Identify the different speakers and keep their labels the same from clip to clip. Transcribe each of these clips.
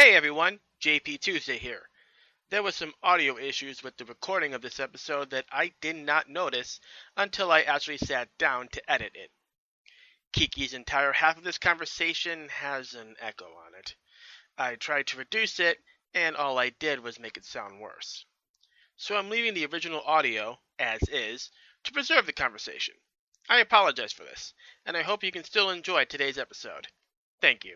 Speaker 1: Hey everyone, JP Tuesday here. There was some audio issues with the recording of this episode that I did not notice until I actually sat down to edit it. Kiki's entire half of this conversation has an echo on it. I tried to reduce it, and all I did was make it sound worse. So I'm leaving the original audio, as is, to preserve the conversation. I apologize for this, and I hope you can still enjoy today's episode. Thank you.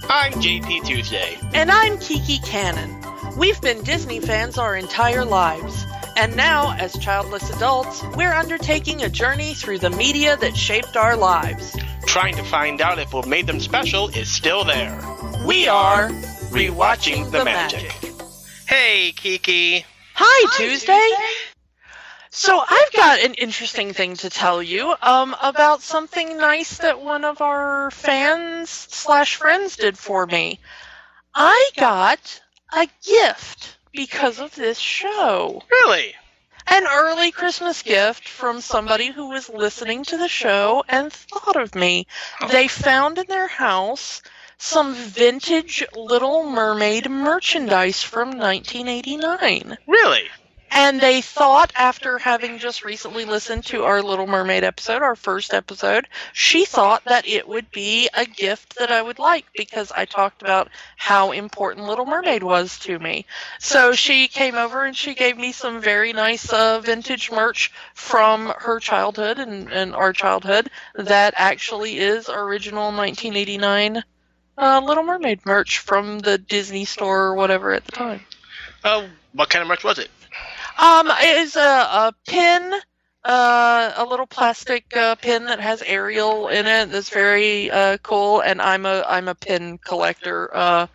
Speaker 1: I'm JP Tuesday.
Speaker 2: And I'm Kiki Canon. We've been Disney fans our entire lives. And now, as childless adults, we're undertaking a journey through the media that shaped our lives.
Speaker 1: Trying to find out if what made them special is still there.
Speaker 2: We are Rewatching the Magic.
Speaker 1: Hey, Kiki.
Speaker 2: Hi, Tuesday. So I've got an interesting thing to tell you about something nice that one of our fans/friends did for me. I got a gift because of this show.
Speaker 1: Really?
Speaker 2: An early Christmas gift from somebody who was listening to the show and thought of me. They found in their house some vintage Little Mermaid merchandise from 1989.
Speaker 1: Really?
Speaker 2: And they thought, after having just recently listened to our Little Mermaid episode, our first episode, she thought that it would be a gift that I would like because I talked about how important Little Mermaid was to me. So she came over and she gave me some very nice vintage merch from her childhood and our childhood that actually is original 1989 Little Mermaid merch from the Disney store or whatever at the time.
Speaker 1: What kind of merch was it?
Speaker 2: It is a pin, a little plastic pin that has Ariel in it. That's very cool, and I'm a pin collector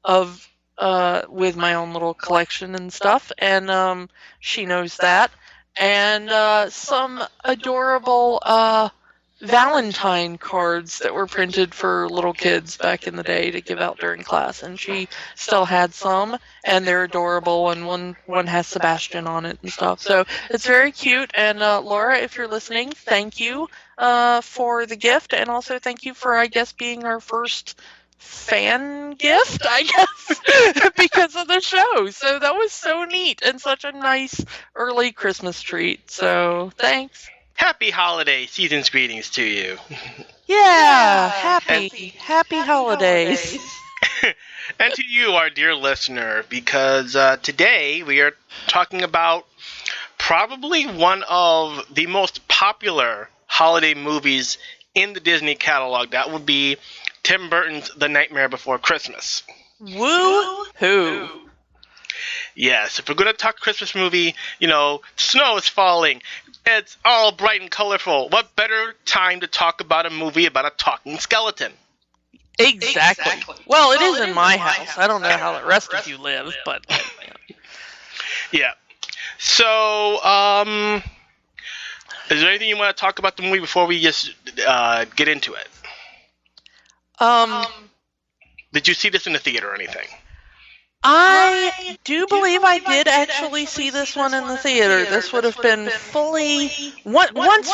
Speaker 2: with my own little collection and stuff, and she knows that. And some adorable Valentine cards that were printed for little kids back in the day to give out during class, and she still had some, and they're adorable, and one has Sebastian on it and stuff, so it's very cute. And Laura, if you're listening, thank you for the gift, and also thank you for, I guess, being our first fan gift, I guess, because of the show. So that was so neat and such a nice early Christmas treat, so thanks.
Speaker 1: Happy holiday season's greetings to you.
Speaker 2: Yeah, happy holidays.
Speaker 1: And to you, our dear listener, because today we are talking about probably one of the most popular holiday movies in the Disney catalog. That would be Tim Burton's The Nightmare Before Christmas.
Speaker 2: Woo-hoo.
Speaker 1: Yes, if we're going to talk Christmas movie, snow is falling. It's all bright and colorful. What better time to talk about a movie about a talking skeleton?
Speaker 2: Exactly. Well, it is in my house. I don't know how the rest of you live, but...
Speaker 1: Yeah. So, is there anything you want to talk about the movie before we just get into it? Did you see this in the theater or anything?
Speaker 2: I do believe I did actually see this one in the theater. This would have been fully... Once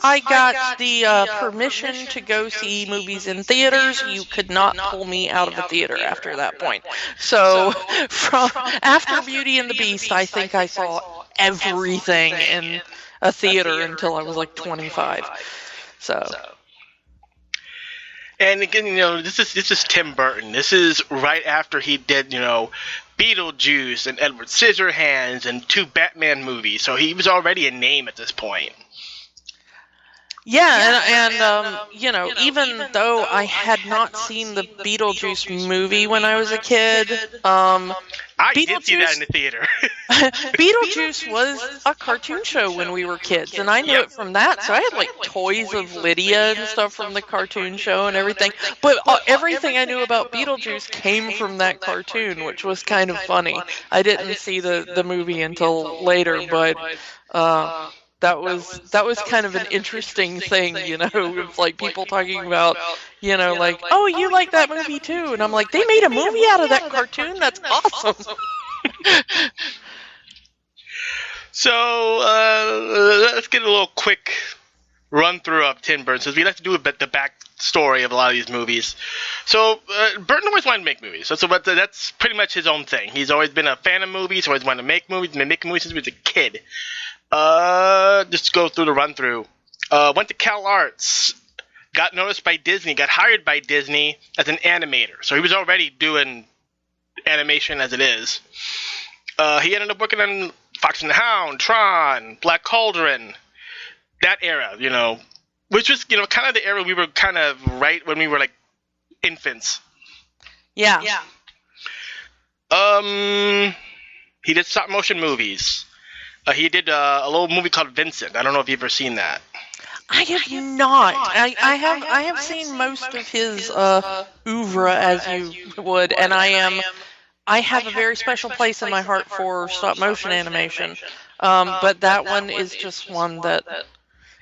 Speaker 2: I got the permission to go see movies in theaters, you could not pull me out of the theater after that point. So, from after Beauty and the Beast, I think I saw everything in a theater until I was like 25. So...
Speaker 1: And again, this is Tim Burton. This is right after he did, Beetlejuice and Edward Scissorhands and 2 Batman movies. So he was already a name at this point.
Speaker 2: Yeah, and even though I had not seen the Beetlejuice movie when I was a kid,
Speaker 1: I did see that in the theater.
Speaker 2: Beetlejuice was a cartoon show when we were kids, and I knew it from that, so I had, toys of Lydia and stuff from the cartoon show and everything, but everything I knew about Beetlejuice came from that cartoon, which was kind of funny. I didn't see the movie until later, but... That was kind of an interesting thing, with people talking about, oh, you like that movie too, and I'm like, they made a movie out of that cartoon? That's awesome.
Speaker 1: So, let's get a little quick run through of Tim Burton, since we like to do a bit the story of a lot of these movies. So Burton always wanted to make movies. So that's pretty much his own thing. He's always been a fan of movies. Always wanted to make movies. Been making movies since he was a kid. Just go through the run through. Went to Cal Arts. Got noticed by Disney. Got hired by Disney as an animator. So he was already doing animation as it is. He ended up working on Fox and the Hound, Tron, Black Cauldron. That era, which was, kind of the era we were kind of right when we were like infants.
Speaker 2: Yeah.
Speaker 1: He did stop motion movies. He did a little movie called Vincent. I don't know if you've ever seen that.
Speaker 2: I have not. I have seen most of his oeuvre, as you would, and I have a very special place in my heart for stop motion animation. But that one is just one that.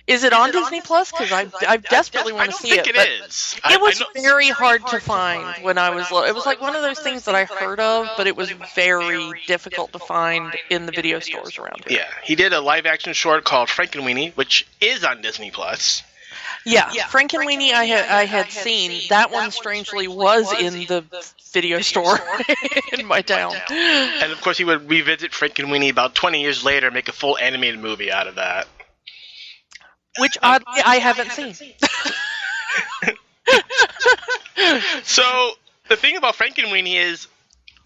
Speaker 2: Is it on Disney Plus? Because I desperately want to see it.
Speaker 1: I don't think it is.
Speaker 2: It was very hard to find when I was little. It was like one of those things that I heard of, but it was very difficult to find in the video stores around here.
Speaker 1: Yeah, he did a live-action short called Frankenweenie, which is on Disney Plus.
Speaker 2: Yeah, Frankenweenie I had seen. That one, strangely, was in the video store in my town.
Speaker 1: And, of course, he would revisit Frankenweenie about 20 years later and make a full animated movie out of that.
Speaker 2: Which, oddly, I haven't seen.
Speaker 1: So, the thing about Frankenweenie is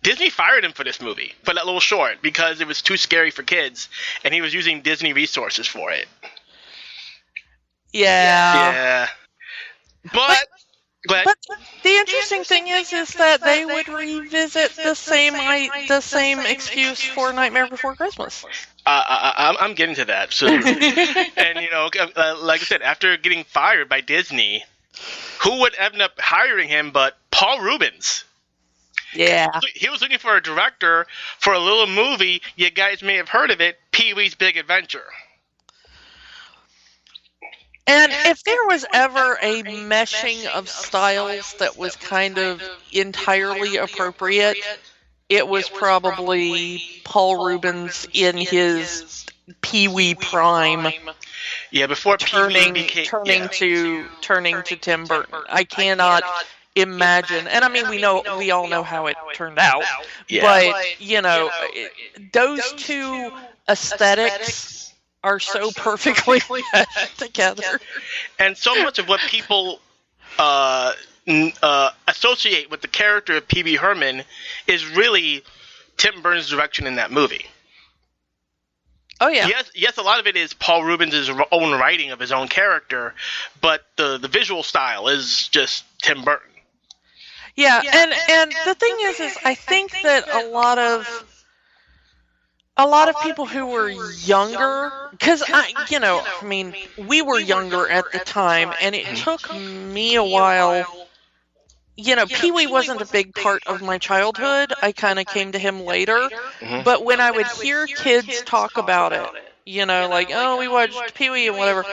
Speaker 1: Disney fired him for this movie, for that little short, because it was too scary for kids, and he was using Disney resources for it.
Speaker 2: Yeah.
Speaker 1: But
Speaker 2: the interesting thing is that they would revisit the same excuse for Nightmare Before Christmas.
Speaker 1: I'm getting to that soon. And, like I said, after getting fired by Disney, who would end up hiring him but Paul Reubens?
Speaker 2: Yeah.
Speaker 1: He was looking for a director for a little movie, you guys may have heard of it, Pee-wee's Big Adventure.
Speaker 2: And if there was ever a meshing of styles that was kind of entirely appropriate, it was probably Paul Reubens in his Pee-wee prime.
Speaker 1: Yeah, before
Speaker 2: turning
Speaker 1: became
Speaker 2: to Tim Burton. I cannot imagine, and I mean we all know how it turned out.
Speaker 1: Yeah.
Speaker 2: But those two aesthetics are so perfectly meshed together.
Speaker 1: And so much of what people associate with the character of Pee-wee Herman is really Tim Burton's direction in that movie.
Speaker 2: Oh, yeah.
Speaker 1: Yes, a lot of it is Paul Reubens' own writing of his own character, but the visual style is just Tim Burton.
Speaker 2: Yeah, and the thing is I think that a lot of people who were younger, because we were younger at the time, and it took me a while. Pee-wee wasn't a big part of my childhood. I kind of came to him later.
Speaker 1: Mm-hmm.
Speaker 2: But when I would hear kids talk about it, we watched Pee-wee and whatever,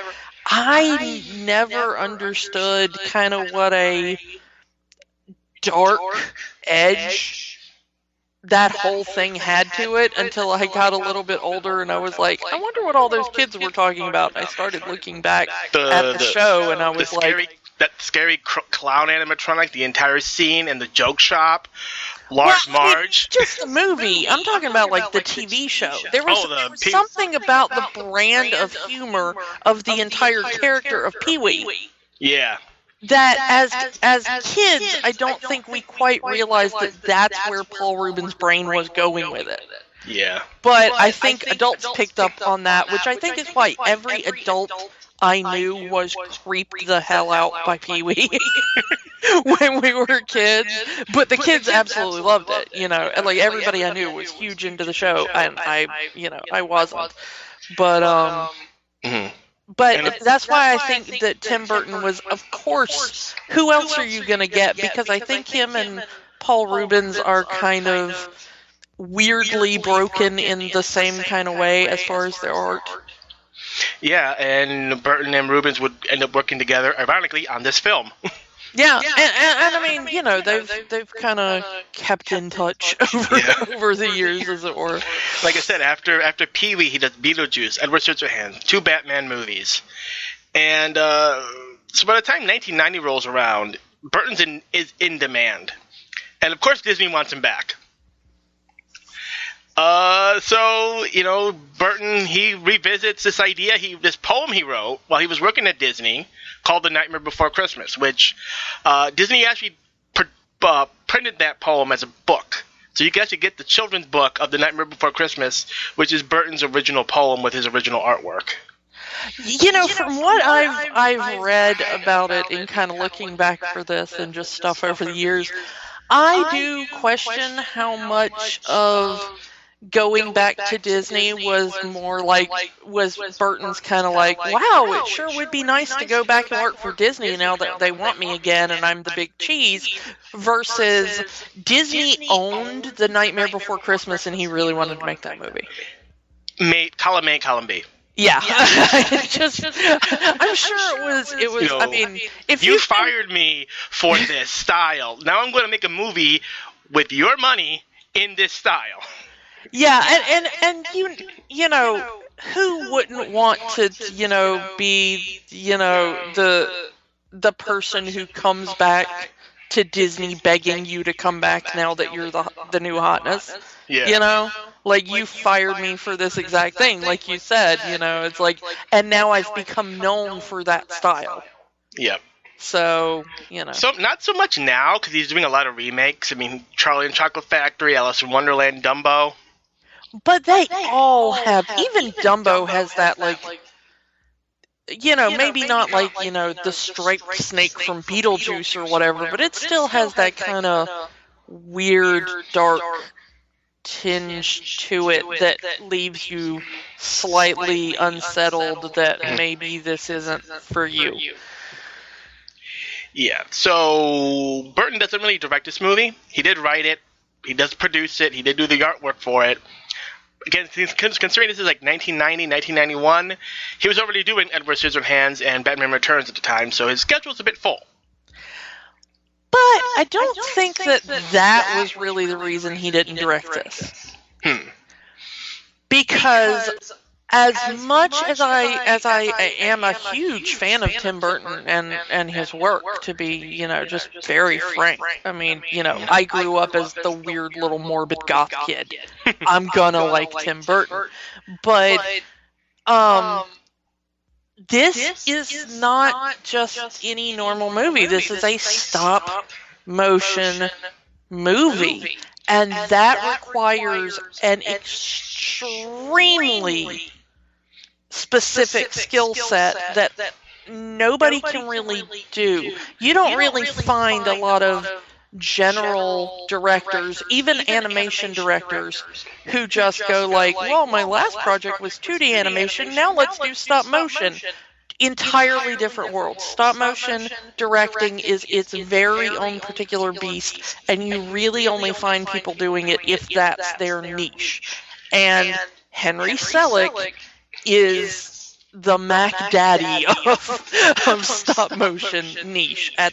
Speaker 2: I never understood kind of what a dark edge that whole thing had to it until I got a little bit older, and I was like, I wonder what all those kids were talking about. I started looking back at the show, and I was like...
Speaker 1: That scary clown animatronic, the entire scene in the joke shop, Large Marge.
Speaker 2: Just the movie. I'm talking about, like, the TV show. There was something about the brand of humor of the entire character of Pee-wee.
Speaker 1: Yeah.
Speaker 2: That as kids, I don't think we quite realized that that's where Paul Reubens' brain was going with it.
Speaker 1: Yeah.
Speaker 2: But I think adults picked up on that, which I think is why every adult I knew was creeped the hell out by Pee-wee when we were kids. But the kids absolutely loved it, and like everybody I knew was huge into the show, and I wasn't. But But that's why I think that Tim Burton was, of course, who else are you going to get? Because I think him and Paul Reubens are kind of weirdly broken in the same kind of way as far as their art.
Speaker 1: Yeah, and Burton and Reubens would end up working together, ironically, on this film.
Speaker 2: Yeah, and I mean, they've kind of kept in touch over the years, as it were.
Speaker 1: Like I said, after Pee-wee, he does Beetlejuice, Edward Scissorhands, 2 Batman movies, and So by the time 1990 rolls around, Burton's is in demand. And of course Disney wants him back. So, Burton, he revisits this idea, this poem he wrote while he was working at Disney called The Nightmare Before Christmas, which Disney actually printed that poem as a book. So you can actually get the children's book of The Nightmare Before Christmas, which is Burton's original poem with his original artwork.
Speaker 2: From what I've read about it and kind of looking back for this and just stuff over the years, I do question how much of going back to Disney was Burton's kind of like, wow, it sure would be nice to go back and work for Disney now that they want me again and I'm the big cheese, versus Disney owned The Nightmare Before Christmas and he really wanted to make that movie.
Speaker 1: Column A, column B.
Speaker 2: Yeah, I'm sure it was. I mean, if
Speaker 1: you fired me for this style, now I'm going to make a movie with your money in this style.
Speaker 2: Yeah, and who wouldn't want to be the person who comes back to Disney begging you to come back now that you're the new hotness?
Speaker 1: Yeah.
Speaker 2: You fired me for this exact thing, like you said, it's like, and now I've become known for that style.
Speaker 1: Yep.
Speaker 2: So,
Speaker 1: So, not so much now, because he's doing a lot of remakes. I mean, Charlie and Chocolate Factory, Alice in Wonderland, Dumbo.
Speaker 2: But they all have, even Dumbo has that, maybe not the striped snake from Beetlejuice or whatever, but it still has that kind of weird, dark tinge to it that leaves you slightly unsettled that maybe this isn't for you.
Speaker 1: Yeah, so Burton doesn't really direct this movie. He did write it. He does produce it. He did do the artwork for it. Again, considering this is 1990, 1991, he was already doing Edward Scissorhands and Batman Returns at the time, so his schedule's a bit full.
Speaker 2: But I don't think that was really the reason he didn't direct this. Because as much as I am a huge fan of Tim Burton and his work, to be, just very frank. I mean, I grew up as the weird little morbid goth kid. I'm gonna like Tim Burton. But this is not just any normal movie. This is a stop motion movie. And that requires an extremely specific skill set that nobody can really do. You don't really find a lot of general directors, even animation directors, who just go well, my last project was 2D animation, now let's do stop motion. Entirely different world. Stop motion directing is its very own particular beast, and you really only find people doing it if that's their niche. And Henry Selick is the Mac Daddy of stop motion niche at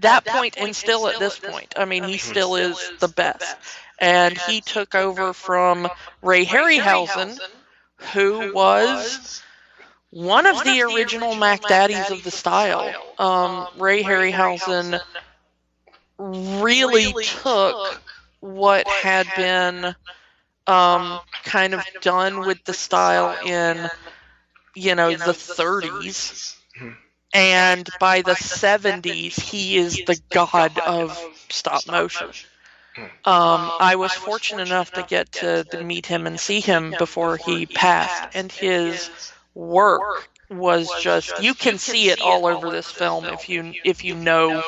Speaker 2: that point, and still at this point. I mean, he still is the best. And he took over from Ray Harryhausen, who was one of the original Mac Daddies of the style. Ray Harryhausen really took what had been kind of done with the style in, the 30s. And by the 70s, he is the god of stop motion. I was fortunate enough to get to meet him and see him before he passed, and his work was just, you can see it all over this film if you know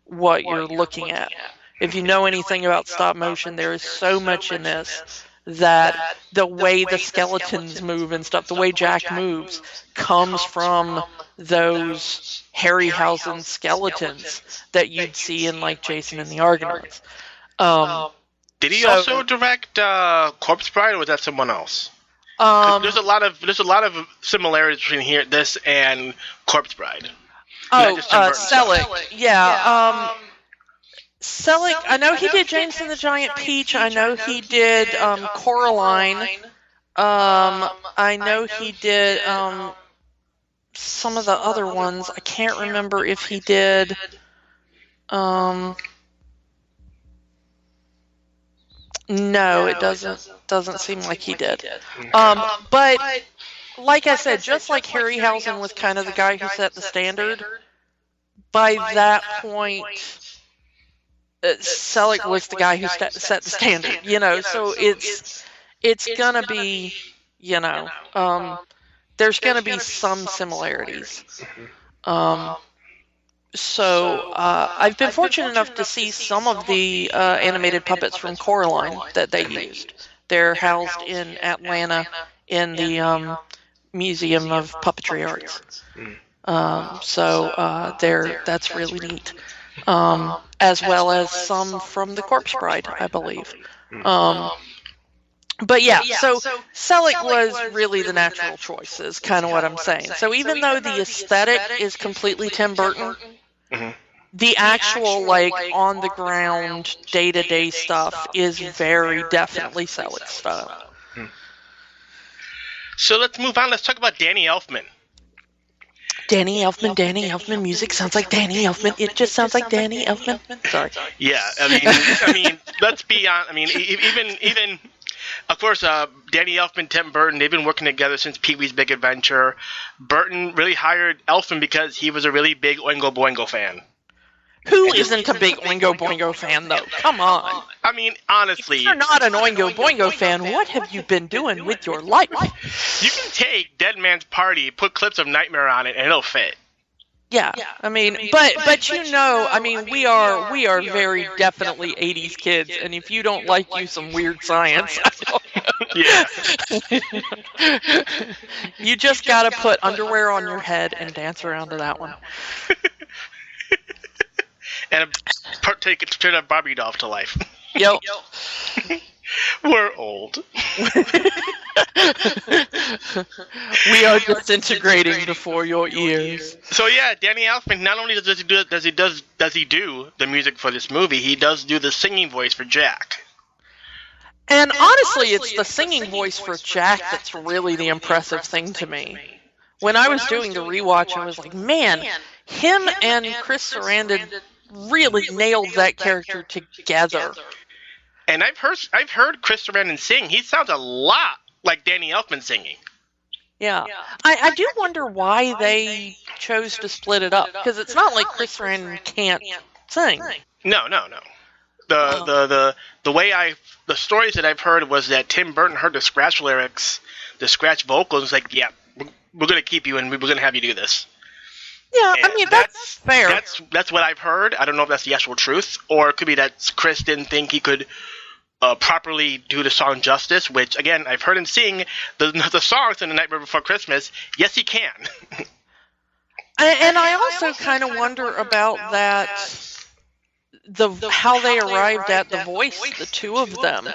Speaker 2: what you're looking at. If you know anything about stop motion, there is so much in this that the way the skeletons move and stuff, the way Jack moves, comes from those Harryhausen skeletons that you'd see in Jason and the Argonauts.
Speaker 1: Did he also direct Corpse Bride, or was that someone else? There's a lot of similarities between this and Corpse Bride.
Speaker 2: Selick, yeah. Selick, I know he did James and the Giant Peach. I know he did Coraline. I know he did some of the other ones. I can't remember if he did. No, it doesn't seem like he did. But like I said, just like Harryhausen was kind of the guy who set the standard, by that point, Selig was the guy who set the standard, so it's gonna be, there's gonna be some similarities. So I've been fortunate enough to see some of the animated puppets from Coraline that they used. They're housed in Atlanta in the Museum of Puppetry Arts. That's really neat. As well as some from the Corpse Bride, I believe. But yeah, so Selig was really the natural choice, is kind of what I'm saying. So even though the aesthetic is completely Tim Burton, the actual, on the ground, day-to-day stuff is very definitely Selig's style.
Speaker 1: So let's move on. Let's talk about Danny Elfman.
Speaker 2: Danny Elfman, music sounds like Danny Elfman. It just sounds like Danny Elfman. Sorry.
Speaker 1: Yeah, I mean, let's be honest. I mean, even, of course, Danny Elfman, Tim Burton, they've been working together since Pee-wee's Big Adventure. Burton really hired Elfman because he was a really big Oingo Boingo fan.
Speaker 2: Who isn't a big Oingo Boingo fan, though? Come on.
Speaker 1: I mean, honestly.
Speaker 2: If you're not an Oingo Boingo fan, what have you been doing with your life?
Speaker 1: You can take Dead Man's Party, put clips of Nightmare on it, and it'll fit.
Speaker 2: Yeah, I mean, but I mean, we are very definitely 80s kids, and if you don't like you some Weird Science, I don't know.
Speaker 1: Yeah.
Speaker 2: You just gotta put underwear on your head and dance around to that one.
Speaker 1: And turn a Barbie doll to life.
Speaker 2: Yep.
Speaker 1: We're old.
Speaker 2: We are disintegrating before your ears.
Speaker 1: So yeah, Danny Elfman, not only does he do the music for this movie, he does do the singing voice for Jack.
Speaker 2: And honestly, it's the singing voice for Jack that's really the impressive thing to me. When I was doing the rewatch, I was like, man, him and Chris Sarandon really nailed that character together.
Speaker 1: And I've heard Chris Sarandon sing. He sounds a lot like Danny Elfman singing.
Speaker 2: Yeah. I do wonder why they chose to split it up, because it's not like Chris Sarandon can't sing.
Speaker 1: No. The the stories that I've heard was that Tim Burton heard the scratch lyrics, the scratch vocals, and was like, yeah, we're going to keep you and we're going to have you do this.
Speaker 2: Yeah, I mean, that's fair.
Speaker 1: That's what I've heard. I don't know if that's the actual truth, or it could be that Chris didn't think he could properly do the song justice, which, again, I've heard him sing the songs in The Nightmare Before Christmas. Yes, he can.
Speaker 2: And I also kind of wonder about that, how they arrived at the voice, the two of them.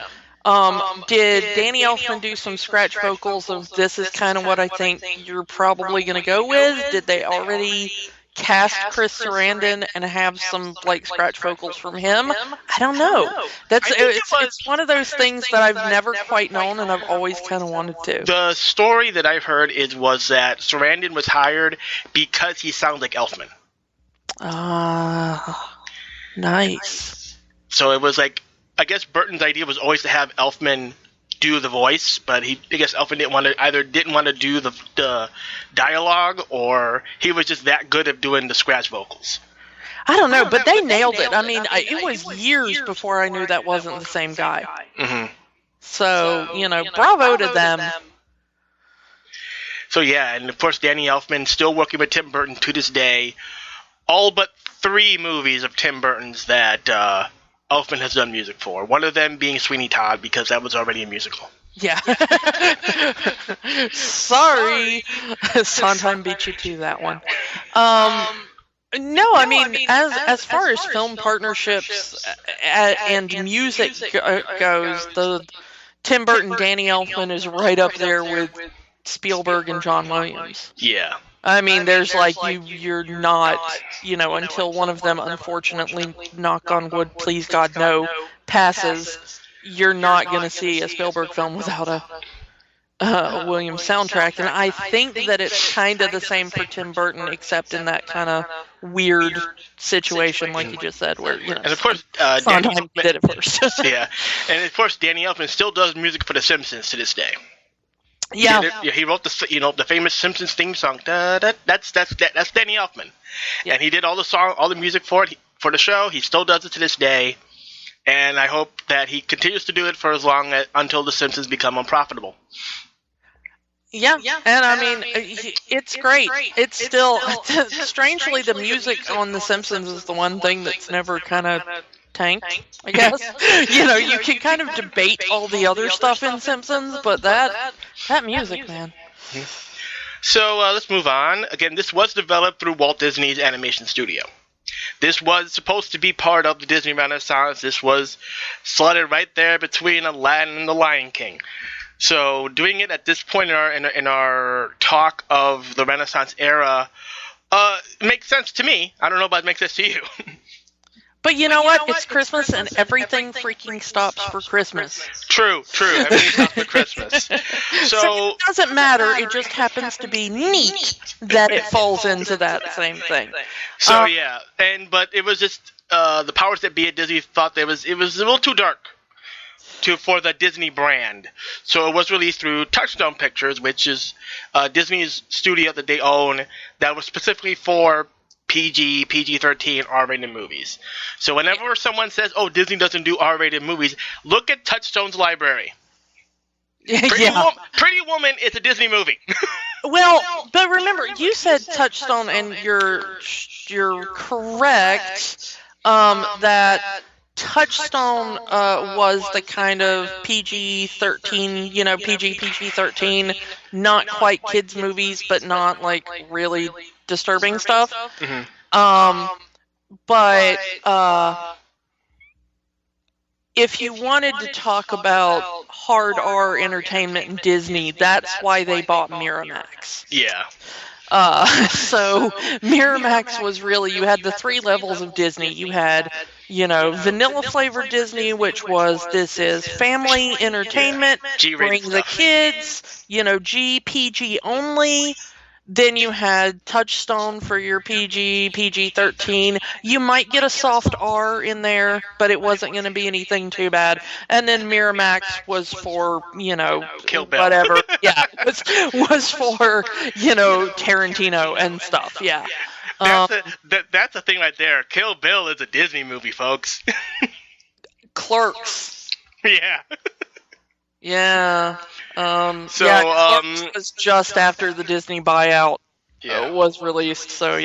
Speaker 2: Did Danny Elfman do some scratch vocals of "This is kind of what I think you're probably going to go with"? Did they already cast Chris Sarandon and have some scratch vocals from him? I don't know. It's one of those things that I've never quite known, and I've always kind of wanted to.
Speaker 1: The story that I've heard was that Sarandon was hired because he sounds like Elfman.
Speaker 2: Nice.
Speaker 1: So it was like, I guess Burton's idea was always to have Elfman do the voice, but I guess Elfman didn't want to do the dialogue, or he was just that good at doing the scratch vocals.
Speaker 2: I don't know, but they nailed it. I mean, it was years before I knew that wasn't the same guy.
Speaker 1: Mm-hmm.
Speaker 2: So, bravo to them.
Speaker 1: So yeah, and of course Danny Elfman still working with Tim Burton to this day. All but 3 movies of Tim Burton's that Elfman has done music for. One of them being Sweeney Todd, because that was already a musical.
Speaker 2: Yeah. Sorry. Sondheim beat you to that one. No, I mean, as far as film partnerships and music goes, the Tim Burton, Danny Elfman is right up there with Spielberg and John Williams.
Speaker 1: Yeah.
Speaker 2: I mean, there's you're not, until one of them, unfortunately, knock on wood, please God, no, passes, you're not going to see a Spielberg film without Williams soundtrack, and I think that it's kind of the same for Tim Burton, except in that kind of weird situation, like you just said, where
Speaker 1: And of course,
Speaker 2: Sondheim did it first.
Speaker 1: Yeah, and of course, Danny Elfman still does music for The Simpsons to this day.
Speaker 2: Yeah,
Speaker 1: He wrote the famous Simpsons theme song. That's Danny Elfman, and he did all the music for it for the show. He still does it to this day, and I hope that he continues to do it for as long until The Simpsons become unprofitable.
Speaker 2: Yeah, and I mean, it's great. It's still, strangely, the music on The Simpsons is the one thing that's never kind of tanked, I guess. You can kind of debate all the other stuff in Simpsons, but that music, man.
Speaker 1: So let's move on. Again, this was developed through Walt Disney's animation studio. This was supposed to be part of the Disney Renaissance. This was slotted right there between Aladdin and the Lion King. So doing it at this point in our talk of the Renaissance era makes sense to me. I don't know about it makes sense to you.
Speaker 2: But you know what? It's Christmas and everything freaking stops for Christmas.
Speaker 1: True. Everything stops for Christmas. So
Speaker 2: it doesn't matter. It just happens to be neat that it falls into that same thing.
Speaker 1: So but it was just the powers that be at Disney thought it was a little too dark for the Disney brand. So it was released through Touchstone Pictures, which is Disney's studio that they own that was specifically for PG-13 R-rated movies. So whenever someone says, "Oh, Disney doesn't do R-rated movies," look at Touchstone's library. Pretty Woman is a Disney movie.
Speaker 2: Well, but remember, you said Touchstone, and you're correct that Touchstone was the kind of PG-13, PG-13, not quite kids movies, but not like really disturbing stuff.
Speaker 1: Mm-hmm.
Speaker 2: But if you wanted to talk about hard R entertainment in Disney, that's why they bought Miramax.
Speaker 1: Yeah.
Speaker 2: So Miramax was really, you had the three levels of Disney. You had, vanilla flavored Disney, which was, this is family entertainment, bring the kids, G, PG only. Then you had Touchstone for your PG-13. You might get a soft R in there, but it wasn't going to be anything too bad. And then Miramax was for,
Speaker 1: Kill Bill.
Speaker 2: Whatever. Yeah, was for, Tarantino and stuff. Yeah.
Speaker 1: That's a thing right there. Kill Bill is a Disney movie, folks.
Speaker 2: Clerks.
Speaker 1: Yeah.
Speaker 2: Yeah.
Speaker 1: Clerks
Speaker 2: was just after the Disney buyout was released. So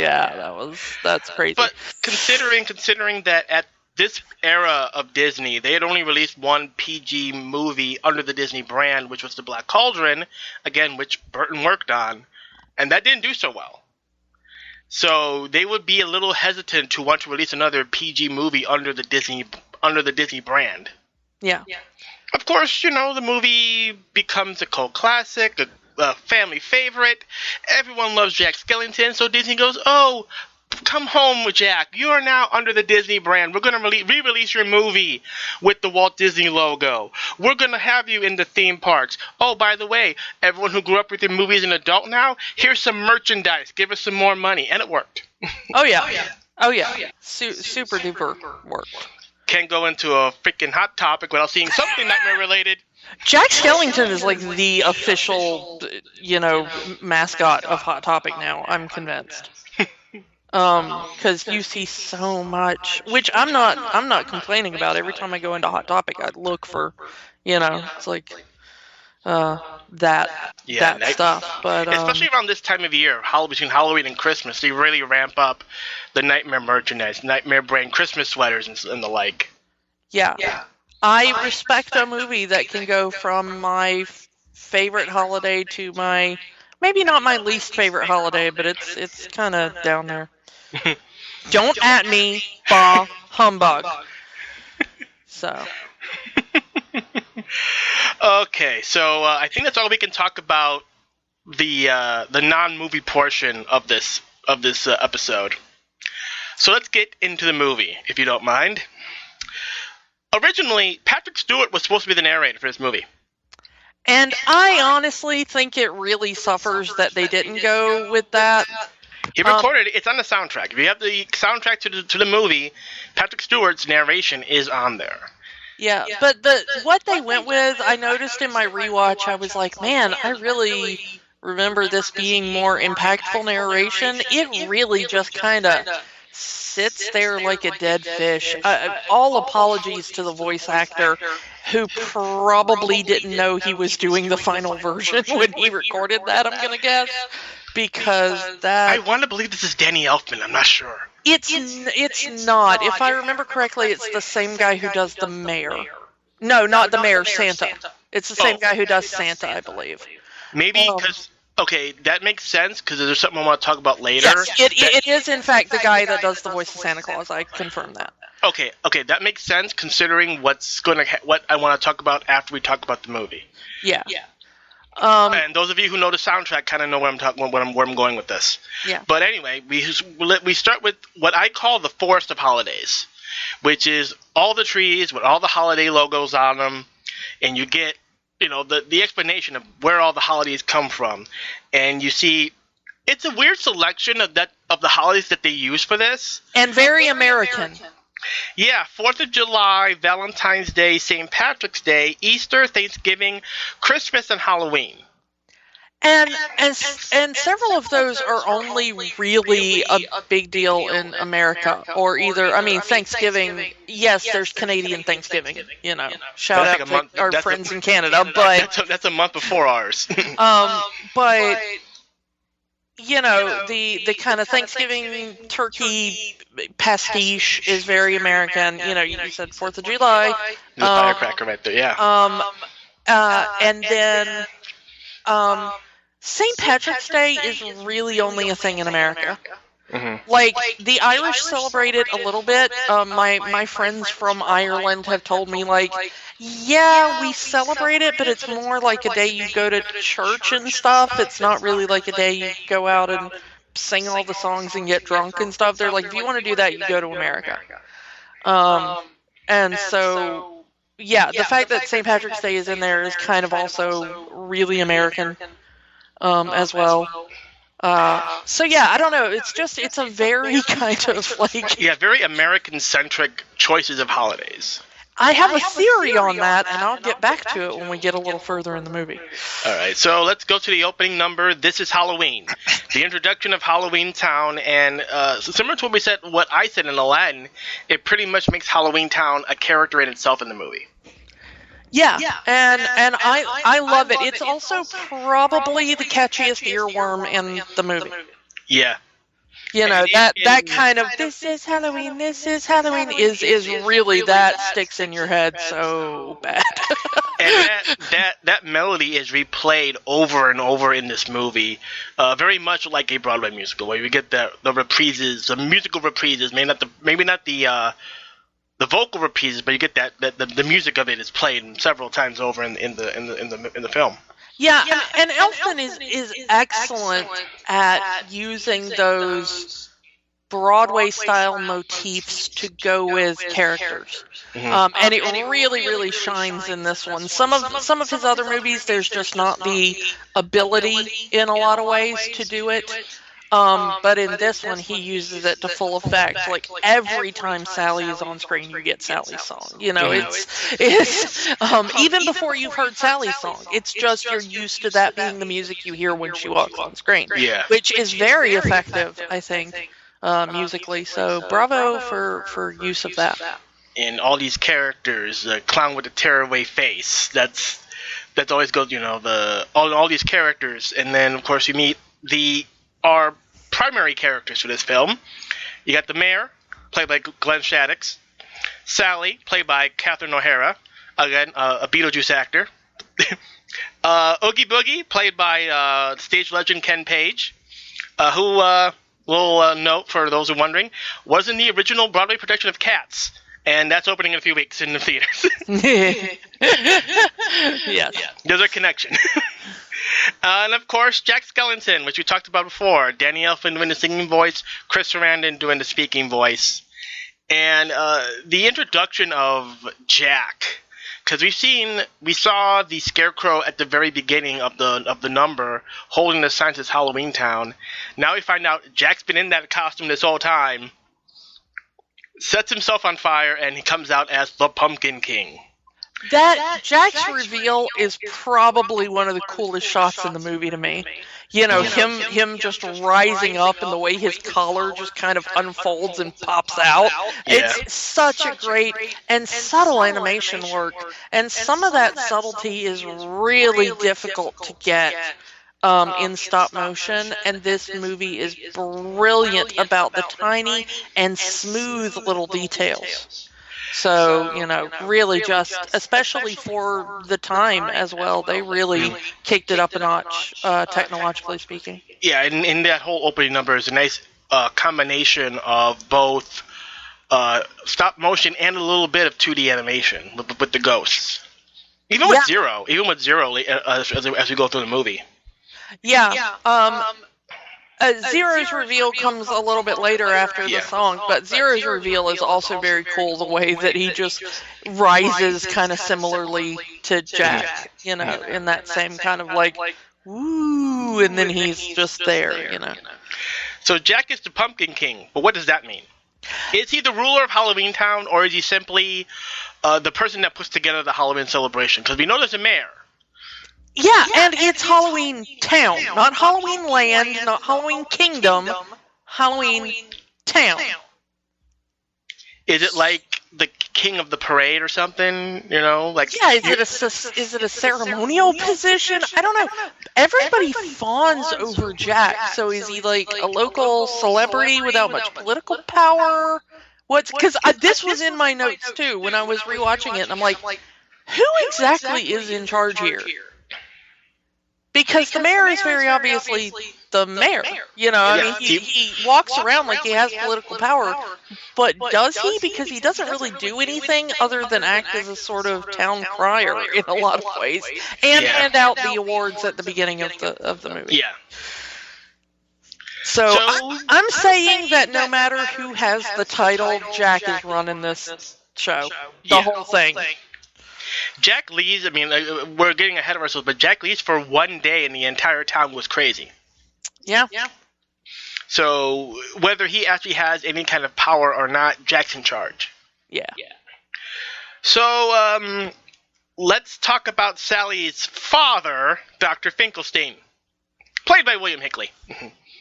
Speaker 2: that's crazy.
Speaker 1: But considering that at this era of Disney, they had only released one PG movie under the Disney brand, which was The Black Cauldron, again, which Burton worked on, and that didn't do so well. So they would be a little hesitant to want to release another PG movie under the Disney brand.
Speaker 2: Yeah.
Speaker 1: Of course, the movie becomes a cult classic, a family favorite. Everyone loves Jack Skellington, so Disney goes, "Oh, come home with Jack. You are now under the Disney brand. We're going to re-release your movie with the Walt Disney logo. We're going to have you in the theme parks. Oh, by the way, everyone who grew up with your movie is an adult now. Here's some merchandise. Give us some more money." And it worked.
Speaker 2: Oh, yeah. Super duper worked.
Speaker 1: Can't go into a freaking Hot Topic without seeing something nightmare related.
Speaker 2: Jack Skellington is like the official, mascot of Hot Topic now. I'm convinced. Because you see so much, which I'm not complaining about. Every time I go into Hot Topic, I look for, it's like that stuff. But
Speaker 1: especially around this time of year, between Halloween and Christmas, they really ramp up the nightmare merchandise, Nightmare brand Christmas sweaters and the like.
Speaker 2: Yeah. I respect a movie that can go from my favorite holiday to my, maybe not my least favorite holiday, but it's kind of down there. Don't at me, bah humbug. So.
Speaker 1: Okay, so I think that's all we can talk about the non-movie portion of this episode. So let's get into the movie, if you don't mind. Originally, Patrick Stewart was supposed to be the narrator for this movie.
Speaker 2: And I honestly think it really suffers that they didn't go with that.
Speaker 1: He recorded it. It's on the soundtrack. If you have the soundtrack to the movie, Patrick Stewart's narration is on there.
Speaker 2: Yeah, but what they went with, I noticed in my rewatch, I was like, man, I really remember this being more impactful narration. It really just kind of sits there like a dead fish. All apologies to the voice actor who probably didn't know he was doing the final version when he recorded that, I'm going to guess. Because that...
Speaker 1: I want to believe this is Danny Elfman. I'm not sure.
Speaker 2: It's not. If I remember correctly, it's the same guy who does the mayor. No, not the mayor, Santa. It's the same guy who does Santa, I believe.
Speaker 1: Maybe because... Okay, that makes sense, because there's something I want to talk about later.
Speaker 2: Yes, it is, in fact, the guy that does the voice of Santa Claus. I confirm that.
Speaker 1: Okay, that makes sense, considering what I want to talk about after we talk about the movie.
Speaker 2: Yeah.
Speaker 1: And those of you who know the soundtrack kind of know where I'm going with this.
Speaker 2: Yeah.
Speaker 1: But anyway, we start with what I call the Forest of Holidays, which is all the trees with all the holiday logos on them, and you get, the explanation of where all the holidays come from, and you see it's a weird selection of the holidays that they use for this,
Speaker 2: and very American.
Speaker 1: Yeah, 4th of July, Valentine's Day, St. Patrick's Day, Easter, Thanksgiving, Christmas, and Halloween.
Speaker 2: And several of those are only really a big deal in America, or Thanksgiving. Yes, there's Canadian Thanksgiving. Shout out to our friends in Canada, but
Speaker 1: that's a month before ours.
Speaker 2: But the kind of Thanksgiving turkey pastiche is very American. You said 4th of July.
Speaker 1: The firecracker right there, yeah.
Speaker 2: And then St. Patrick's Day is really only a thing in America. Mm-hmm. Like, the Irish celebrate it a little bit. My friends from Ireland have told me, yeah, we celebrate it, but it's more like a day you go to church and stuff. It's not really like a day you go out and sing all the songs and get drunk and stuff. They're like, if you want to do that, you go to America. And so, yeah, the fact that St. Patrick's Day is in there is kind of also really American as well. So yeah, I don't know. It's a very kind of
Speaker 1: very American-centric choices of holidays.
Speaker 2: I have a theory on that, and I'll get back to it when we get a little further in the movie.
Speaker 1: All right, so let's go to the opening number. This is Halloween, the introduction of Halloween Town, and similar to what I said in Aladdin, it pretty much makes Halloween Town a character in itself in the movie.
Speaker 2: Yeah, and I love it. It's also probably the catchiest earworm in the movie.
Speaker 1: Yeah.
Speaker 2: That kind of this is Halloween is really that sticks in your head so bad.
Speaker 1: And that melody is replayed over and over in this movie, very much like a Broadway musical, where you get the reprises, the musical reprises, maybe not the vocal reprises, but you get that the music of it is played several times over in the film.
Speaker 2: Yeah, and Elfman is excellent at using those Broadway-style motifs to go with characters. Mm-hmm. And it really, really shines in this one. Some of his other movies, there's just not the ability in a lot of ways to do it. But in this one, he uses it to full effect. Like, every time Sally is on screen, you get Sally's song. It's even before you've heard Sally's song, it's just you're used to that being the music you hear when she walks on screen.
Speaker 1: Yeah.
Speaker 2: Which is very effective, I think, musically. So bravo for use of that.
Speaker 1: And all these characters, the clown with the tearaway face, that's always goes, all these characters. And then, of course, you meet our primary characters for this film. You got the mayor, played by Glenn Shaddix. Sally, played by Catherine O'Hara, again, a Beetlejuice actor. Oogie Boogie, played by stage legend Ken Page, who, we'll note for those who are wondering, was in the original Broadway production of Cats. And that's opening in a few weeks in the theaters.
Speaker 2: Yes.
Speaker 1: There's a connection. And, of course, Jack Skellington, which we talked about before. Danny Elfman doing the singing voice. Chris Sarandon doing the speaking voice. And the introduction of Jack Because we saw the Scarecrow at the very beginning of the number, holding the sign that says Halloween Town. Now we find out Jack's been in that costume this whole time, sets himself on fire, and he comes out as the Pumpkin King.
Speaker 2: That Jack's reveal is probably one of the coolest shots in the movie to me. You know, him just rising up and the way his collar just kind of unfolds and pops out.
Speaker 1: Yeah.
Speaker 2: It's such a great and subtle animation work. And some of that subtlety is really difficult to get in stop motion. And this movie is brilliant about the tiny and smooth little details. So, you know, really just, especially for the time as well, they really kicked it up a notch, technologically speaking.
Speaker 1: Yeah, and in that whole opening number is a nice combination of both stop motion and a little bit of 2D animation with the ghosts. Even with Zero, as we go through the movie.
Speaker 2: Yeah. Zero's reveal comes a little bit later after the song, but Zero's reveal is also very cool, the way that he just rises kind of similarly to Jack, you know, in that same kind of like, woo, and then he's just there, you know.
Speaker 1: So Jack is the Pumpkin King, but what does that mean? Is he the ruler of Halloween Town, or is he simply the person that puts together the Halloween celebration? Because we know there's a mayor.
Speaker 2: Yeah, and it's Halloween Town, not Halloween Land, not Halloween Kingdom, Halloween Town.
Speaker 1: Is it like the king of the parade or something? You know, like
Speaker 2: yeah. Is it a ceremonial position? I don't know. Everybody fawns over Jack, so is he like a local celebrity without much political power? Because this was in my notes too when I was rewatching it, and I'm like, who exactly is in charge here? Because the mayor is very obviously the mayor. You know, I mean, he walks around like he has political power, but does he? Because he doesn't really do anything other than act as a sort of town crier in a lot of ways, and hand out the awards at the beginning of the movie.
Speaker 1: Yeah.
Speaker 2: So I'm saying that no matter who has the title, Jack is running this show, the whole thing.
Speaker 1: Jack leaves, I mean, we're getting ahead of ourselves, but Jack leaves for one day and the entire town was crazy.
Speaker 2: Yeah.
Speaker 1: So, whether he actually has any kind of power or not, Jack's in charge.
Speaker 2: Yeah.
Speaker 1: So, let's talk about Sally's father, Dr. Finkelstein, played by William Hickley.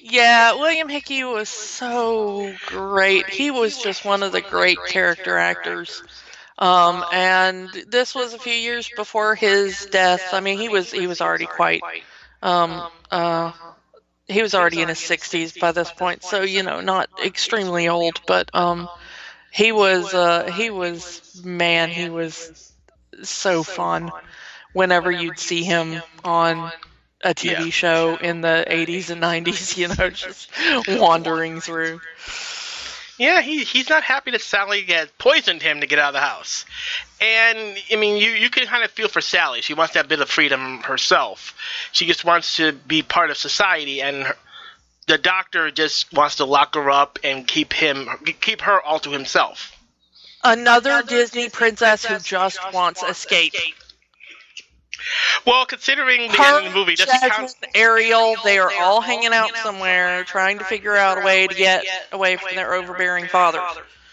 Speaker 2: Yeah, William Hickey was so great. He was just one of the great character actors. And this was a few years before his death. I mean, he was already quite, he was already in his 60s by this point, so, you know, not extremely old, but, he was so fun whenever you'd see him on a TV show in the 80s and 90s, you know, just wandering through.
Speaker 1: Yeah, he's not happy that Sally had poisoned him to get out of the house. And, I mean, you can kind of feel for Sally. She wants that bit of freedom herself. She just wants to be part of society, and the doctor just wants to lock her up and keep her all to himself.
Speaker 2: Another Disney princess who just wants escape.
Speaker 1: Well, considering the end of the movie, doesn't count.
Speaker 2: Ariel, they are all hanging out somewhere, trying to figure out a way to get away from their overbearing father.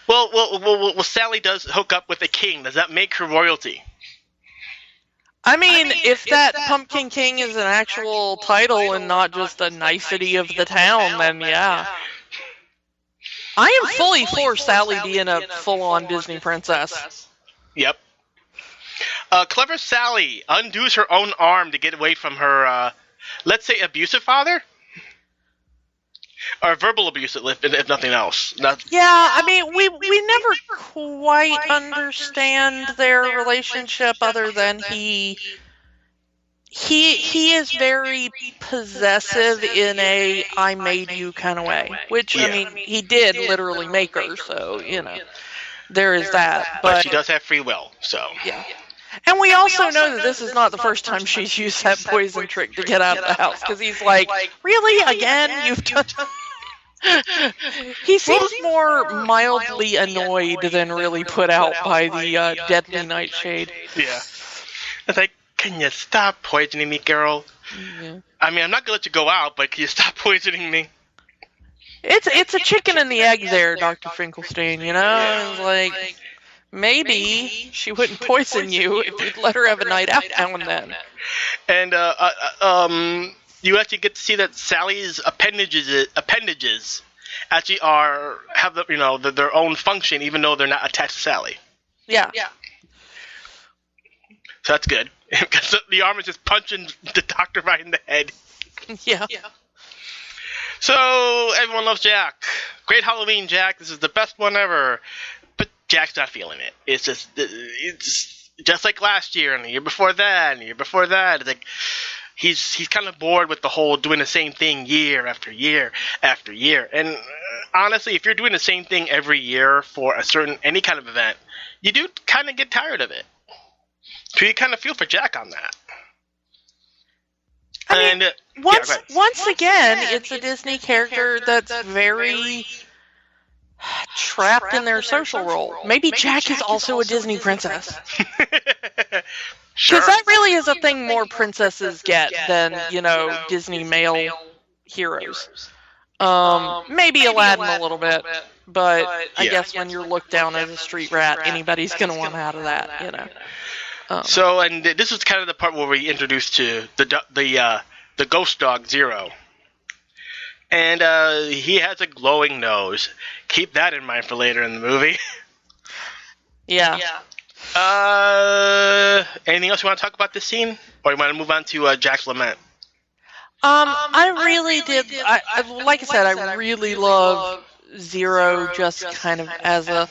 Speaker 1: Well, Sally does hook up with a king. Does that make her royalty?
Speaker 2: I mean, if that Pumpkin King is an actual title and not just a nicety of the town, then yeah. I am fully for Sally being a full-on Disney princess.
Speaker 1: Yep. Clever Sally undoes her own arm to get away from her, let's say, abusive father? Or verbal abuse, if nothing else.
Speaker 2: Yeah, I mean, we never quite understand their relationship other than he is very possessive in a I made you kind of way. Which, I mean, he did literally make her, so, you know, there is that.
Speaker 1: But she does have free will, so...
Speaker 2: Yeah. And we also know that this is not the first time she's used that poison trick to get out of the house, because he's like, really? Again? You've done... He seems more mildly annoyed than really put out by the deadly nightshade.
Speaker 1: Yeah. It's like, can you stop poisoning me, girl?
Speaker 2: Yeah.
Speaker 1: I mean, I'm not gonna let you go out, but can you stop poisoning me?
Speaker 2: It's a chicken and the egg there, Dr. Finkelstein, you know? Yeah. It's like, maybe she wouldn't poison you if you'd let her have a night out now and then.
Speaker 1: And, you actually get to see that Sally's appendages actually have their own function, even though they're not attached to Sally.
Speaker 2: Yeah.
Speaker 1: So that's good. Because the arm is just punching the doctor right in the head.
Speaker 2: Yeah.
Speaker 1: So, everyone loves Jack. Great Halloween, Jack. This is the best one ever. But Jack's not feeling it. It's just like last year and the year before that and the year before that. It's like he's kind of bored with the whole doing the same thing year after year after year. And honestly, if you're doing the same thing every year for any kind of event, you do kind of get tired of it. So you kind of feel for Jack on that.
Speaker 2: I mean, once again, it's a Disney character that's very trapped in their social role. Maybe Jack is also a Disney princess.
Speaker 1: Sure.
Speaker 2: Because that really is a thing more princesses get than, Disney male heroes. Maybe Aladdin a little bit, but I guess when you're looked down as a street rat, anybody's going to want out of that,
Speaker 1: So, and this is kind of the part where we introduced to the ghost dog Zero. And he has a glowing nose. Keep that in mind for later in the movie.
Speaker 2: Yeah.
Speaker 1: Anything else you want to talk about this scene? Or you want to move on to Jack's lament?
Speaker 2: I really did. Like I said, I really love Zero just kind of as a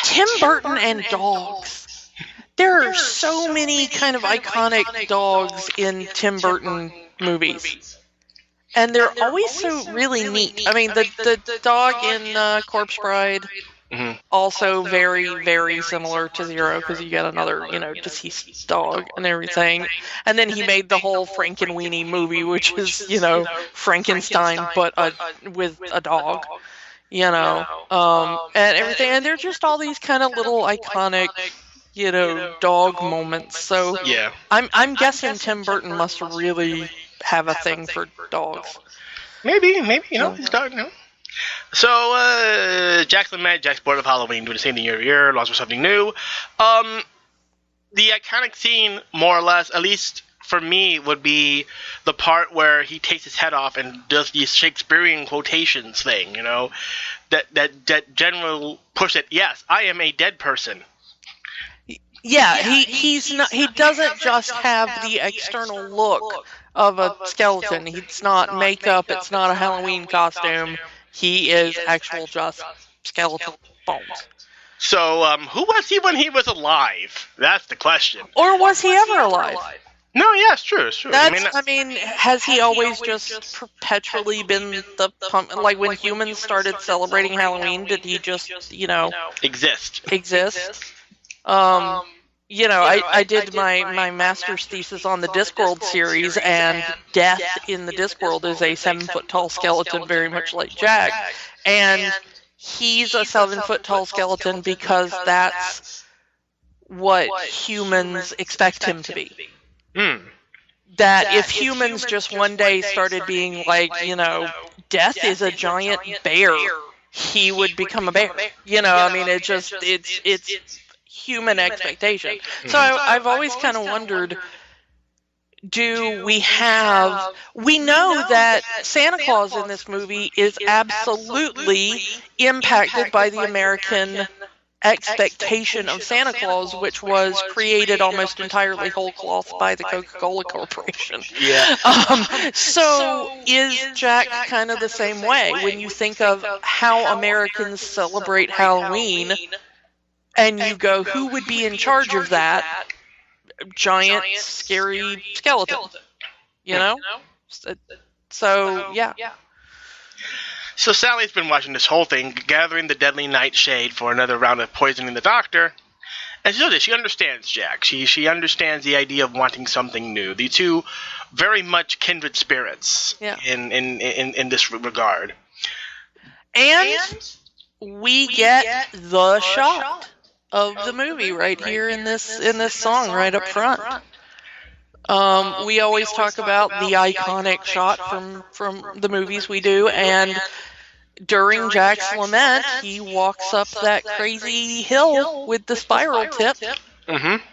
Speaker 2: Tim Burton and dogs. There are so many kind of iconic dogs in Tim Burton movies. And they're always so really neat. I mean, the dog in Corpse Bride, also very, very similar to Zero, because you get another, deceased dog and everything. And then he made the whole Frankenweenie movie, which is, Frankenstein, but with a dog, and everything. And they're just all these kind of little iconic dog moments. So
Speaker 1: yeah,
Speaker 2: I'm guessing Tim Burton must really have a thing for dogs.
Speaker 1: Maybe, he's dog, So, Jack's lament, Jack's bored of Halloween, doing the same thing every year, lost for something new. The iconic scene, more or less, at least for me, would be the part where he takes his head off and does these Shakespearean quotations thing, that general push it, yes, I am a dead person.
Speaker 2: Yeah, he's not. He doesn't just have the external look of a skeleton. It's not makeup. It's not a Halloween costume. He is actual just skeleton bones.
Speaker 1: So, who was he when he was alive? That's the question.
Speaker 2: Or was he ever alive?
Speaker 1: No, yeah, it's true.
Speaker 2: I mean, has he always just perpetually been the like when humans started celebrating Halloween? Did he just,
Speaker 1: exist?
Speaker 2: I did my master's thesis on the Discworld series, and Death in the Discworld is a 7-foot-tall skeleton, very much like Jack. And he's a 7-foot-tall skeleton because that's what humans expect him to be. That if humans just one day started being like, Death is a giant bear, he would become a bear. I mean, it's human expectation. So I've always kind of wondered, we know that Santa Claus in this movie is absolutely impacted by the American expectation of Santa Claus, which was created almost entirely whole cloth by the Coca-Cola Corporation.
Speaker 1: Yeah.
Speaker 2: So is Jack kind of the same way when you think of how Americans celebrate Halloween? And you go, who would be in charge of that? Giant, scary skeleton. So, yeah.
Speaker 1: So Sally's been watching this whole thing, gathering the deadly nightshade for another round of poisoning the doctor. And she understands Jack. She understands the idea of wanting something new. The two very much kindred spirits in this regard.
Speaker 2: And we get the shot of the movie right here in this song right up front. We always talk about the iconic shot from the movies we do, and during Jack's lament, he walks up that crazy hill with the spiral tip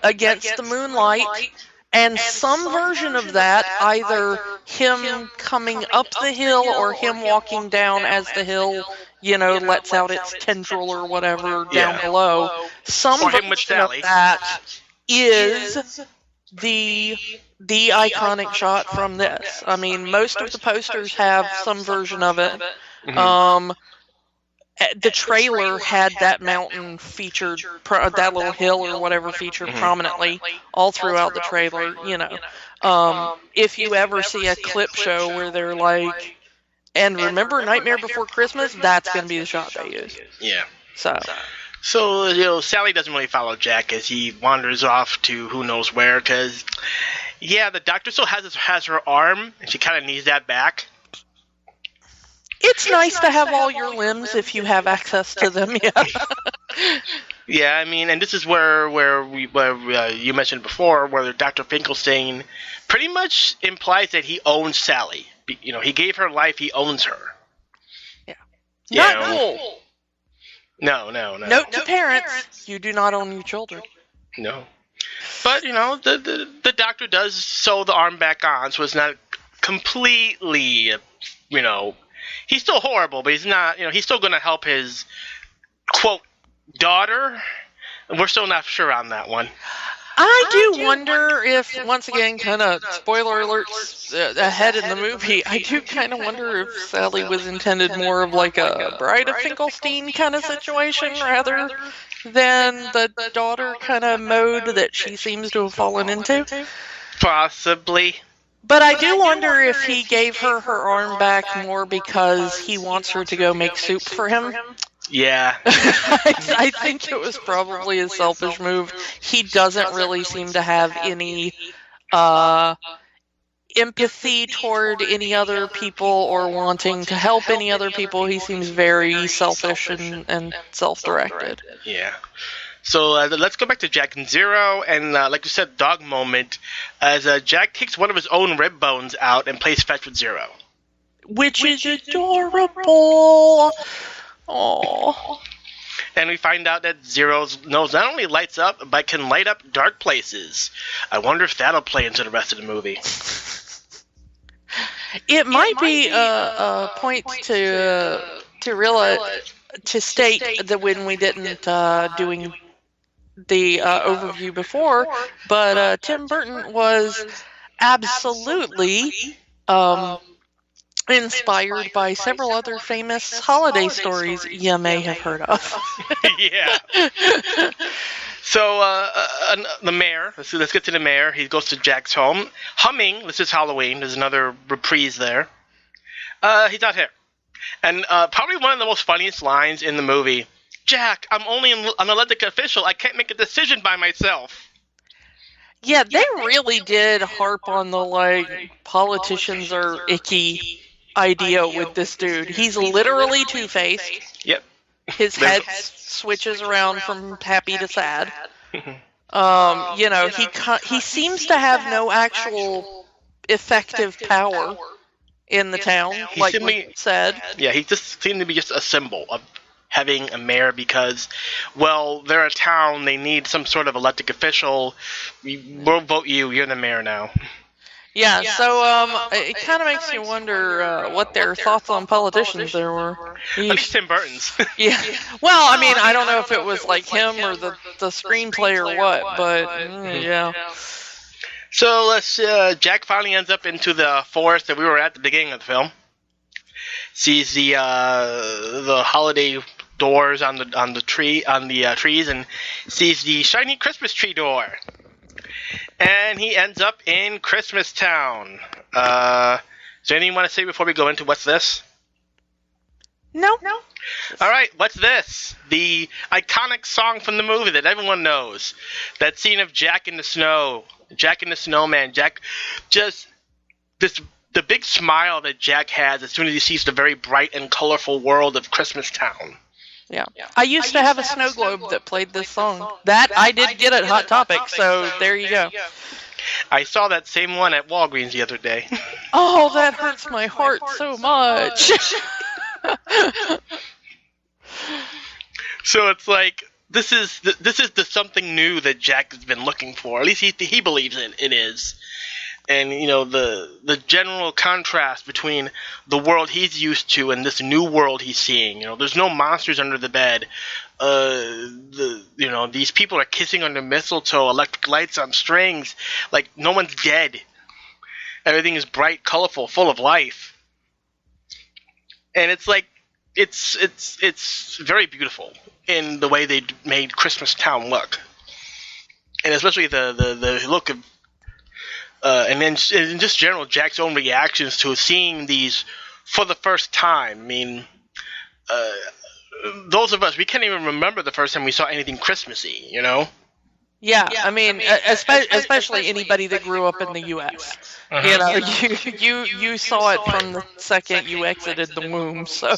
Speaker 2: against the moonlight, and some version of that, either him coming up the hill or him walking down as the hill, lets out its tendril or whatever down below. Some version of that is the iconic shot from this. I mean, most of the posters have some version of it. The trailer had that mountain featured, that little hill or whatever featured prominently all throughout the trailer, If you ever see a clip show where they're like, and remember Nightmare Before Christmas, that's going to be the shot they use.
Speaker 1: Yeah.
Speaker 2: So,
Speaker 1: Sally doesn't really follow Jack as he wanders off to who knows where, because, the doctor still has her arm, and she kind of needs that back.
Speaker 2: It's nice to have all your limbs if you have access to them,
Speaker 1: Yeah, I mean, and this is where you mentioned before, where Dr. Finkelstein pretty much implies that he owns Sally. He gave her life, he owns her.
Speaker 2: Yeah. Not cool.
Speaker 1: No.
Speaker 2: Note to parents, you do not own your children.
Speaker 1: No. But, the doctor does sew the arm back on, so it's not completely, he's still horrible, but he's not, he's still going to help his, quote, daughter. We're still not sure on that one.
Speaker 2: I do wonder if, once again, kind of spoiler alerts ahead in the movie, I do kind of wonder if Sally was intended more of like a Bride of Finkelstein kind of situation rather than the daughter kind of mode that she seems to have fallen into.
Speaker 1: Possibly.
Speaker 2: But I do wonder if he gave her arm back more because he wants her to go make soup for him.
Speaker 1: Yeah.
Speaker 2: I think it was probably a selfish move. He doesn't really seem to have any empathy toward any other people or wanting to help any other people. He seems very selfish and self-directed.
Speaker 1: Yeah. So let's go back to Jack and Zero, and like you said, dog moment, as Jack takes one of his own rib bones out and plays fetch with Zero.
Speaker 2: Which is adorable. Aww.
Speaker 1: And we find out that Zero's nose not only lights up, but can light up dark places. I wonder if that'll play into the rest of the movie.
Speaker 2: It might be a point to realize, to state that when we didn't doing the overview before, but Tim Burton was absolutely inspired by several other famous holiday stories you may have heard of.
Speaker 1: Yeah. So the mayor, let's get to the mayor. He goes to Jack's home, humming, this is Halloween, there's another reprise there. He's not here. And probably one of the most funniest lines in the movie, Jack, I'm only an elected official, I can't make a decision by myself.
Speaker 2: Yeah, they really did harp on the, politicians are icky idea with this dude. He's literally two-faced.
Speaker 1: Yep.
Speaker 2: His head switches around from happy to sad. He seems to have no actual effective power in the town, like we said.
Speaker 1: Yeah, he just seemed to be just a symbol of having a mayor because, well, they're a town, they need some sort of elected official. We'll vote you, you're the mayor now.
Speaker 2: Yeah, so it kind of makes you wonder what their thoughts on politicians there were.
Speaker 1: At least Tim Burton's.
Speaker 2: Yeah. Well, I mean, I don't know if it was like him or the screenplay or what, but yeah.
Speaker 1: So Jack finally ends up into the forest that we were at the beginning of the film. Sees the holiday doors on the trees and sees the shiny Christmas tree door. And he ends up in Christmas Town. Is there anything you want to say before we go into what's this?
Speaker 2: No.
Speaker 1: All right, what's this? The iconic song from the movie that everyone knows. That scene of Jack in the snow. Jack and the Snowman. Jack just this the big smile that Jack has as soon as he sees the very bright and colorful world of Christmas Town.
Speaker 2: Yeah. I used to have a snow globe that played this song. That I did get at Hot Topic, so there you go.
Speaker 1: I saw that same one at Walgreens the other day.
Speaker 2: Oh, that hurts my heart so much.
Speaker 1: So it's like this is the something new that Jack has been looking for. At least he believes it is. And the general contrast between the world he's used to and this new world he's seeing. There's no monsters under the bed. These people are kissing under mistletoe, electric lights on strings, like no one's dead. Everything is bright, colorful, full of life. And it's like it's very beautiful in the way they made Christmas Town look. And especially the look of and then in just general, Jack's own reactions to seeing these for the first time. I mean, those of us, we can't even remember the first time we saw anything Christmassy,
Speaker 2: Yeah, I mean, especially anybody that grew up in the U.S. You saw it from the second you exited the womb, so.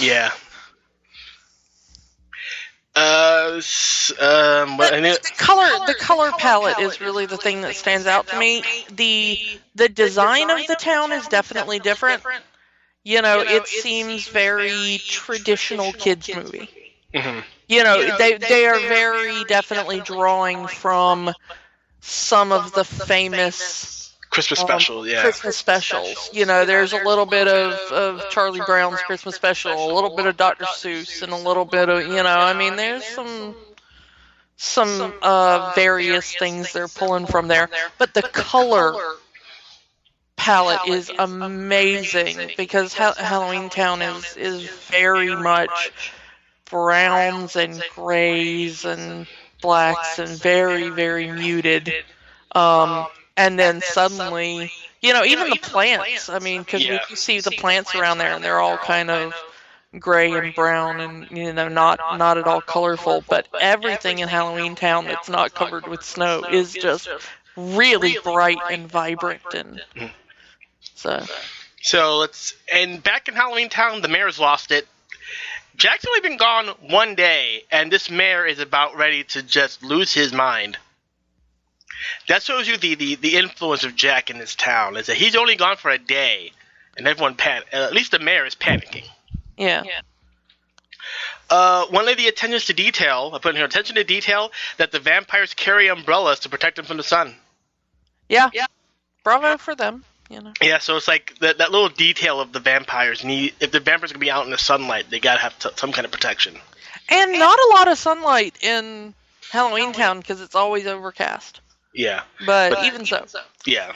Speaker 1: Yeah.
Speaker 2: The color palette is really the thing that stands out to me. The design of the town is definitely different. It seems very traditional kids movie.
Speaker 1: Mm-hmm.
Speaker 2: They are very definitely drawing from some of the famous
Speaker 1: Christmas specials, yeah.
Speaker 2: Christmas specials. There's a little bit of Charlie Brown's Christmas special, a little bit of Dr. Seuss, and a little bit of, there's some various things they're pulling from there. But the color palette is amazing because Halloween Town is very much browns and grays and blacks and very, very muted. And then suddenly, even the plants, I mean, because you see the plants around there and they're all kind of gray and brown and, not at all colorful. But everything in Halloween Town that's not covered with snow is just really bright and vibrant. And
Speaker 1: and back in Halloween Town, the mayor's lost it. Jack's only been gone one day, and this mayor is about ready to just lose his mind. That shows you the influence of Jack in this town, is that he's only gone for a day, and everyone at least the mayor is panicking.
Speaker 2: Yeah.
Speaker 1: One of the attention to detail that the vampires carry umbrellas to protect them from the sun.
Speaker 2: Yeah. Bravo for them.
Speaker 1: Yeah, so it's like that little detail of the vampires if the vampires are going to be out in the sunlight, they got to have some kind of protection.
Speaker 2: And not a lot of sunlight in Halloween Town because it's always overcast.
Speaker 1: Yeah.
Speaker 2: But even so.
Speaker 1: Yeah.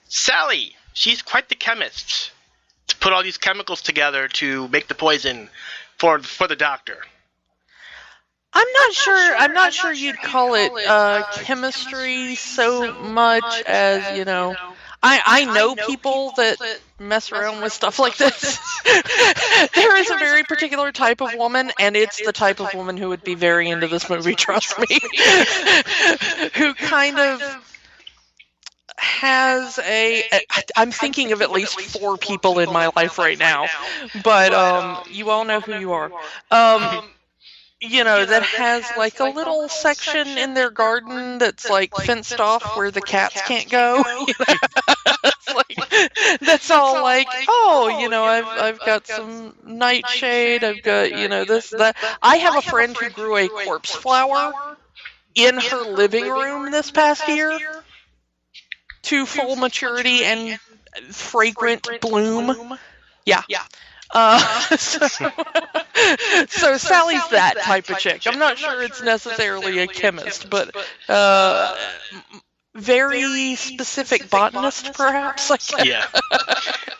Speaker 1: Sally, she's quite the chemist to put all these chemicals together to make the poison for the doctor.
Speaker 2: I'm not sure you'd call it chemistry so much as, I know people that mess around with stuff like this. There is a very particular type of woman, and it's the type of woman who would be very into this movie, trust me, who kind of has I'm thinking of at least 4 people in my life right now, but you all know who you are. That has like a little section in their garden that's like fenced off where the cats can't go. It's like, that's all like, I've got some nightshade, I've got, this, that. I have a friend who grew a corpse flower in her living room this past year to full maturity and fragrant bloom. Yeah. So Sally's that type of chick. I'm not sure it's necessarily a chemist, but very specific botanist, perhaps.
Speaker 1: Yeah.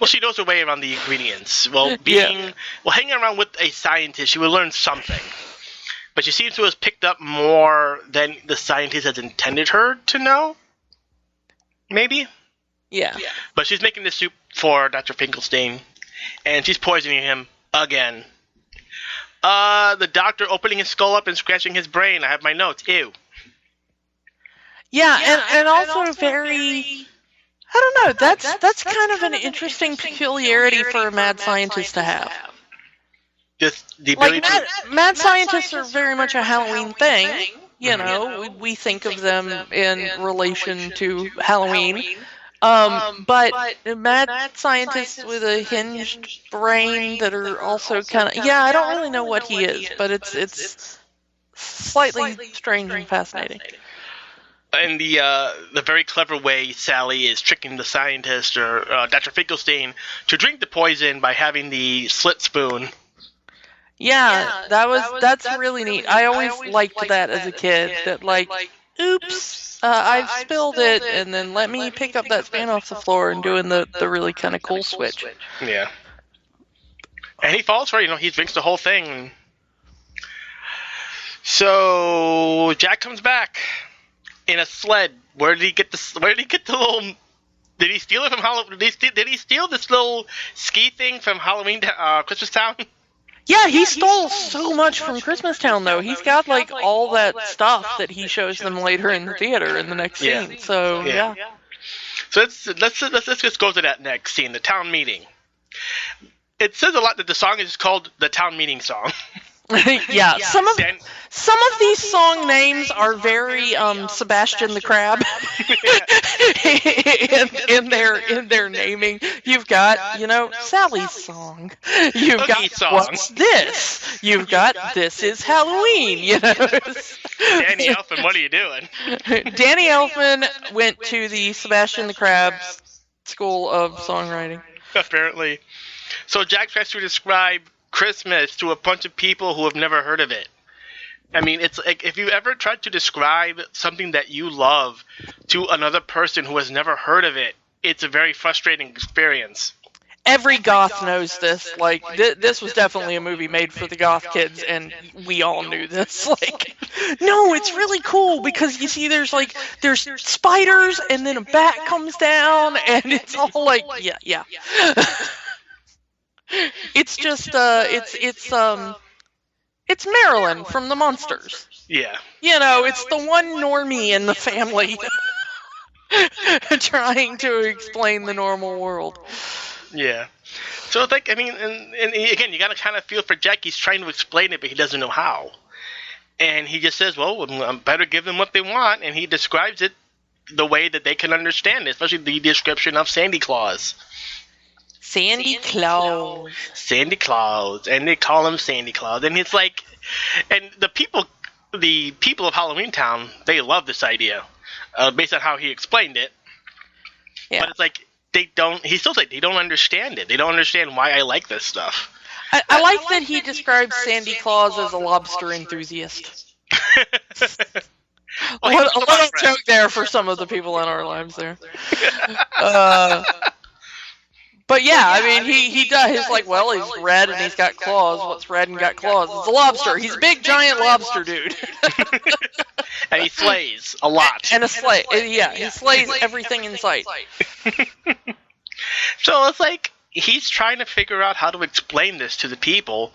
Speaker 1: Well, she knows her way around the ingredients. Well, hanging around with a scientist, she will learn something. But she seems to have picked up more than the scientist has intended her to know. Maybe.
Speaker 2: Yeah.
Speaker 1: But she's making this soup for Dr. Finkelstein. And she's poisoning him again. The doctor opening his skull up and scratching his brain. I have my notes. Ew.
Speaker 2: Yeah, and also very... I don't know. That's kind of an interesting peculiarity for a mad scientist to have.
Speaker 1: Just the ability
Speaker 2: mad scientists are very much a Halloween thing. You know, we think of them in relation to Halloween. But mad scientists with a hinged brain that are also kind of... Yeah, I don't really know what he is, but it's slightly strange and fascinating.
Speaker 1: And the very clever way Sally is tricking the scientist or Dr. Finkelstein to drink the poison by having the slit spoon.
Speaker 2: Yeah, that's really neat. I always liked that as a kid. That oops, I've spilled it, and then let me pick up that spoon off the floor and doing the really kind of cool switch.
Speaker 1: Yeah. And he falls for it. He drinks the whole thing. So Jack comes back in a sled. Where did he get the little? Did he steal it from Halloween? Did he steal this little ski thing from Halloween Christmas Town?
Speaker 2: Yeah, he stole so much from Christmas Town, though. He's got all that stuff that he shows them later in the theater in the next scene. So yeah.
Speaker 1: So let's just go to that next scene, the town meeting. It says a lot that the song is called the town meeting song.
Speaker 2: Yeah, some of these song names are very Sebastian the Crab in their naming. You've got Sally's song. You've got
Speaker 1: song.
Speaker 2: What's this? You've got This Is Halloween.
Speaker 1: Danny Elfman, what are you doing?
Speaker 2: Danny Elfman went to the Sebastian the Crab School of Songwriting.
Speaker 1: Apparently. So Jack tries to describe Christmas to a bunch of people who have never heard of it. I mean, it's like if you ever tried to describe something that you love to another person who has never heard of it, it's a very frustrating experience.
Speaker 2: Every goth knows this. This was definitely a movie made for the goth kids, and we all knew this. No, it's really cool because you see, there's spiders, and then a bat comes down, and it's all yeah. It's just it's Marilyn from the Munsters.
Speaker 1: Yeah.
Speaker 2: It's the one normie in the family trying to explain the normal world. Yeah.
Speaker 1: So and again, you gotta kind of feel for Jack. He's trying to explain it, but he doesn't know how. And he just says, "Well, I better give them what they want," and he describes it the way that they can understand it, especially the description of Sandy Claus.
Speaker 2: Sandy Claus.
Speaker 1: Sandy Claus, and they call him Sandy Claus, and it's and the people of Halloween Town, they love this idea, based on how he explained it. Yeah. But it's they don't. He still they don't understand it. They don't understand why I like this stuff.
Speaker 2: I like that he describes Sandy Claus as a lobster enthusiast. A little joke there for some of the people in our lives there. But yeah, I mean, he does. He's he's red and he's got claws. What's red and got claws? It's a lobster. He's a big, giant lobster dude.
Speaker 1: And he slays a lot.
Speaker 2: And he slays everything in sight.
Speaker 1: So it's he's trying to figure out how to explain this to the people.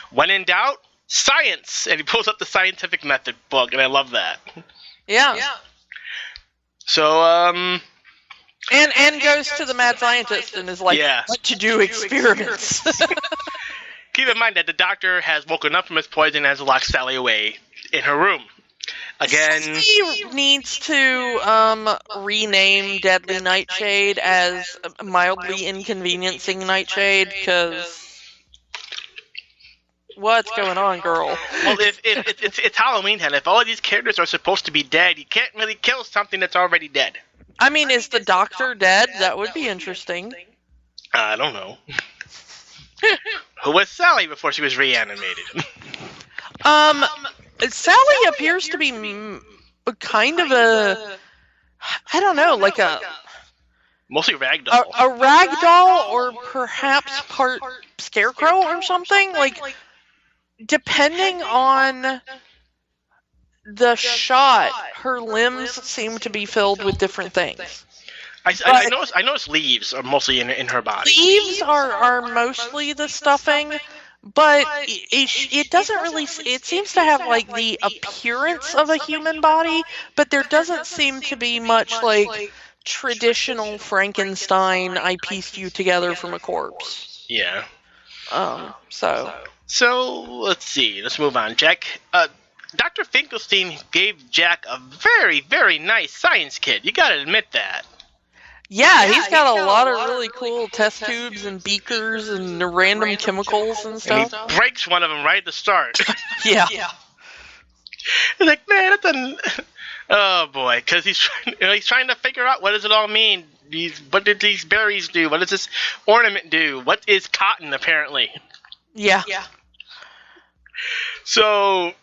Speaker 1: When in doubt, science. And he pulls up the scientific method book, and I love that.
Speaker 2: Yeah.
Speaker 1: So,
Speaker 2: And goes to the mad scientist and is what to do experiments.
Speaker 1: Keep in mind that the doctor has woken up from his poison and has locked Sally away in her room. Again,
Speaker 2: he needs to rename Deadly Nightshade as Mildly Inconveniencing Nightshade, because what's going on, girl?
Speaker 1: Well, it's Halloween time. If all of these characters are supposed to be dead, you can't really kill something that's already dead.
Speaker 2: I mean, is the doctor dead? That would be interesting.
Speaker 1: I don't know. Who was Sally before she was reanimated?
Speaker 2: Sally appears to be kind of a, I don't know, a...
Speaker 1: Mostly ragdoll.
Speaker 2: A ragdoll, or perhaps part scarecrow or something? Depending on the shot, her limbs seem to be filled with different things.
Speaker 1: I noticed leaves are mostly in her body.
Speaker 2: Leaves are mostly the stuffing, but it doesn't really. It seems to have like the appearance of a human body, but there doesn't seem to be much like traditional Frankenstein. I pieced you together from a corpse.
Speaker 1: Yeah.
Speaker 2: So
Speaker 1: let's see. Let's move on. Dr. Finkelstein gave Jack a very, very nice science kit. You gotta admit that.
Speaker 2: Yeah, he's got a lot of really cool test tubes and beakers and random chemicals and stuff.
Speaker 1: And he breaks one of them right at the start.
Speaker 2: Yeah.
Speaker 1: He's like, man, oh boy, because he's trying to figure out what does it all mean. What did these berries do? What does this ornament do? What is cotton, apparently?
Speaker 2: Yeah.
Speaker 1: So,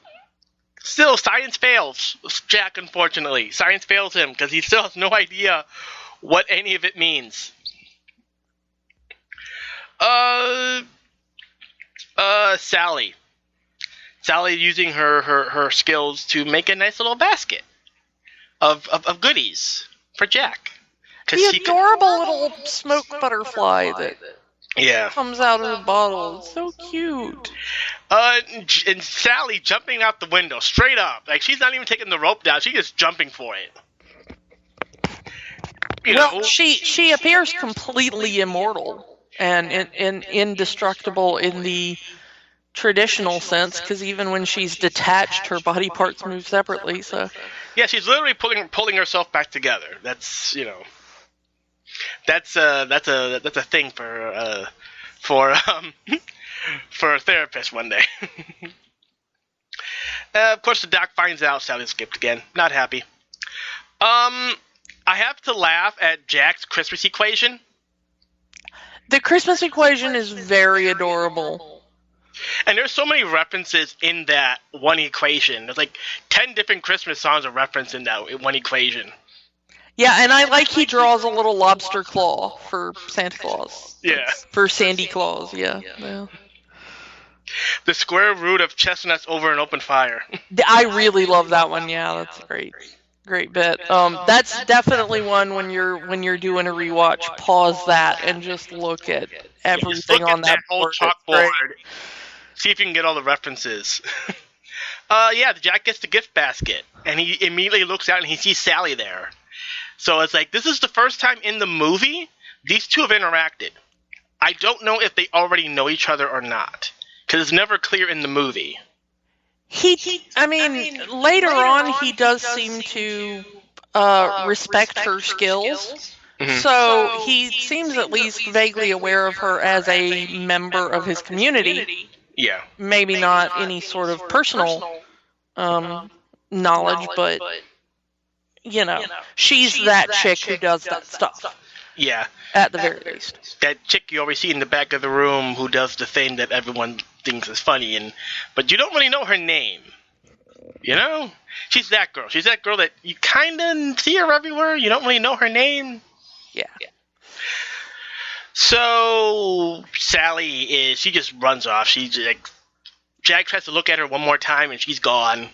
Speaker 1: still, science fails Jack, unfortunately. Science fails him because he still has no idea what any of it means. Sally. Sally using her skills to make a nice little basket of goodies for Jack.
Speaker 2: The adorable little smoke butterfly that comes out of the bottle. It's so cute.
Speaker 1: And Sally jumping out the window, straight up. Like, she's not even taking the rope down. She's just jumping for it.
Speaker 2: She appears completely immortal and indestructible in the traditional sense, because even when she's detached, her body parts move separately. So
Speaker 1: yeah, she's literally pulling herself back together. That's that's a thing for for a therapist one day. Of course, the doc finds out Sally skipped again. Not happy. I have to laugh at Jack's Christmas equation.
Speaker 2: The Christmas equation is very adorable.
Speaker 1: And there's so many references in that one equation. There's like 10 different Christmas songs are referenced in that one equation.
Speaker 2: Yeah, and I like he draws a little lobster claw for Santa Claus.
Speaker 1: Yeah.
Speaker 2: For Sandy Claus, yeah.
Speaker 1: The square root of chestnuts over an open fire.
Speaker 2: I really love that one. Yeah, that's great. Great bit. That's definitely one when you're doing a rewatch. Pause that and just look at everything on that
Speaker 1: whole chalkboard. See if you can get all the references. Jack gets the gift basket, and he immediately looks out and he sees Sally there. So it's like, this is the first time in the movie these two have interacted. I don't know if they already know each other or not, because it's never clear in the movie.
Speaker 2: Later on, he does seem to respect her skills. Mm-hmm. So he seems at least vaguely aware of her as a member of his community.
Speaker 1: Yeah.
Speaker 2: Maybe not any sort of personal knowledge, but, she's that chick who does that stuff.
Speaker 1: Yeah.
Speaker 2: At the very least.
Speaker 1: That chick you always see in the back of the room who does the thing that everyone thinks is funny, but you don't really know her name. She's that girl. She's that girl that you kind of see her everywhere. You don't really know her name.
Speaker 2: Yeah.
Speaker 1: So Sally she just runs off. Jack tries to look at her one more time and she's gone.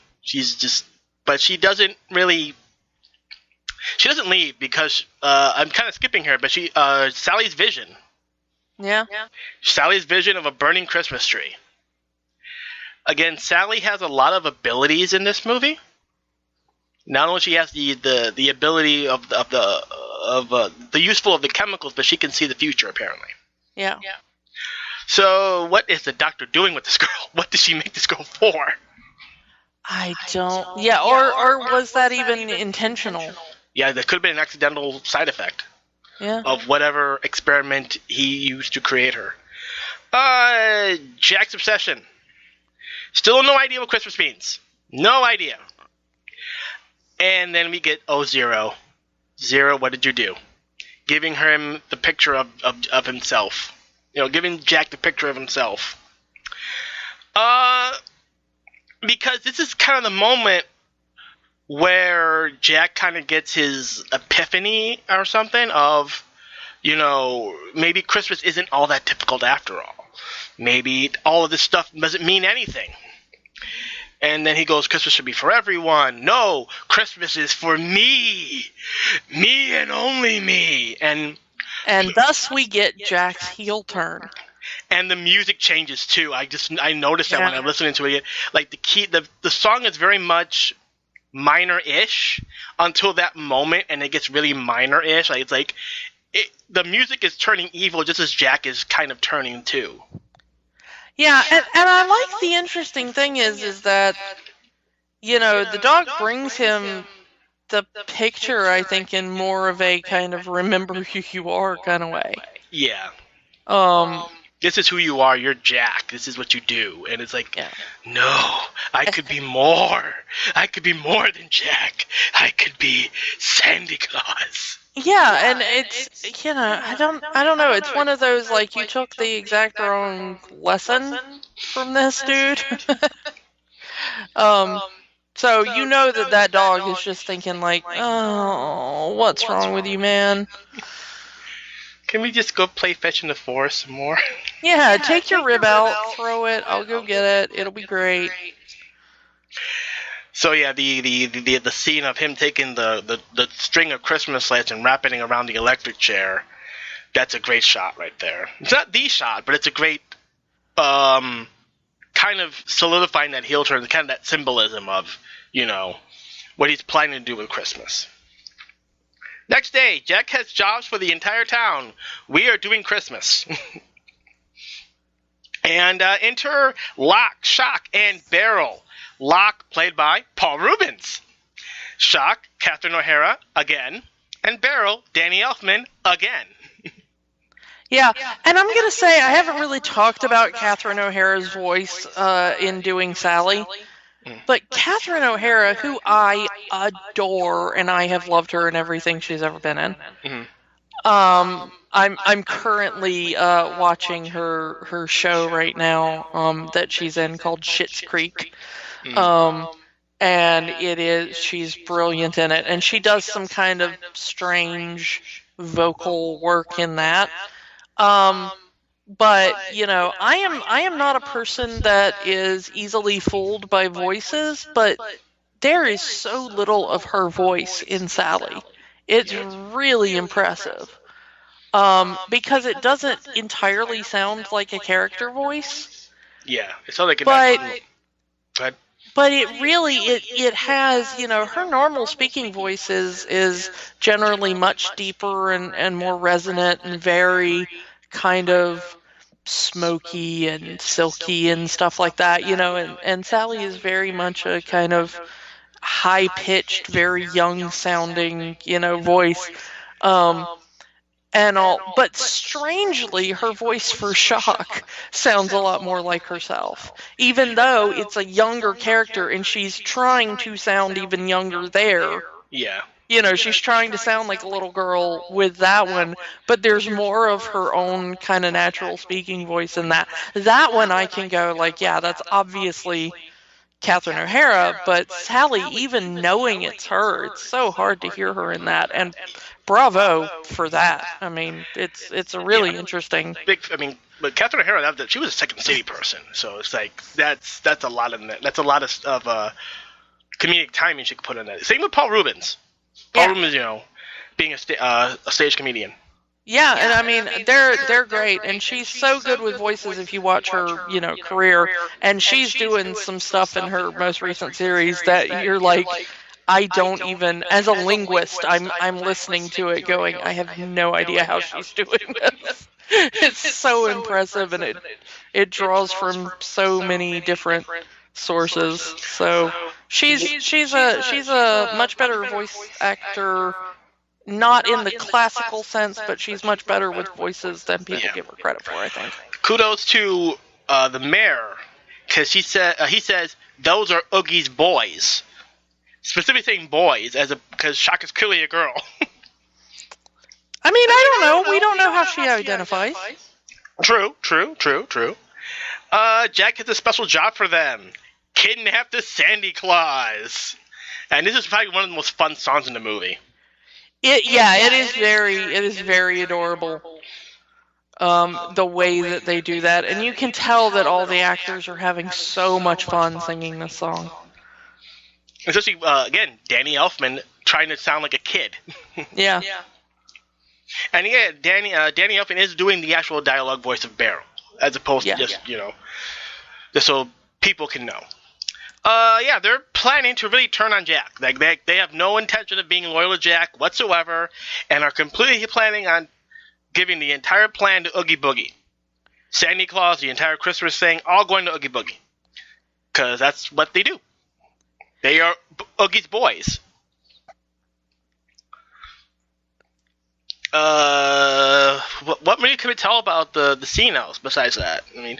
Speaker 1: But she doesn't really. She doesn't leave because I'm kind of skipping her, but Sally's vision.
Speaker 2: Yeah.
Speaker 1: Sally's vision of a burning Christmas tree. Again, Sally has a lot of abilities in this movie. Not only she has the ability of the useful of the chemicals, but she can see the future apparently.
Speaker 2: Yeah.
Speaker 1: So, what is the doctor doing with this girl? What did she make this girl for?
Speaker 2: I don't. Yeah, or was that even intentional?
Speaker 1: Yeah, that could have been an accidental side effect.
Speaker 2: Yeah.
Speaker 1: Of whatever experiment he used to create her. Jack's obsession. Still no idea what Christmas means. No idea. And then we get Zero. Zero, what did you do? Giving him the picture of himself. Giving Jack the picture of himself. Because this is kind of the moment where Jack kind of gets his epiphany or something of, maybe Christmas isn't all that difficult after all. Maybe all of this stuff doesn't mean anything. And then he goes, Christmas should be for everyone. No, Christmas is for me. Me and only me. And
Speaker 2: thus we get Jack's heel turn.
Speaker 1: And the music changes too. I noticed that when I'm listening to it. Like the song is very much minor-ish until that moment, and it gets really minor-ish. Like the music is turning evil just as Jack is kind of turning too.
Speaker 2: Yeah, and I like the interesting thing is that, the dog brings him the picture, I think, in more of a kind of remember who you are kind of way.
Speaker 1: Yeah. This is who you are. You're Jack. This is what you do. And it's like, no, I could be more. I could be more than Jack. I could be Santa Claus.
Speaker 2: Yeah, and it's, I don't know. It's one of those, like, you took the exact wrong lesson from this dude. So that dog is just thinking, like, oh, what's wrong with you, man?
Speaker 1: Can we just go play fetch in the forest some more?
Speaker 2: Yeah, take your rib out, throw it, I'll go get it, it'll be great.
Speaker 1: So yeah, the scene of him taking the string of Christmas lights and wrapping it around the electric chair, that's a great shot right there. It's not the shot, but it's a great kind of solidifying that heel turn, kind of that symbolism of, what he's planning to do with Christmas. Next day, Jack has jobs for the entire town. We are doing Christmas. And enter Locke, Shock, and Beryl. Locke, played by Paul Reubens. Shock, Catherine O'Hara, again. And Beryl, Danny Elfman, again.
Speaker 2: Yeah, and I'm going to say I haven't really talked about Catherine O'Hara's voice in doing Sally. But Catherine O'Hara, who I adore, and I have loved her in everything she's ever been in. Mm-hmm. I'm currently watching her show right now that she's in called Schitt's Creek. And she's brilliant in it, and she does some kind of strange vocal work in that. But I am not a person that is easily fooled by voices, but there is so little of her voice in Sally. It's really impressive. Because it doesn't entirely sound like a character voice.
Speaker 1: Yeah, it sounds like an actual...
Speaker 2: But it really, it has, her normal speaking voice is generally much deeper and more resonant and very kind of smoky and silky and stuff like that, and Sally is very much a kind of high-pitched, very young-sounding, voice. And all, but strangely, her voice for Shock sounds a lot more like herself, even though it's a younger character and she's trying to sound even younger there.
Speaker 1: Yeah.
Speaker 2: She's trying to sound like a little girl with that one, but there's more of her own kind of natural speaking voice in that. That one I can go like, yeah, that's obviously Catherine O'Hara, but Sally, even knowing it's her, it's so hard to hear her in that, and bravo for that. I mean, it's a really interesting...
Speaker 1: But Catherine O'Hara, she was a Second City person, so it's like, that's a lot of that. That's a lot of comedic timing she could put in that. Same with Paul Reubens. Paul Reubens, being a stage comedian.
Speaker 2: Yeah, and I mean, they're great, and she's so good with voices if you watch her, career, and she's doing some stuff in her most recent series that you're like, I don't even, as a linguist, I'm listening to it going, I have no idea how she's doing this. It's so impressive, and it draws from so many different sources. So she's a much better voice actor, not in the classical sense, but she's much better with voices than people give her credit for, I think.
Speaker 1: Kudos to the mayor, because he says those are Oogie's boys. Specifically saying boys, because Shock is clearly a girl.
Speaker 2: I mean, I don't know. We don't know how she identifies.
Speaker 1: True. Jack has a special job for them. Kidnap the Santa Claus. And this is probably one of the most fun songs in the movie.
Speaker 2: It is very adorable. The way that they do that. And you can tell that all the actors are having so much fun singing this song.
Speaker 1: Especially, again, Danny Elfman trying to sound like a kid.
Speaker 2: Yeah.
Speaker 1: And yeah, Danny Elfman is doing the actual dialogue voice of Beryl. as opposed to just just so people can know. Yeah, they're planning to really turn on Jack. Like they have no intention of being loyal to Jack whatsoever, and are completely planning on giving the entire plan to Oogie Boogie. Santa Claus, the entire Christmas thing, all going to Oogie Boogie. Because that's what they do. They are Oogie's boys. What more can we tell about the scene else besides that? I mean,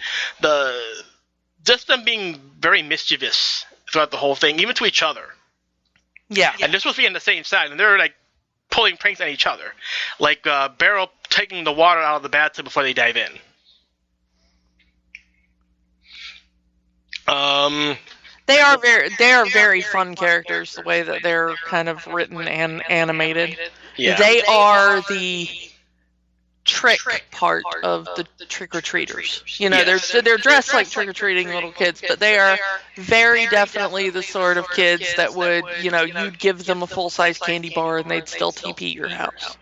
Speaker 1: just them being very mischievous throughout the whole thing, even to each other.
Speaker 2: Yeah.
Speaker 1: And they're supposed to be on the same side, and they're like pulling pranks on each other. Like Beryl taking the water out of the bathtub before they dive in.
Speaker 2: They are very fun characters, the way that they're kind of written and animated.
Speaker 1: Yeah.
Speaker 2: They are the trick part of the trick-or-treaters. You know,
Speaker 1: Yes.
Speaker 2: they're dressed like trick-or-treating little kids, but they are very definitely the sort of kids that would, you'd give them a full-size candy bar and they'd still TP your house.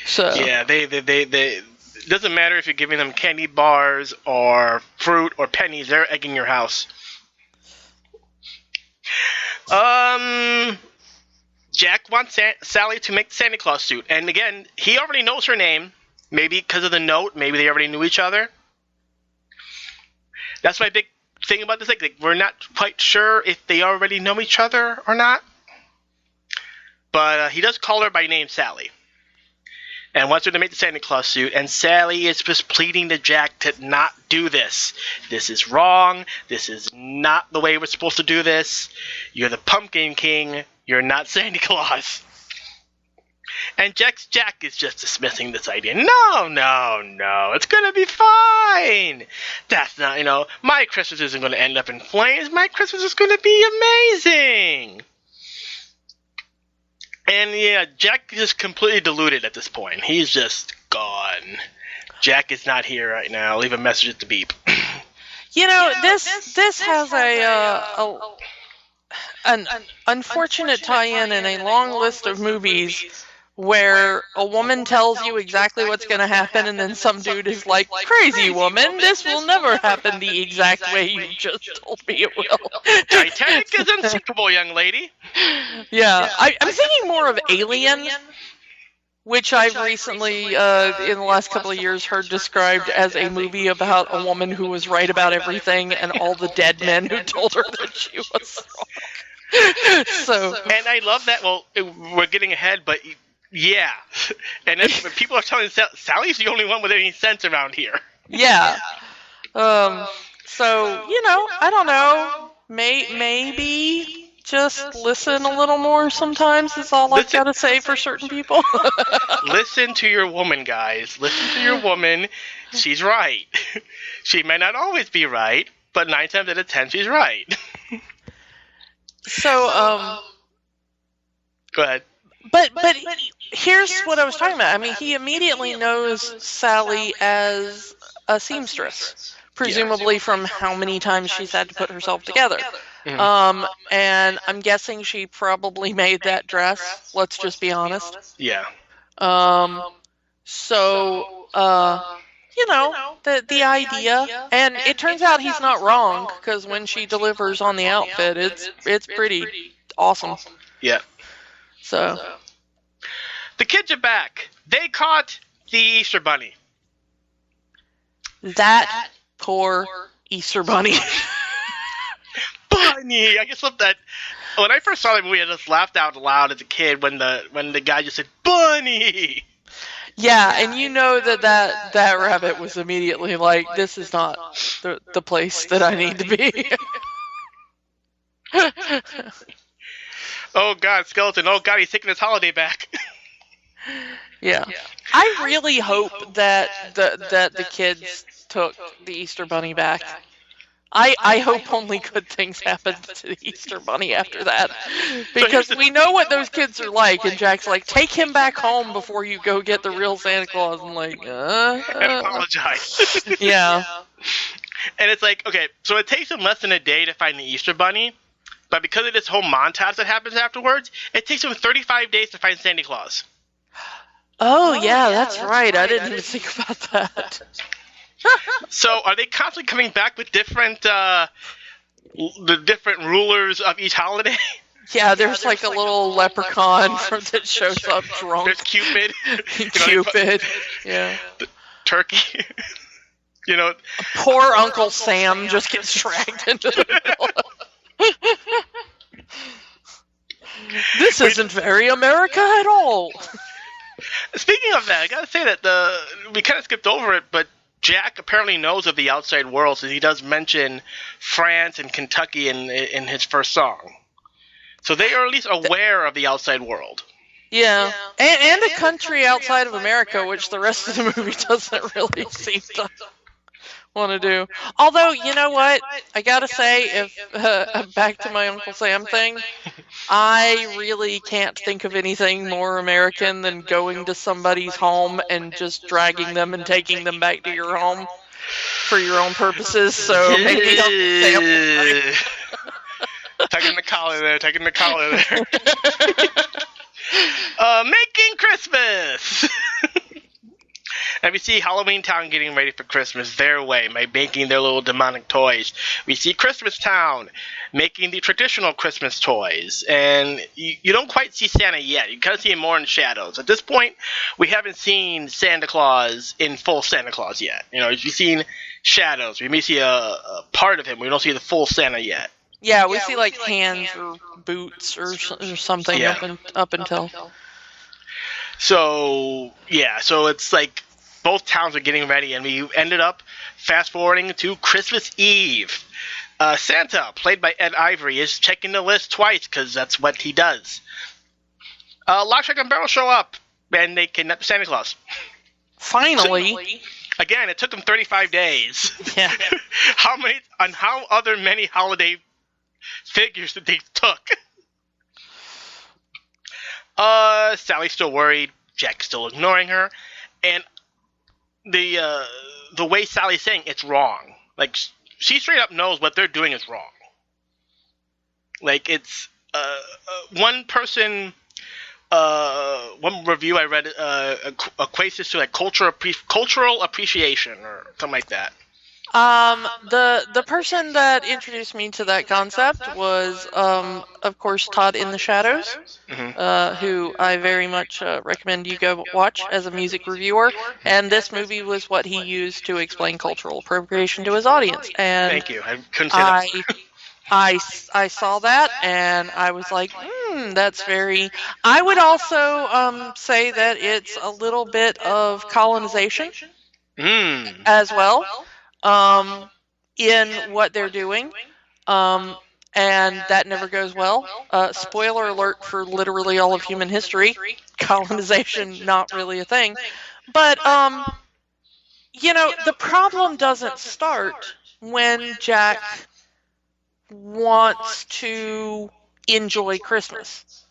Speaker 2: So
Speaker 1: Yeah, they it doesn't matter if you're giving them candy bars or fruit or pennies, they're egging your house. Jack wants Sally to make the Santa Claus suit, and again, he already knows her name. Maybe because of the note, maybe they already knew each other. That's my big thing about this. Like, we're not quite sure if they already know each other or not. But he does call her by name Sally. And wants her to make the Santa Claus suit. And Sally is just pleading to Jack to not do this. This is wrong. This is not the way we're supposed to do this. You're the Pumpkin King. You're not Santa Claus. And Jack is just dismissing this idea. No. It's going to be fine. That's not, my Christmas isn't going to end up in flames. My Christmas is going to be amazing. And yeah, Jack is completely deluded at this point. He's just gone. Jack is not here right now. Leave a message at the beep.
Speaker 2: This has an unfortunate tie-in in a long list of movies where a woman tells you exactly what's going to happen, and then some dude is like, crazy woman, this will never happen the exact way you just told me it will.
Speaker 1: Titanic is unsinkable, young lady.
Speaker 2: Yeah, I'm thinking more of Alien, which I've recently, in the last couple of years, heard described as a movie about a woman who was right about everything and all the dead men who told her that she was wrong. So,
Speaker 1: and I love that. Well, we're getting ahead, but yeah. And then people are telling Sally's the only one with any sense around here.
Speaker 2: Yeah. So, I don't know. Maybe just listen a little more sometimes is all I've got to say for certain people.
Speaker 1: Listen to your woman, guys. Listen to your woman. She's right. She may not always be right, but 9 times out of 10, she's right.
Speaker 2: So,
Speaker 1: Go ahead.
Speaker 2: But here's what I was talking about. I mean, he immediately knows Sally as a seamstress, presumably from how many times she's had to put herself together. Mm-hmm. And I'm guessing she probably made that dress. Let's just be honest.
Speaker 1: Yeah.
Speaker 2: So, the idea, and it turns out he's not wrong, because when she delivers on the outfit, it's pretty awesome.
Speaker 1: Yeah.
Speaker 2: So,
Speaker 1: the kids are back. They caught the Easter Bunny.
Speaker 2: That poor Easter Bunny.
Speaker 1: Bunny! I just love that. When I first saw the movie, I just laughed out loud as a kid when the guy just said, Bunny!
Speaker 2: Yeah, and that rabbit was immediately like, this is not the place that I need to be.
Speaker 1: Oh God, skeleton! Oh God, he's taking his holiday back.
Speaker 2: Yeah, I really hope that the kids took the Easter Bunny back. I hope only good things happen to the Easter Bunny after that, because we know what those kids are like. And Jack's like, take him back home before you go get the real Santa Claus. I'm like,
Speaker 1: and apologize.
Speaker 2: Yeah.
Speaker 1: And it's like, okay, so it takes him less than a day to find the Easter Bunny. But because of this whole montage that happens afterwards, it takes him 35 days to find Santa Claus.
Speaker 2: Oh, yeah, that's right. I didn't even think about that.
Speaker 1: So are they constantly coming back with different the different rulers of each holiday?
Speaker 2: Yeah, there's like a little leprechaun that shows up drunk.
Speaker 1: There's Cupid.
Speaker 2: Cupid. Yeah.
Speaker 1: Turkey. You know,
Speaker 2: poor Uncle Sam just gets dragged into the middle. This isn't very America at all.
Speaker 1: Speaking of that, I gotta say that we kind of skipped over it, but Jack apparently knows of the outside world, so he does mention France and Kentucky in his first song. So they are at least aware of the outside world.
Speaker 2: Yeah, and a country outside of America, which the rest of the movie doesn't really seem to want to do. Although, you know what? I gotta say, if back to my Uncle Sam thing, I really can't think of anything more American than going to somebody's home and just dragging them and taking them back to your home for your own purposes. So maybe Uncle Sam will agree.
Speaker 1: Taking the collar there. Making Christmas! And we see Halloween Town getting ready for Christmas their way by making their little demonic toys. We see Christmas Town making the traditional Christmas toys. And you don't quite see Santa yet. You kind of see him more in shadows. At this point, we haven't seen Santa Claus in full Santa Claus yet. You know, we've seen shadows. We may see a part of him. We don't see the full Santa yet.
Speaker 2: Yeah, we see like hands or boots or something up until.
Speaker 1: So it's like both towns are getting ready, and we ended up fast-forwarding to Christmas Eve. Santa, played by Ed Ivory, is checking the list twice, because that's what he does. Lock, Shock, and Barrel show up, and they kidnap Santa Claus.
Speaker 2: Finally.
Speaker 1: Again, it took them 35 days.
Speaker 2: Yeah.
Speaker 1: How many holiday figures that they took? Sally's still worried. Jack's still ignoring her, and the way Sally's saying it's wrong. Like, she straight up knows what they're doing is wrong. Like, it's one person. One review I read equates this to like cultural appreciation or something like that.
Speaker 2: The person that introduced me to that concept was, of course, Todd in the Shadows, who I very much recommend you go watch as a music reviewer. And this movie was what he used to explain cultural appropriation to his audience. And
Speaker 1: thank you. I couldn't say that.
Speaker 2: I saw that and I was like, that's very. I would also say that it's a little bit of colonization as well. In what they're doing, and that never goes well. Spoiler alert for literally all of human history, colonization not really a thing. But, the problem doesn't start when Jack wants to enjoy Christmas.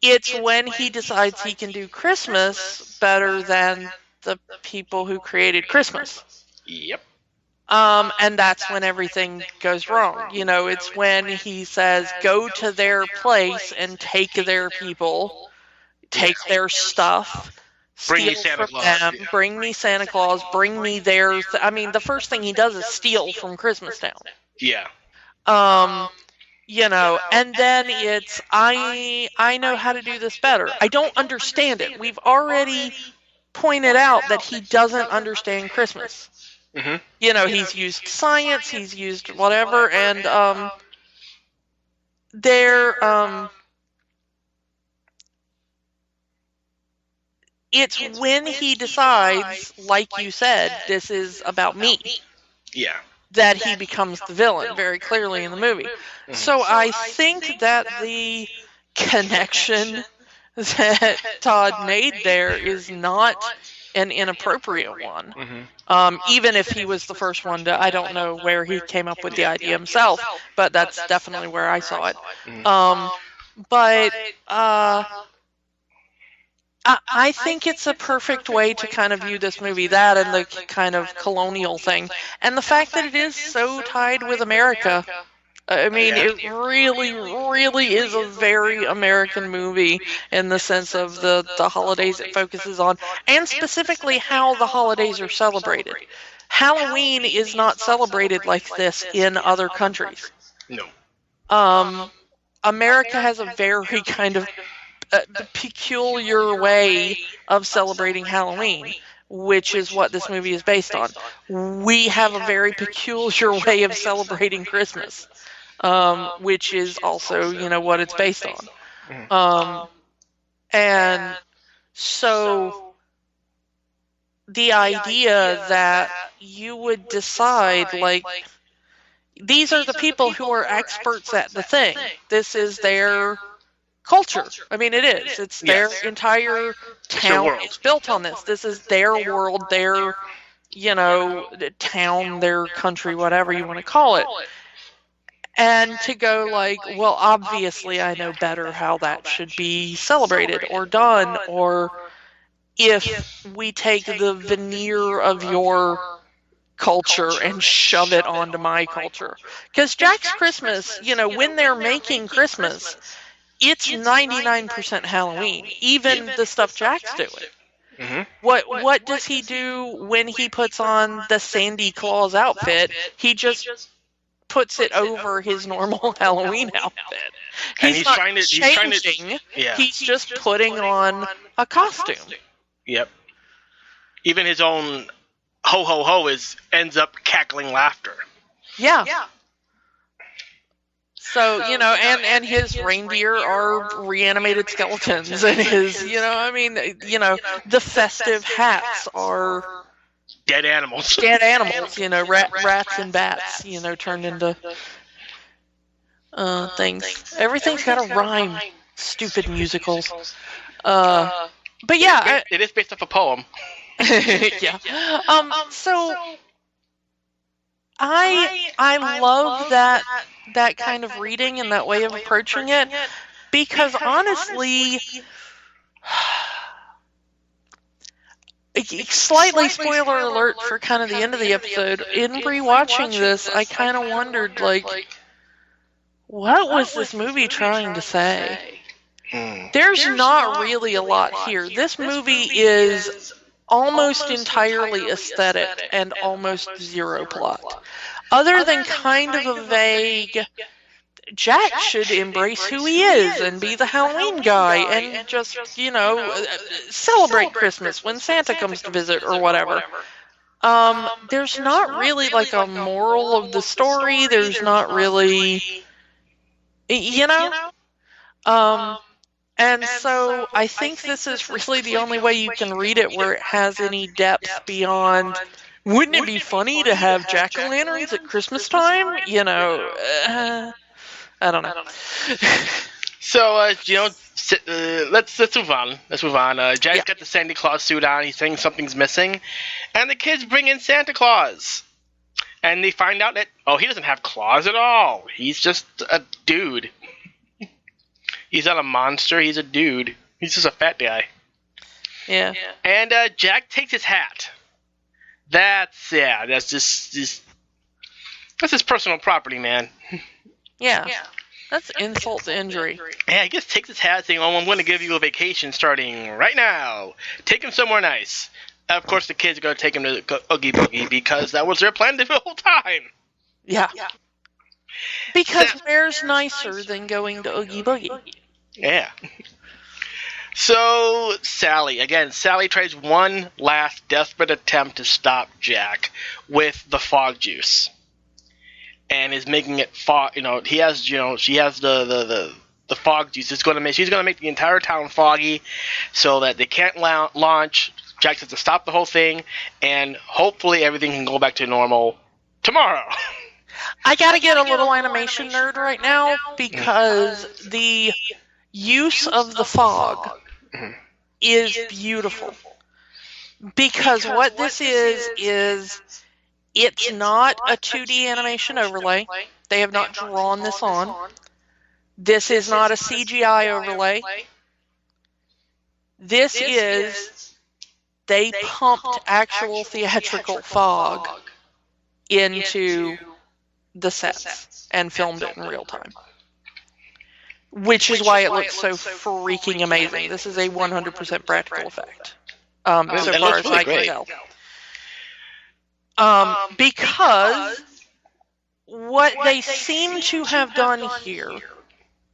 Speaker 2: It's when he decides he can do Christmas better than the people who created Christmas.
Speaker 1: Yep.
Speaker 2: And that's when everything goes wrong. It's when he says, go to their place and take their people, take their stuff,
Speaker 1: bring me
Speaker 2: steal
Speaker 1: Santa
Speaker 2: from
Speaker 1: Claus.
Speaker 2: them, bring me Santa Claus, bring me their... the first thing he does is steal from Christmas Town.
Speaker 1: Yeah.
Speaker 2: And then it's, I know how to do this better. I don't understand it. We've already pointed out that he doesn't understand Christmas. He's used science, he's used whatever, and it's when he decides, like you said, this is about me.
Speaker 1: Yeah.
Speaker 2: That he becomes the villain very clearly in the movie. So I think that the connection that Todd made there is not an inappropriate one. Even if he was the first one to, I don't know where he came up with the idea himself, but that's definitely where I saw it. But I think it's a perfect way to kind of view this movie, that and the kind of colonial thing. And the fact that it is so tied with America I mean,
Speaker 1: Yeah.
Speaker 2: it really, really is a very American movie in the sense of the holidays it focuses on, and specifically how the holidays are celebrated. Halloween is not celebrated like this in other countries.
Speaker 1: No.
Speaker 2: America has a very kind of peculiar way of celebrating Halloween, which is what this movie is based on. We have a very peculiar way of celebrating Christmas, which is also, what it's based on. And so the idea that you would decide, like, these are the people who are experts at the thing. This is their culture. I mean, it is. It's their entire town is built on this. This is their world, their, town, their country, whatever you want to call it. And to go like, well, obviously I know better how that should be celebrated or done, or if we take the veneer of your culture and shove it onto my culture. Because Jack's Christmas, when they're making Christmas, it's 99% Halloween, even the stuff Jack's doing.
Speaker 1: Mm-hmm.
Speaker 2: What does he do when he puts on the Sandy Claus outfit? He just puts it over his normal Halloween outfit. He's not changing. He's just putting on a costume.
Speaker 1: Yep. Even his own ho ho ho ends up cackling laughter.
Speaker 2: Yeah. So, and his reindeer are reanimated skeletons, and his, the festive hats are
Speaker 1: dead animals.
Speaker 2: Rats and bats, turned into things. Everything's got a rhyme. Stupid musicals. But yeah,
Speaker 1: it is based off a poem.
Speaker 2: Yeah. So I love that kind of reading and that way of approaching it, because honestly, slightly spoiler alert for kind of the end of the episode, in rewatching this, I kind of wondered, like, what was this movie trying to say? There's not really a lot here. This movie is almost entirely aesthetic and almost zero plot. Other than kind of a vague, Jack should embrace who he is and be the Halloween guy and just, celebrate Christmas when Santa comes to visit or whatever. There's not really like a moral of the story. There's not really, and so I think this is really the only way you can read it where it has any depth beyond, wouldn't it be funny to have jack-o'-lanterns at Christmas time? I don't know.
Speaker 1: So, let's move on. Jack's got the Santa Claus suit on. He's saying something's missing. And the kids bring in Santa Claus. And they find out that, he doesn't have claws at all. He's just a dude. He's not a monster. He's a dude. He's just a fat guy.
Speaker 2: Yeah.
Speaker 1: And Jack takes his hat. That's just that's his personal property, man.
Speaker 2: Yeah. That's insult to injury.
Speaker 1: Yeah, he just takes his hat saying, I'm going to give you a vacation starting right now. Take him somewhere nice. Of course, the kids are going to take him to Oogie Boogie because that was their plan the whole time.
Speaker 2: Yeah. Because where's nicer than going to Oogie Boogie?
Speaker 1: Yeah. So, Sally tries one last desperate attempt to stop Jack with the fog juice. And is making it fog, she has the fog juice. She's going to make the entire town foggy so that they can't launch. Jack has to stop the whole thing, and hopefully everything can go back to normal tomorrow.
Speaker 2: I gotta get a little animation nerd right now, because the use of the fog is beautiful. Because what this is it's not a 2D animation overlay. They have not drawn this on. This is not a CGI overlay. This is, they pumped actual theatrical fog into the sets and filmed it in real time. Which is why it looks so freaking amazing. This is a 100% practical effect. So far as I can tell. Because what they seem to have done here,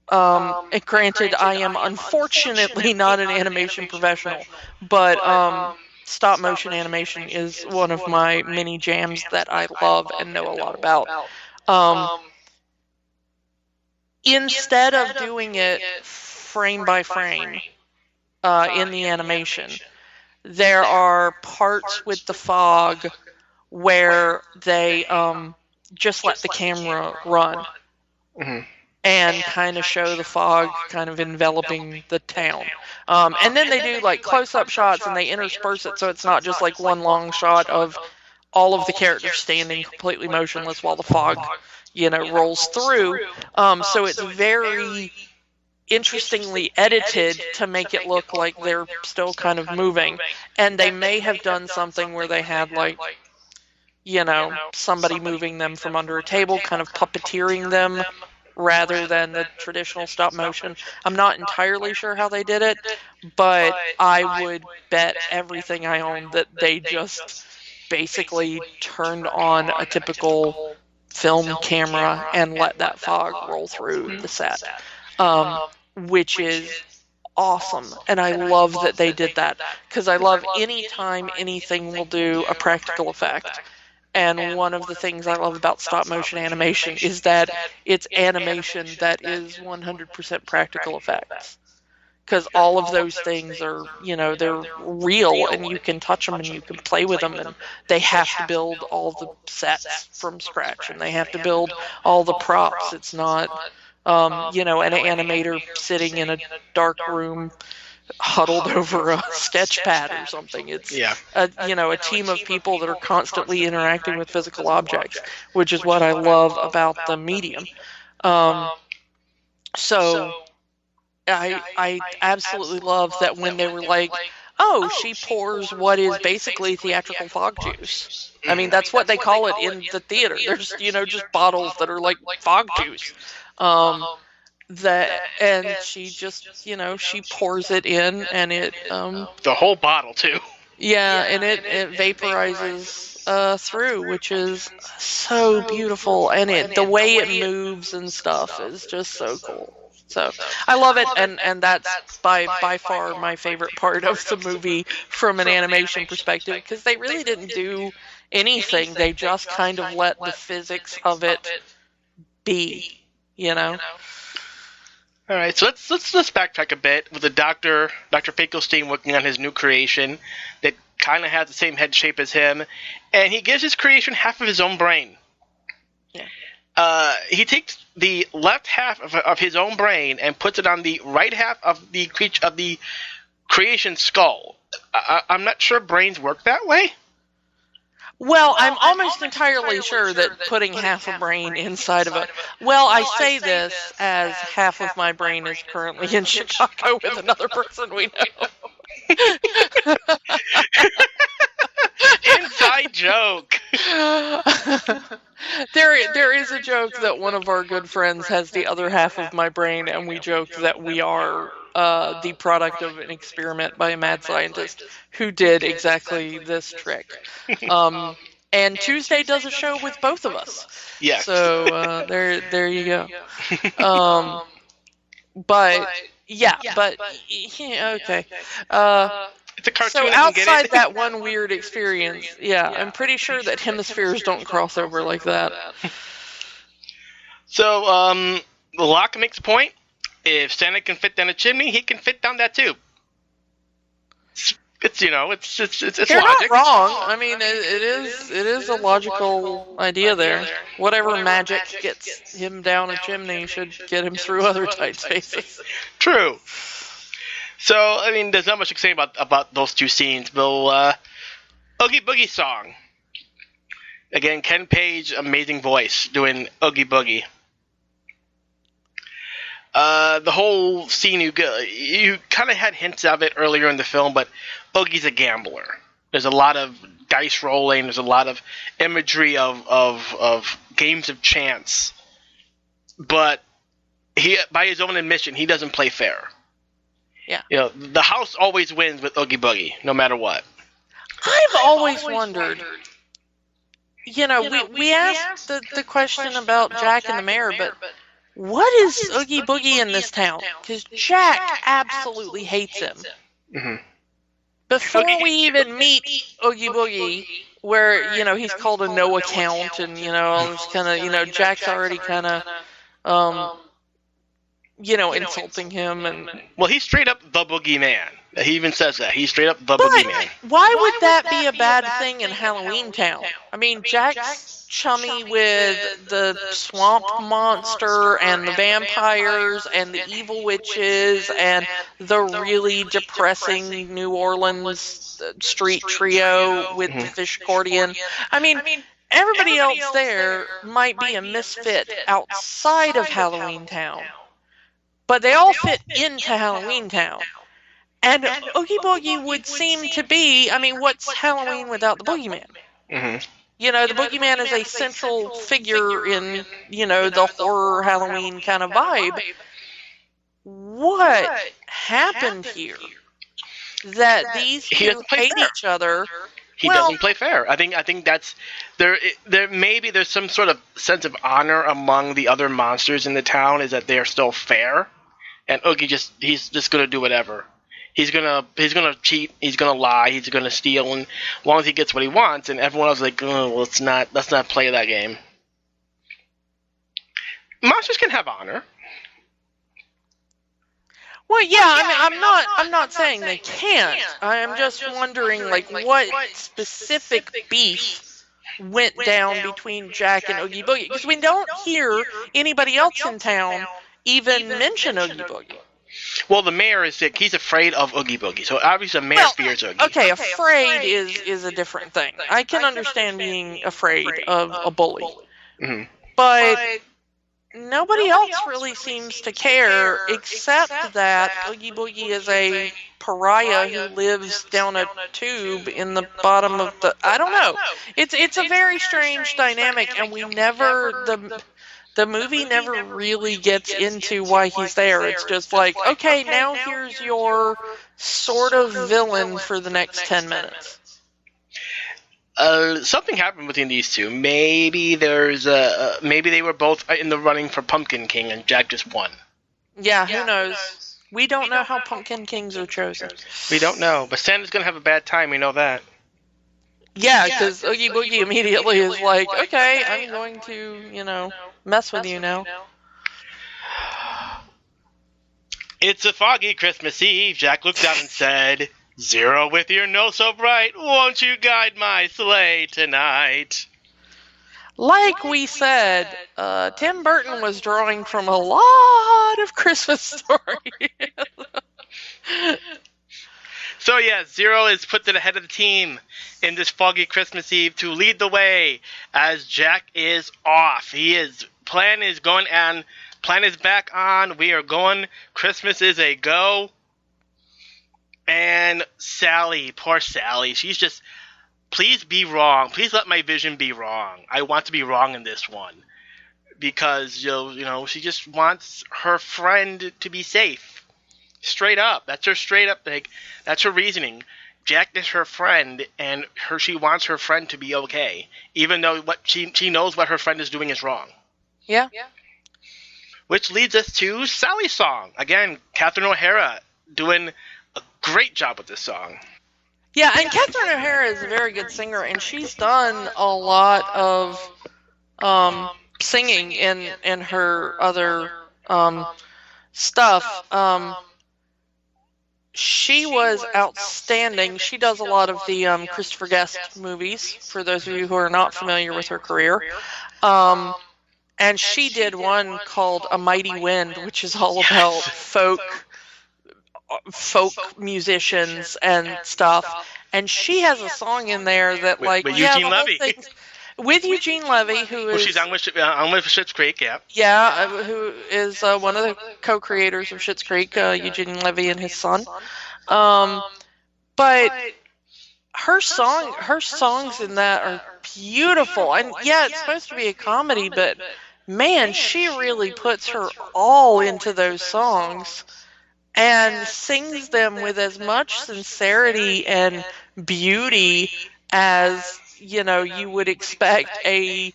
Speaker 2: granted, I am unfortunately not an animation professional, but stop motion animation is one of my mini jams that I love and know a lot about. Instead of doing it frame by frame in the animation, there are parts with the fog where they just let the camera run and kind of show the fog kind of enveloping the town. And then they do like close-up shots and they intersperse it so it's not just like one long shot of all of the characters standing completely motionless while the fog rolls through. So it's very interestingly edited to make it look like they're still kind of moving. And they may have done something where they had like, somebody moving them from under a table, kind of puppeteering them rather than the traditional stop motion. I'm not entirely sure how they did it, but I would bet everything I own that they just basically turned on a typical film camera and let that fog roll through the set, which is awesome. And I love that they did that, because I love any time anything will do a practical effect. And one of the things I love about stop motion animation is that it's animation that is 100% practical effects. Because all of those things are, they're real, and you can touch them and you can play with them, and they have to build all the sets from scratch, and they have to build all the props. It's not, an animator sitting in a dark room huddled over a sketch pad or something. It's a team of people that are constantly interacting with physical objects, which is what I love about the medium. So I absolutely love that when they were like, oh, she pours what is basically theatrical fog juice. I mean, that's what they call it in the theater. There's, just bottles that are like fog juice. And she just, she pours it in, and it
Speaker 1: the whole bottle too.
Speaker 2: Yeah, and it vaporizes through, which is so beautiful, and the way it moves and stuff is just so cool. So I love it, and that's by far my favorite part of the movie from an animation perspective, because they really didn't do anything. They just kind of let the physics of it be,
Speaker 1: All right, so let's backtrack a bit with the Dr. Finkelstein working on his new creation that kind of has the same head shape as him, and he gives his creation half of his own brain.
Speaker 2: Yeah.
Speaker 1: He takes the left half of his own brain and puts it on the right half of the creation skull. I'm not sure brains work that way.
Speaker 2: Well, I'm almost entirely sure that putting half a brain inside of it. Well, I say this as half of my brain is currently in Chicago with another person we know.
Speaker 1: Inside joke.
Speaker 2: There is a joke that one of our good friends has the other half of my brain, and we joke that we are the product of an experiment by a mad scientist who did exactly this trick. And Tuesday does a show with both of us.
Speaker 1: Yeah.
Speaker 2: So there you go. But okay.
Speaker 1: It's a cartoon.
Speaker 2: So outside that one weird experience, I'm pretty sure that hemispheres don't cross over like that.
Speaker 1: So Locke makes a point. If Santa can fit down a chimney, he can fit down that too. It's
Speaker 2: You're
Speaker 1: logic.
Speaker 2: not wrong. I mean, it is a logical idea there. Whatever magic gets him down a chimney should get him through other tight spaces.
Speaker 1: True. So, I mean, there's not much to say about those two scenes, but Oogie Boogie song. Again, Ken Page, amazing voice, doing Oogie Boogie. The whole scene, you kind of had hints of it earlier in the film, but Oogie's a gambler. There's a lot of dice rolling. There's a lot of imagery of games of chance, but he, by his own admission, he doesn't play fair.
Speaker 2: Yeah.
Speaker 1: The house always wins with Oogie Boogie, no matter what.
Speaker 2: I've always wondered. We asked the question about Jack and the mayor, but what is Oogie Boogie in this town? Because Jack absolutely hates him.
Speaker 1: Mm-hmm.
Speaker 2: Before we even meet Oogie Boogie, where, he's called a no account, and, all this kind of, Jack's already kind of, insulting him.
Speaker 1: Well, he's straight up the boogeyman. He even says that. He's straight up the boogeyman.
Speaker 2: Why would that be a bad thing in Halloween Town? I mean, Jack's chummy with the swamp monster and the vampires and the evil witches and the really depressing New Orleans street trio with the fish accordion. I mean, everybody else there might be a misfit outside of Halloween Town, but they all fit into Halloween Town. And Oogie Boogie would seem to be, what's Halloween without the boogeyman?
Speaker 1: Mm-hmm.
Speaker 2: The boogeyman is a central figure in, the horror Halloween kind of vibe. What happened here? That these two hate each other.
Speaker 1: He doesn't play fair. I think that's there. Maybe there's some sort of sense of honor among the other monsters in the town, is that they're still fair, and Oogie he's just gonna do whatever. He's gonna cheat. He's gonna lie. He's gonna steal, and as long as he gets what he wants, and everyone else is like, oh, well, let's not play that game. Monsters can have honor.
Speaker 2: Well, yeah, I'm not saying they can't. I'm just wondering, what specific beef went down between Jack and Oogie Boogie, because we don't hear anybody else in town even mention Oogie Boogie.
Speaker 1: Well, the mayor is sick. He's afraid of Oogie Boogie. So obviously the mayor fears Oogie.
Speaker 2: Okay, afraid is a different thing. I can understand being afraid of a bully.
Speaker 1: Mm-hmm.
Speaker 2: But nobody else really seems to care, except that Oogie Boogie is a pariah who lives down a tube in the bottom of the... I don't know. It's a very strange dynamic, and we never... The movie never really gets into why he's there. It's just like, okay, now here's your sort of villain for the next 10 minutes.
Speaker 1: Something happened between these two. Maybe maybe they were both in the running for Pumpkin King, and Jack just won.
Speaker 2: Yeah, who knows? We don't know how Pumpkin Kings are chosen.
Speaker 1: We don't know, but Santa's gonna have a bad time. We know that.
Speaker 2: Yeah, because Oogie Boogie immediately is like, okay, I'm going to, mess with you now.
Speaker 1: It's a foggy Christmas Eve. Jack looked down and said, "Zero with your nose so bright, won't you guide my sleigh tonight?"
Speaker 2: Like we said, Tim Burton was drawing from a lot of Christmas stories.
Speaker 1: So yeah, Zero is put to the head of the team in this foggy Christmas Eve to lead the way as Jack is off. Plan is back on. We are going. Christmas is a go. And Sally, poor Sally, she's just, please be wrong. Please let my vision be wrong. I want to be wrong in this one. Because, she just wants her friend to be safe. Straight up. That's her reasoning. Jack is her friend, and she wants her friend to be okay. Even though what she knows what her friend is doing is wrong.
Speaker 2: Yeah.
Speaker 1: Which leads us to Sally's song. Again, Catherine O'Hara doing a great job with this song.
Speaker 2: Yeah, and Catherine O'Hara is a very good singer, and she's done a lot of singing in her other stuff. She was outstanding. She does a lot of the Christopher Guest movies, for those of you who are not familiar with her career. And she did one called A Mighty Wind, which is all about folk musicians and stuff. And she has a song in there that, with
Speaker 1: Eugene Levy.
Speaker 2: With Eugene Levy, who is...
Speaker 1: she's on with Schitt's Creek, yeah.
Speaker 2: Yeah, who is one of the co-creators of Schitt's Creek, Eugene Levy and his son. But her songs in that are beautiful. And yeah, it's supposed to be a comedy, but man, she really puts her all into those songs and sings them with as much sincerity and beauty as, you would expect a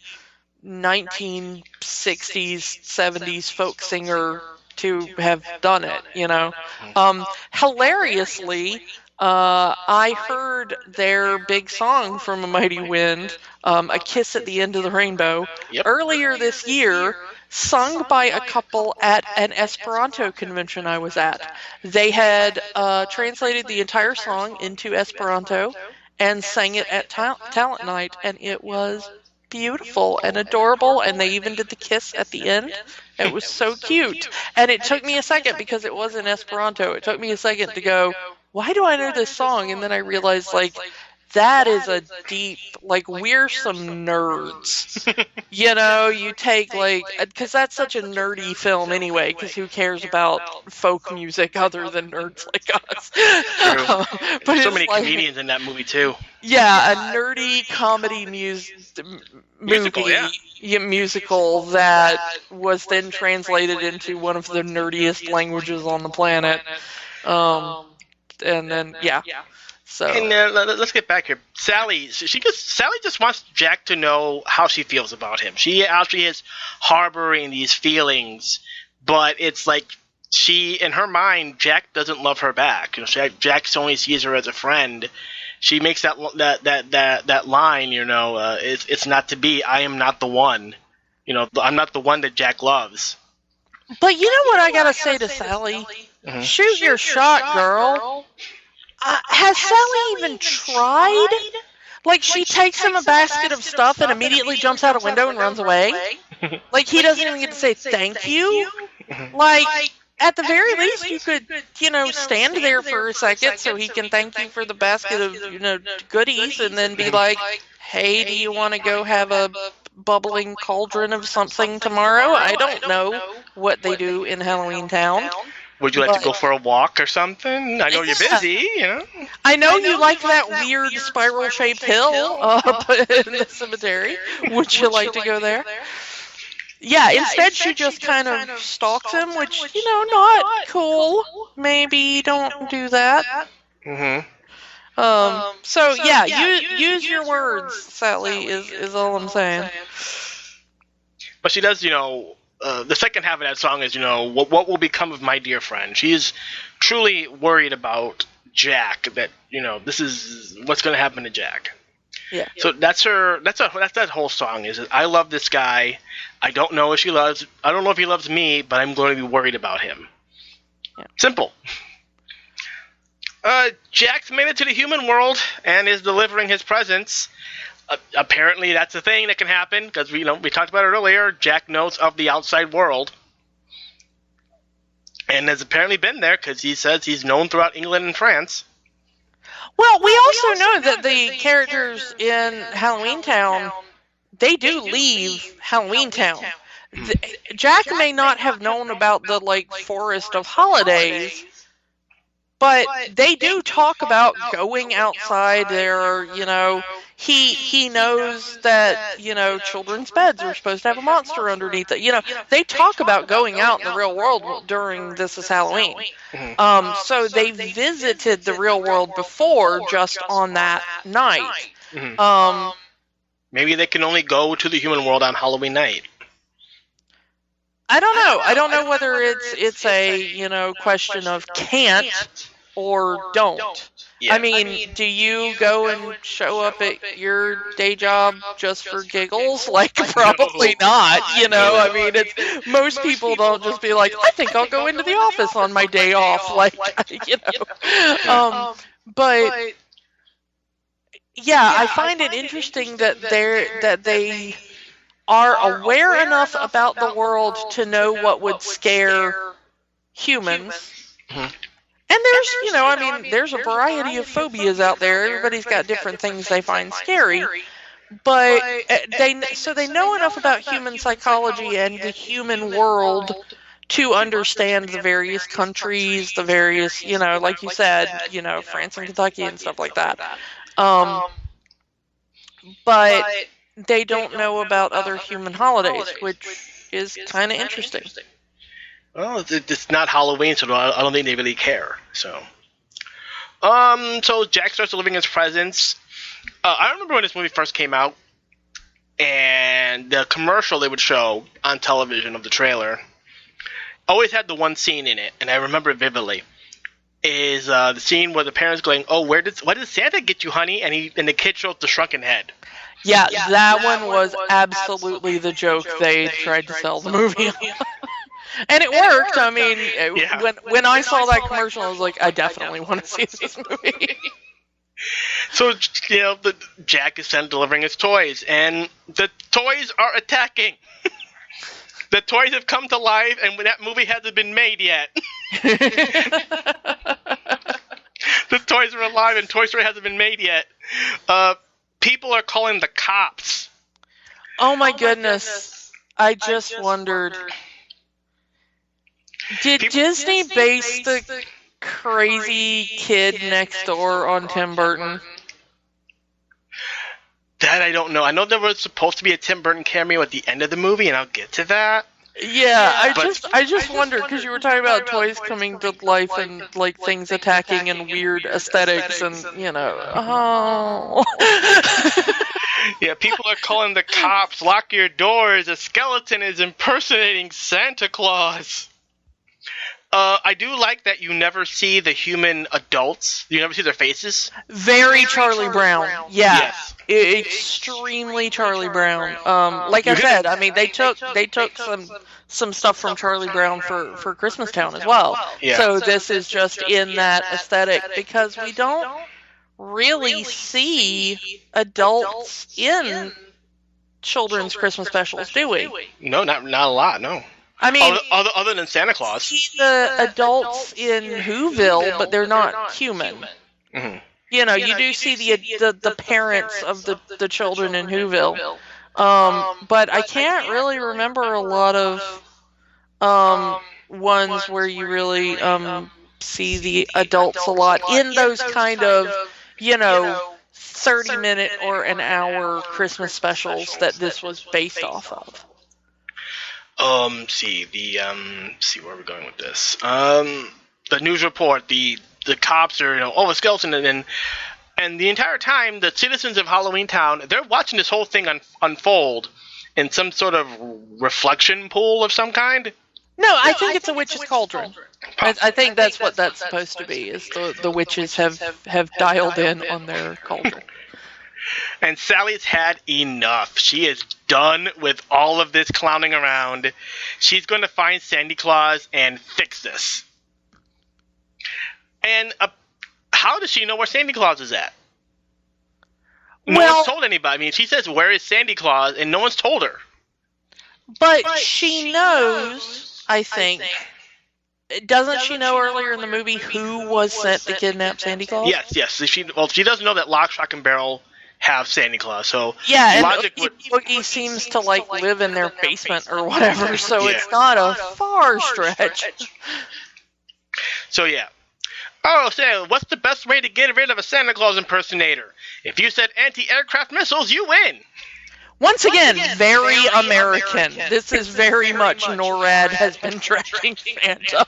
Speaker 2: 1960s, 70s folk singer to have done it, Hilariously, I heard their big song from A Mighty Wind, A Kiss at the End of the Rainbow, earlier this year, sung by a couple at an Esperanto convention I was at. They had translated the entire song into Esperanto and sang it at Talent Night, and it was beautiful and adorable, and they even did the kiss at the end. It was so cute. And it took me a second, because it was in Esperanto, it took me a second to go, why do I know this song? And then I realized, that is a deep, we're some nerds. You take, because that's such a nerdy film anyway, because who cares about folk music other than nerds like us?
Speaker 1: True. But so many comedians in that movie, too.
Speaker 2: Yeah, a nerdy comedy musical that was then translated into one of the nerdiest languages on the planet. And then, yeah. So.
Speaker 1: And let's get back here. Sally just wants Jack to know how she feels about him. She actually is harboring these feelings, but it's like in her mind, Jack doesn't love her back. Jack only sees her as a friend. She makes that line, it's not to be. I am not the one. I'm not the one that Jack loves.
Speaker 2: But you know what I gotta say to Sally? Mm-hmm. Shoot your shot, girl. Has Sally even tried? She takes him a basket of stuff and immediately jumps out a window and runs away. He doesn't even get to say thank you. At the very least, you could, stand there for a second so he can thank you for the basket of, goodies, and then be like, hey, do you want to go have a bubbling cauldron of something tomorrow? I don't know what they do in Halloween Town.
Speaker 1: Would you like to go for a walk or something? I know you're busy,
Speaker 2: I know you like that weird spiral-shaped hill up in the cemetery. Would you like to go there? Yeah, instead she just kind of stalks him, which, not cool. Maybe don't do that.
Speaker 1: Mm-hmm.
Speaker 2: So, yeah, use your words, Sally, is all I'm saying.
Speaker 1: But she does, the second half of that song is, what will become of my dear friend? She's truly worried about Jack, that, this is what's going to happen to Jack.
Speaker 2: Yeah.
Speaker 1: So that's that whole song is, I love this guy. I don't know if he loves me, but I'm going to be worried about him. Yeah. Simple. Jack's made it to the human world and is delivering his presents. Apparently that's a thing that can happen, because we talked about it earlier. Jack knows of the outside world and has apparently been there, because he says he's known throughout England and France.
Speaker 2: Well, we also know that the characters in Halloween Town, they do leave Halloween Town. Jack may not have known about the Forest of Holidays, but they do talk about going outside there. He knows that, children's beds are supposed to have a monster underneath it. They talk about going out in the real world during This Is Halloween. Mm-hmm. So they visited the real world before, just on that night. Mm-hmm.
Speaker 1: Maybe they can only go to the human world on Halloween night.
Speaker 2: I don't know. I don't know whether it's a, question of can't or don't. Yeah. I mean, do you go and show up at your day job just for giggles? Probably not, No. I mean, most people don't just be like, I think I'll go into the office on my day off, But yeah, I find it interesting that they are aware enough about the world to know what would scare humans. Mm-hmm. And there's a variety of phobias out there. Everybody's got different things they find scary. But they know enough about human psychology and the human world to understand the various countries, the various, like you said, France and Kentucky and stuff like that. But they don't know about other human holidays, which is kind of interesting.
Speaker 1: Well, it's not Halloween, so I don't think they really care. So Jack starts delivering his presents. I remember when this movie first came out, and the commercial they would show on television of the trailer always had the one scene in it, and I remember it vividly. Is the scene where the parents going, "Oh, what did Santa get you, honey?" And the kid shows the shrunken head.
Speaker 2: Yeah, that one was absolutely the joke they tried to sell the movie. And it worked. I mean, when I saw that commercial, I was like, I definitely want to see this movie.
Speaker 1: So, Jack is sent delivering his toys, and the toys are attacking. The toys have come to life, and that movie hasn't been made yet. The toys are alive, and Toy Story hasn't been made yet. People are calling the cops.
Speaker 2: Oh my goodness. I just wondered. Did Disney base the crazy kid next door on Tim Burton?
Speaker 1: That I don't know. I know there was supposed to be a Tim Burton cameo at the end of the movie, and I'll get to that.
Speaker 2: Yeah, I just wondered, because you were talking about toys coming to life and like things attacking and weird aesthetics and, oh.
Speaker 1: Yeah, people are calling the cops, lock your doors, a skeleton is impersonating Santa Claus. I do like that you never see the human adults. You never see their faces.
Speaker 2: Very Charlie Brown. Yeah.
Speaker 1: Yes.
Speaker 2: Extremely Charlie Brown. Like I said, I mean, they took some stuff from Charlie Brown for Christmastown as well.
Speaker 1: Yeah.
Speaker 2: So this is just in that aesthetic, because we don't really see adults in children's Christmas specials, do we?
Speaker 1: No, not a lot, no.
Speaker 2: I mean,
Speaker 1: other than Santa Claus.
Speaker 2: See the adults in Whoville, but they're not human.
Speaker 1: Mm-hmm.
Speaker 2: You do see the parents of the children in Whoville. But I can't really remember a lot of ones where you really see the adults a lot in those kind of 30-minute or an hour Christmas specials that this was based off of.
Speaker 1: See where we're going with this. The news report, the cops are, a skeleton, and the entire time, the citizens of Halloween Town, they're watching this whole thing unfold in some sort of reflection pool of some kind.
Speaker 2: No, I think it's a witch's cauldron. I think that's what that's supposed to be, is the witches have dialed in on their cauldron.
Speaker 1: And Sally's had enough. She is done with all of this clowning around. She's going to find Santa Claus and fix this. And how does she know where Santa Claus is at? No one's told anybody. I mean, she says, "Where is Santa Claus?" and no one's told her.
Speaker 2: But she knows, I think. Doesn't she know earlier in the movie who was sent to kidnap Santa Claus?
Speaker 1: Yes. She doesn't know that Lock, Shock, and Barrel have Santa Claus. So
Speaker 2: yeah, and Boogie seems to live in their basement or whatever, so it's not a far stretch.
Speaker 1: So yeah. Oh, say, what's the best way to get rid of a Santa Claus impersonator? If you said anti-aircraft missiles, you win.
Speaker 2: Once again, very American. This is very much NORAD has been tracking Santa.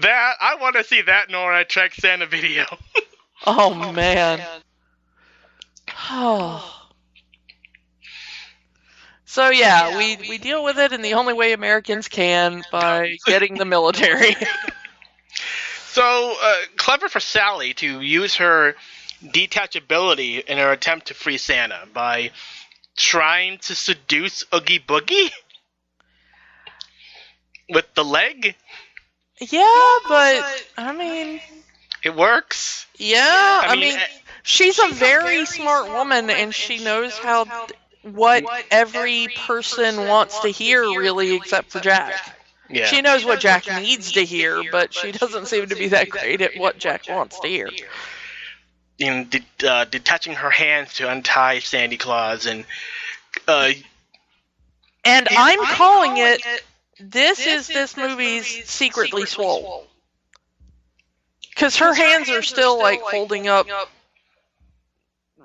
Speaker 1: I want to see that NORAD track Santa video.
Speaker 2: Oh, man. So yeah, we deal with it in the only way Americans can, by getting the military.
Speaker 1: So, clever for Sally to use her detachability in her attempt to free Santa by trying to seduce Oogie Boogie with the leg.
Speaker 2: Yeah, but I mean,
Speaker 1: it works.
Speaker 2: Yeah, I mean she's a very smart woman, and she knows what every person wants to hear, really, except for Jack.
Speaker 1: Yeah.
Speaker 2: She knows what Jack needs to hear, but she doesn't seem to be that great at what Jack wants to hear.
Speaker 1: In detaching her hands to untie Santa Claus, and
Speaker 2: I'm calling it. This is this movie's Secretly Swole, because her hands are still holding up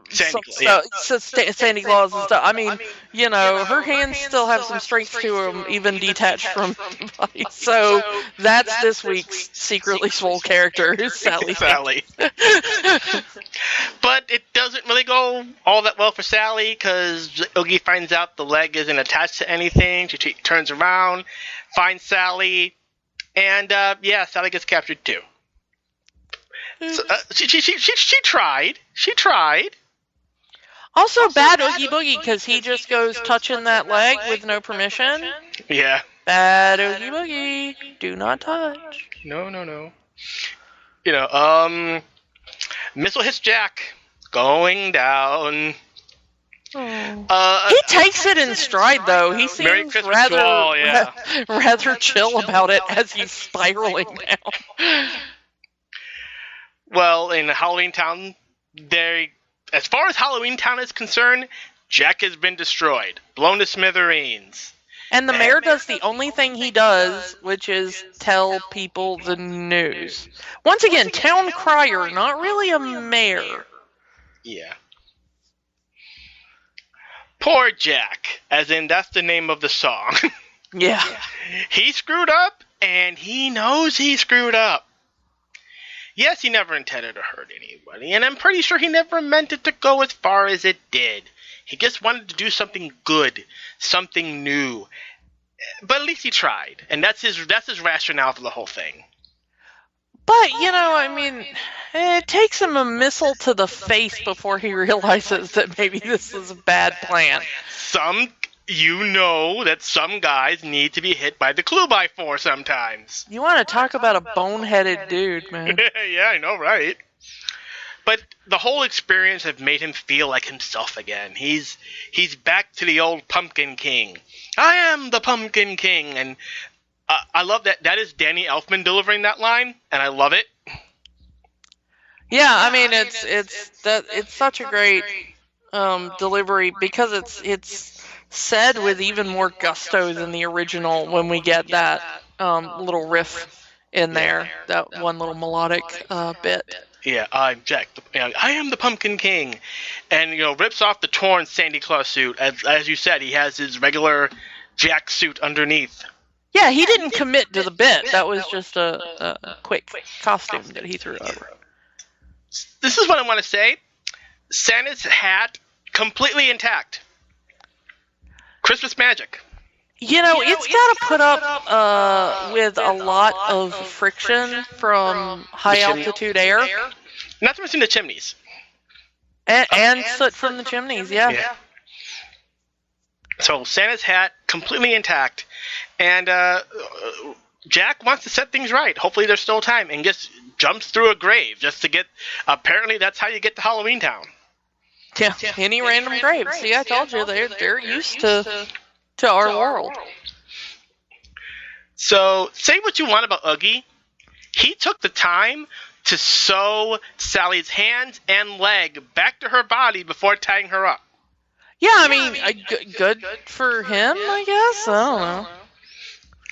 Speaker 1: Sandy
Speaker 2: Sandy Claus and stuff. I mean, her hands still have some strength to them, even detached from the body. So that's this week's secretly swole character, is Sally.
Speaker 1: But it doesn't really go all that well for Sally, because Oogie finds out the leg isn't attached to anything. She turns around, finds Sally, and Sally gets captured too. So, she tried.
Speaker 2: Also, bad Oogie Boogie, because he just goes touching that leg with no permission.
Speaker 1: Yeah.
Speaker 2: Bad Oogie Boogie. Do not touch.
Speaker 1: No. Missile hits Jack. Going down.
Speaker 2: He takes it in stride, though. He seems rather chill about it as he's spiraling down.
Speaker 1: Well, in Halloween Town, as far as Halloween Town is concerned, Jack has been destroyed, blown to smithereens.
Speaker 2: And the mayor does the only thing he does, which is tell people the news. Once again, town crier, not really a mayor.
Speaker 1: Yeah. Poor Jack, as in that's the name of the song.
Speaker 2: Yeah.
Speaker 1: He screwed up, and he knows he screwed up. Yes, he never intended to hurt anybody, and I'm pretty sure he never meant it to go as far as it did. He just wanted to do something good, something new. But at least he tried, and that's his rationale for the whole thing.
Speaker 2: But, it takes him a missile to the face before he realizes that maybe this is a bad plan.
Speaker 1: That some guys need to be hit by the clue-by-4 sometimes.
Speaker 2: You want to talk about a boneheaded dude, man.
Speaker 1: Yeah, I know, right? But the whole experience has made him feel like himself again. He's back to the old Pumpkin King. I am the Pumpkin King, and I love that. That is Danny Elfman delivering that line, and I love it.
Speaker 2: Yeah, it's such a great delivery, because it's said with even more gusto than the original when we get that little riff in there, that one little melodic bit.
Speaker 1: Yeah, I'm Jack. I am the Pumpkin King, and rips off the torn Santa Claus suit. As you said, he has his regular Jack suit underneath.
Speaker 2: Yeah, he didn't commit to the bit. That was just a quick costume that he threw over.
Speaker 1: This is what I want to say. Santa's hat completely intact. Christmas magic.
Speaker 2: It's got to put up with a lot of friction from high-altitude air.
Speaker 1: Not to mention the chimneys.
Speaker 2: And soot from the chimneys, yeah.
Speaker 1: So Santa's hat completely intact. And Jack wants to set things right. Hopefully there's still time. And just jumps through a grave just to get... Apparently that's how you get to Halloween Town.
Speaker 2: Yeah, any random grave. See, I told you, they're used to our world.
Speaker 1: So, say what you want about Oogie. He took the time to sew Sally's hands and leg back to her body before tying her up.
Speaker 2: Yeah, good for him, I guess. I don't know.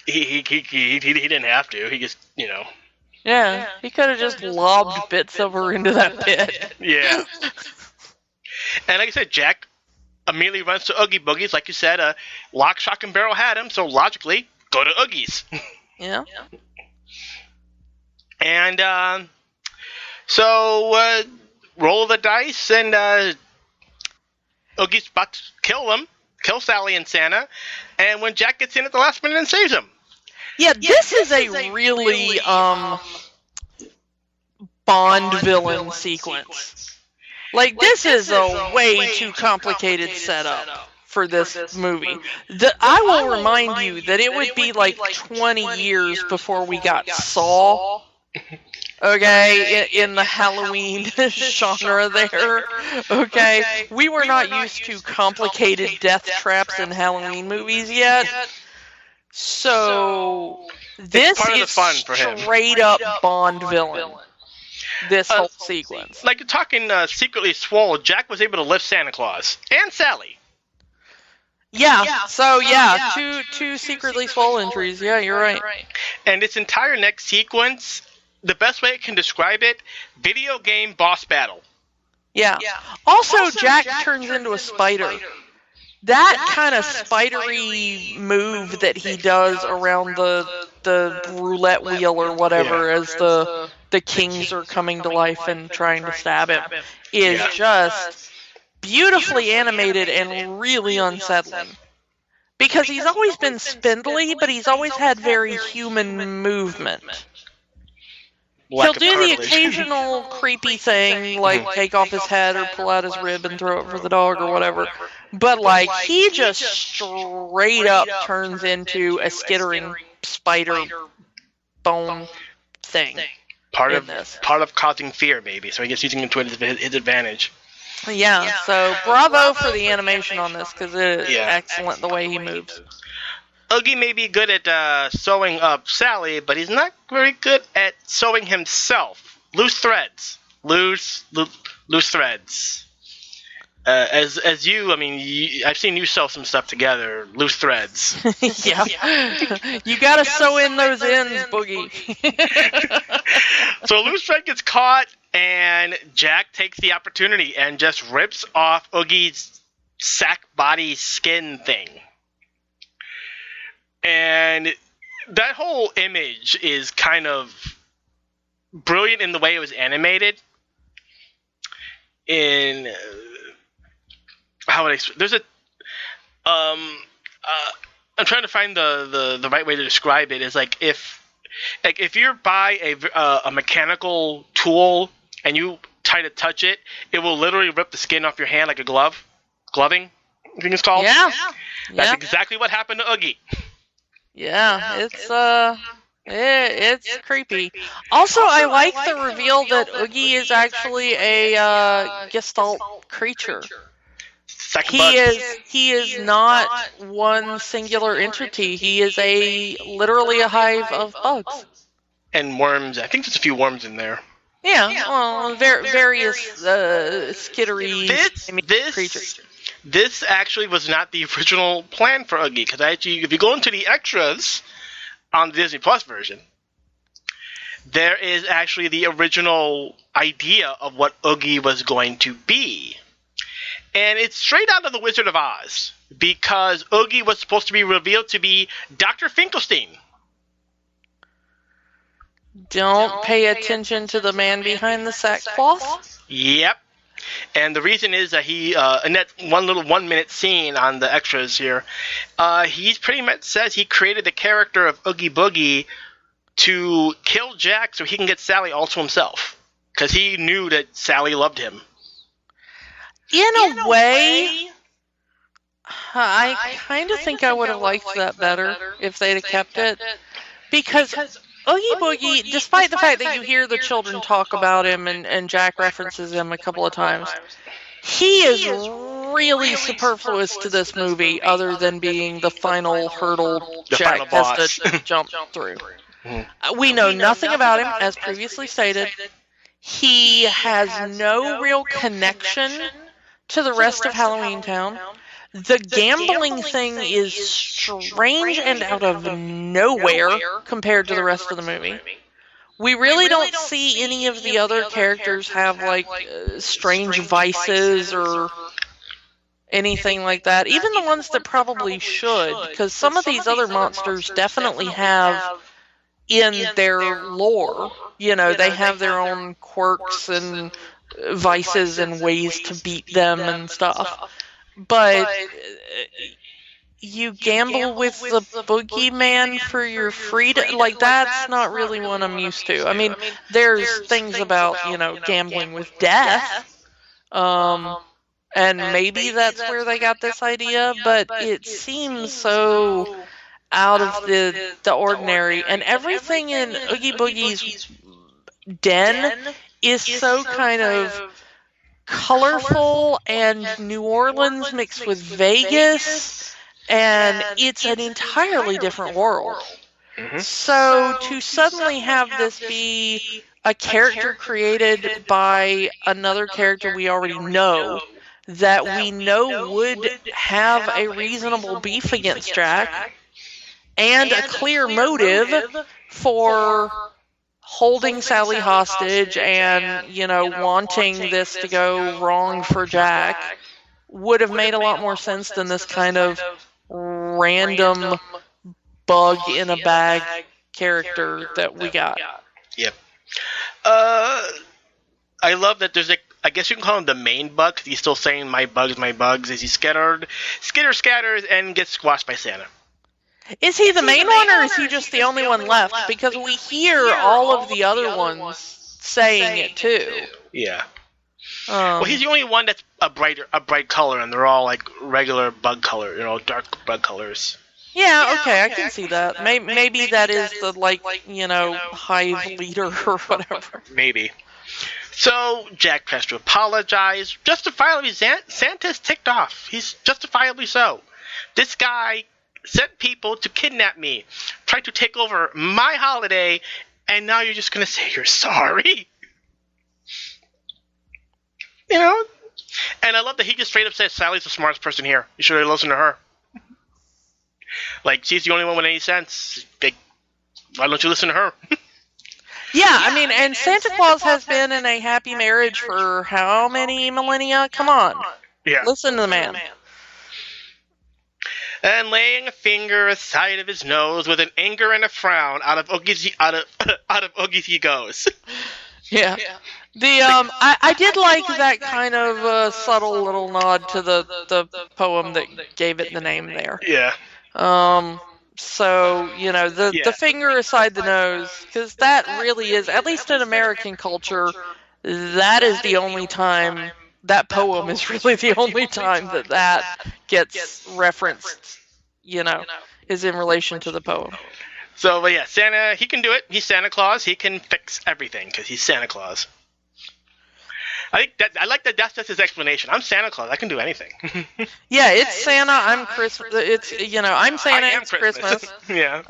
Speaker 1: He didn't have to. He just,
Speaker 2: Yeah, he could have just lobbed bits of her into that pit.
Speaker 1: Yeah. And like I said, Jack immediately runs to Oogie Boogie's. Like you said, Lock, Shock, and Barrel had him, so logically, go to Oogie's.
Speaker 2: Yeah.
Speaker 1: And so roll the dice, and Oogie's about to kill Sally and Santa, and when Jack gets in at the last minute and saves him.
Speaker 2: Yeah, this is a really Bond villain sequence. Like, this is a way too complicated setup for this movie. I will remind you that it would be like 20 years before we got Saw, okay, in the Halloween genre there, okay? We were not used to complicated death traps in Halloween movies yet, so this is straight up Bond villain. This whole sequence.
Speaker 1: Like, you're talking secretly swole, Jack was able to lift Santa Claus. And Sally.
Speaker 2: Yeah, two secretly swole entries. Yeah, you're right.
Speaker 1: And this entire next sequence, the best way I can describe it, video game boss battle.
Speaker 2: Yeah. Also, Jack turns into a spider. That kind of spidery move that he does around the roulette wheel or whatever as the kings are coming to life and trying to stab him is just beautifully animated and really unsettling. Because he's always been spindly, but he's always had very human movement. He'll do the occasional creepy thing, like take off his head or pull out his rib and throw it for the dog or whatever. But, like, he just straight up turns into a skittering spider bone thing.
Speaker 1: Part of causing fear, maybe. So I guess using it to his advantage.
Speaker 2: Yeah, so bravo for the animation on this, because it is excellent the way he moves.
Speaker 1: Oogie may be good at sewing up Sally, but he's not very good at sewing himself. Loose threads. Loose threads. As you, I mean, I've seen you sew some stuff together. Loose threads.
Speaker 2: Yeah. You gotta sew in those ends, Boogie.
Speaker 1: So a loose thread gets caught, and Jack takes the opportunity and just rips off Oogie's sack body skin thing. And that whole image is kind of brilliant in the way it was animated. How would I? There's a. I'm trying to find the right way to describe it. Is like if you buy a mechanical tool and you try to touch it, it will literally rip the skin off your hand like a glove. Gloving, I think it's called.
Speaker 2: Yeah.
Speaker 1: That's exactly what happened to Oogie.
Speaker 2: Yeah, it's creepy. Also, I like the reveal that Oogie is actually a Gestalt creature. He is not one singular entity. He is literally a hive of bugs.
Speaker 1: And worms. I think there's a few worms in there.
Speaker 2: Yeah, well, various skittery creatures.
Speaker 1: This actually was not the original plan for Oogie, because if you go into the extras on the Disney Plus version, there is actually the original idea of what Oogie was going to be. And it's straight out of The Wizard of Oz, because Oogie was supposed to be revealed to be Dr. Finkelstein.
Speaker 2: Don't pay attention to the man behind the sackcloth?
Speaker 1: Yep. And the reason is that he, in that one little 1 minute scene on the extras here, he pretty much says he created the character of Oogie Boogie to kill Jack so he can get Sally all to himself. Because he knew that Sally loved him.
Speaker 2: In a way, I kind of think I would have liked that better if they'd have kept it. Because Oogie Boogie, despite the fact that you hear the children talk about him and Jack references him a couple of times, he is really superfluous to this movie other than being the final hurdle Jack has to jump through. Mm-hmm. We know nothing about him, as previously stated. He has no real connection to the rest of Halloween Town. The gambling thing is strange and out of nowhere compared to the rest of the movie. We really don't see any of the other characters have, like, strange vices or anything like that. Even the ones that probably should, because some of these other monsters definitely have in their lore, you know, they have their own quirks and vices and ways to beat them and stuff. But you gamble with the boogeyman for your freedom, like, that's not really what I'm used to. I mean, there's things about, you know, gambling with death, and maybe that's where they got this idea, but it seems so out of the ordinary, and everything in Oogie Boogie's den is so kind of colorful and New Orleans mixed with Vegas, and it's an entirely different world. Mm-hmm. So to suddenly have this be a character created by another character we already know, that we know would have a reasonable beef against Jack, and a clear motive for holding Sally hostage and, wanting this to go wrong for Jack would have made a lot more sense than this kind of random bug in a bag character that we got.
Speaker 1: Yep. I love that there's I guess you can call him the main bug, because he's still saying my bugs, as he scatters and gets squashed by Santa.
Speaker 2: Is he the main one, or is he just the only one left? Because we hear all of the other ones saying it too.
Speaker 1: Yeah. Well, he's the only one that's a bright color, and they're all like regular bug color, dark bug colors.
Speaker 2: Yeah, okay, I can see that. Maybe that is the, hive leader or whatever.
Speaker 1: Maybe. So, Jack tries to apologize. Justifiably, Santa's ticked off. He's justifiably so. This guy sent people to kidnap me, tried to take over my holiday, and now you're just going to say you're sorry? And I love that he just straight up says Sally's the smartest person here. You should really listen to her. Like, she's the only one with any sense. Why don't you listen to her?
Speaker 2: Yeah, and Santa Claus has been in a happy marriage for how many millennia? Come on.
Speaker 1: Yeah.
Speaker 2: Listen to the man.
Speaker 1: And laying a finger aside of his nose with an anger and a frown, out of Oogie's he goes.
Speaker 2: Yeah. I did like that kind of subtle little nod to the poem that gave it the name there.
Speaker 1: Yeah.
Speaker 2: So, the finger aside the nose, because that really is, at least in American culture, that is the only time, that poem is really the only time that gets referenced, is in relation to the poem.
Speaker 1: So, but yeah, Santa, he can do it. He's Santa Claus. He can fix everything, because he's Santa Claus. I like that that's his explanation. I'm Santa Claus. I can do anything.
Speaker 2: Yeah, it's Santa. I'm Christmas. It's I'm Santa. It's Christmas.
Speaker 1: Yeah.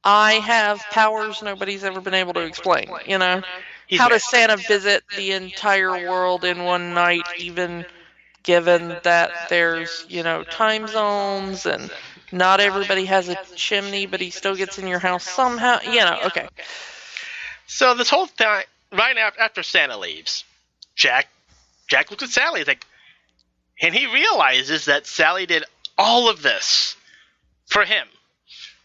Speaker 2: I have powers nobody's ever been able to explain. How does Santa visit the entire world in one night, even given that there's time zones and not everybody has a chimney, but he still gets in your house somehow. Okay.
Speaker 1: So this whole time. Right after Santa leaves, Jack looks at Sally and he realizes that Sally did all of this for him.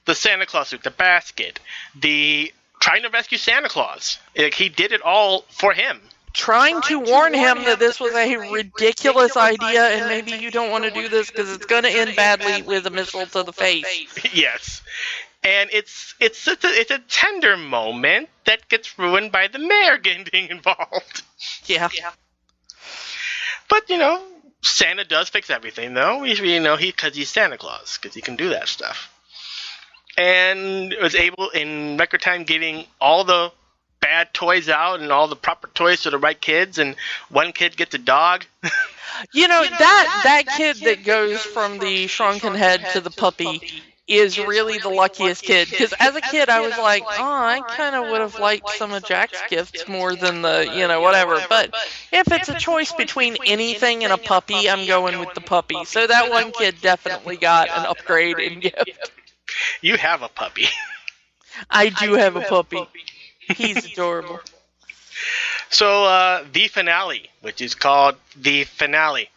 Speaker 1: The Santa Claus suit, the basket, the trying to rescue Santa Claus. He did it all for him.
Speaker 2: Trying to warn him that this was a ridiculous idea and maybe you don't want to do this because it's going to end badly with a missile to the face.
Speaker 1: Yes. And it's a tender moment that gets ruined by the mayor getting involved.
Speaker 2: Yeah.
Speaker 1: But Santa does fix everything, though. Because he's Santa Claus, because he can do that stuff. And was able in record time getting all the bad toys out and all the proper toys to the right kids, and one kid gets a dog. That
Speaker 2: kid that goes from the shrunken head to the puppy is really the luckiest kid, because as a kid I was like, I kind of would have liked some of Jack's gifts more than the, whatever, but if it's a choice between anything and a puppy, I'm going with the puppy. So that one kid definitely got an upgrade in gift.
Speaker 1: You have a puppy.
Speaker 2: I do have a puppy. He's adorable.
Speaker 1: So the finale, which is called the finale.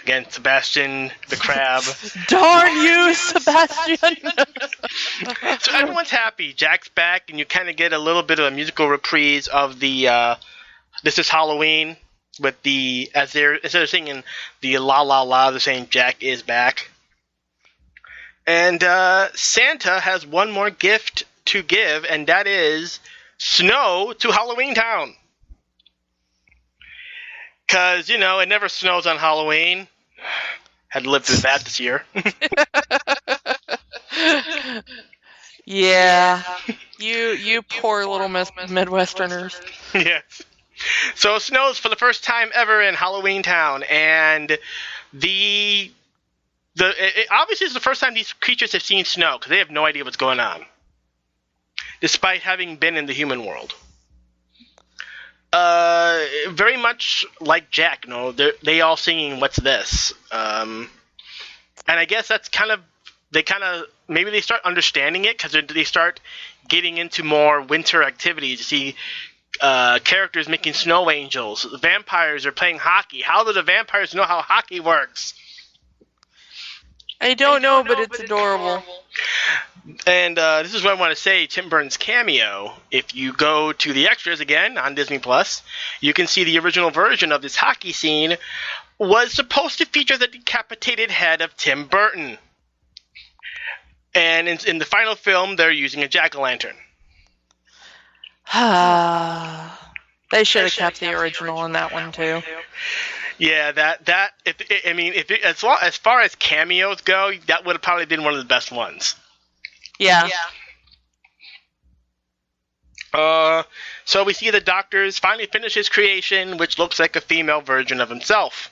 Speaker 1: Again, Sebastian the Crab.
Speaker 2: Darn you, Sebastian!
Speaker 1: So everyone's happy. Jack's back, and you kind of get a little bit of a musical reprise of the This Is Halloween, with instead of singing the La La La, they're saying Jack is back. And Santa has one more gift to give, and that is snow to Halloween Town. Because, it never snows on Halloween. Had to live through that this year.
Speaker 2: Yeah. You poor little Midwesterners.
Speaker 1: Yes. So it snows for the first time ever in Halloween Town. And it obviously is the first time these creatures have seen snow, because they have no idea what's going on. Despite having been in the human world. Very much like Jack, they all singing "What's This?" And I guess that's they kind of maybe they start understanding it because they start getting into more winter activities. You see characters making snow angels. The vampires are playing hockey. How do the vampires know how hockey works?
Speaker 2: I don't know, but it's adorable.
Speaker 1: And this is what I want to say, Tim Burton's cameo. If you go to the extras again on Disney Plus, you can see the original version of this hockey scene was supposed to feature the decapitated head of Tim Burton. And in the final film, they're using a jack-o'-lantern.
Speaker 2: They should have kept the original in that one too.
Speaker 1: Yeah, as far as cameos go, that would have probably been one of the best ones.
Speaker 2: Yeah.
Speaker 1: So we see the Doctor's finally finish his creation, which looks like a female version of himself.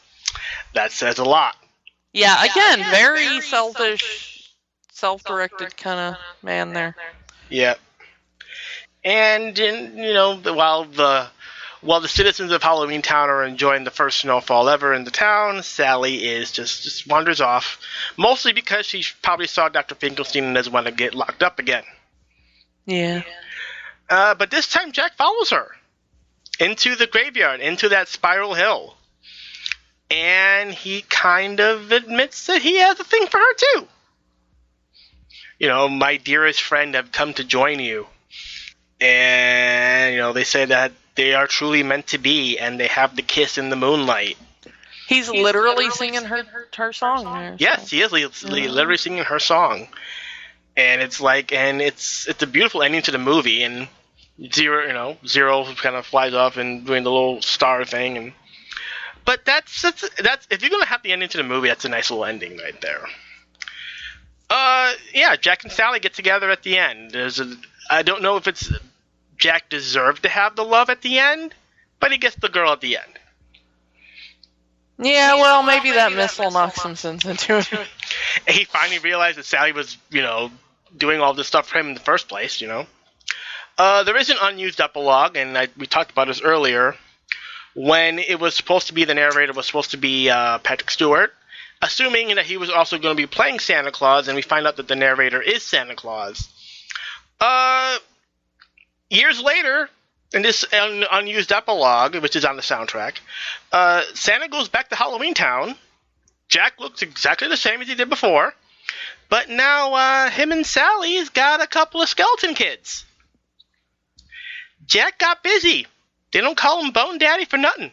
Speaker 1: That says a lot.
Speaker 2: Yeah, again, very selfish, self-directed kind of man there.
Speaker 1: Yeah. And while the citizens of Halloween Town are enjoying the first snowfall ever in the town, Sally is just wanders off, mostly because she probably saw Dr. Finkelstein and doesn't want to get locked up again.
Speaker 2: Yeah.
Speaker 1: But this time Jack follows her into the graveyard, into that spiral hill. And he kind of admits that he has a thing for her too. My dearest friend, I've come to join you. And, they say that they are truly meant to be, and they have the kiss in the moonlight.
Speaker 2: He's literally singing her song there.
Speaker 1: Yes, he is literally singing her song. And it's a beautiful ending to the movie, and Zero kind of flies off and doing the little star thing, but that's if you're gonna have the ending to the movie, that's a nice little ending right there. Yeah, Jack and Sally get together at the end. I don't know if it's Jack deserved to have the love at the end, but he gets the girl at the end.
Speaker 2: Yeah, well, maybe that missile knocks some sense into it.
Speaker 1: He finally realized that Sally was, doing all this stuff for him in the first place, There is an unused epilogue, and we talked about this earlier, when it was supposed to be the narrator was supposed to be Patrick Stewart, assuming that he was also going to be playing Santa Claus, and we find out that the narrator is Santa Claus. Years later, in this unused epilogue, which is on the soundtrack, Santa goes back to Halloween Town. Jack looks exactly the same as he did before, but now him and Sally's got a couple of skeleton kids. Jack got busy. They don't call him Bone Daddy for nothing.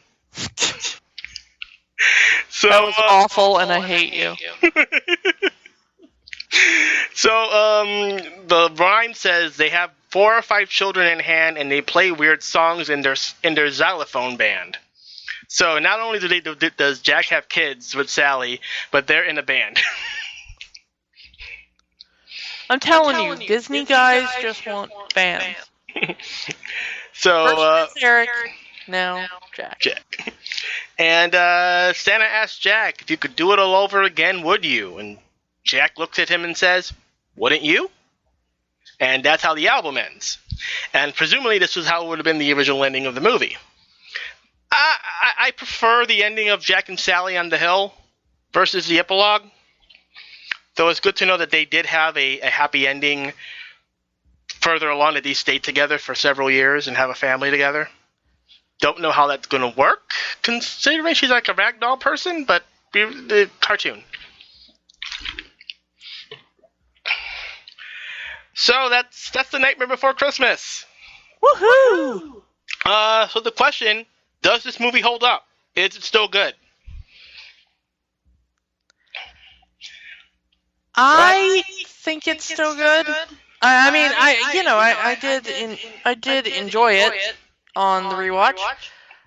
Speaker 1: So
Speaker 2: that was awful, and I hate you.
Speaker 1: So the rhyme says they have 4 or 5 children in hand, and they play weird songs in their xylophone band. So not only does Jack have kids with Sally, but they're in a band.
Speaker 2: I'm telling you, Disney guys just want bands.
Speaker 1: So
Speaker 2: first it's Eric, now Jack.
Speaker 1: And Santa asks Jack, if you could do it all over again, would you? And Jack looks at him and says, wouldn't you? And that's how the album ends. And presumably this was how it would have been the original ending of the movie. I prefer the ending of Jack and Sally on the hill versus the epilogue. Though it's good to know that they did have a happy ending further along, that they stayed together for several years and have a family together. Don't know how that's going to work, considering she's like a ragdoll person, but the cartoon. So that's The Nightmare Before Christmas.
Speaker 2: Woohoo!
Speaker 1: So the question, does this movie hold up? Is it still good?
Speaker 2: I think it's still good. I mean, I did enjoy it on the rewatch.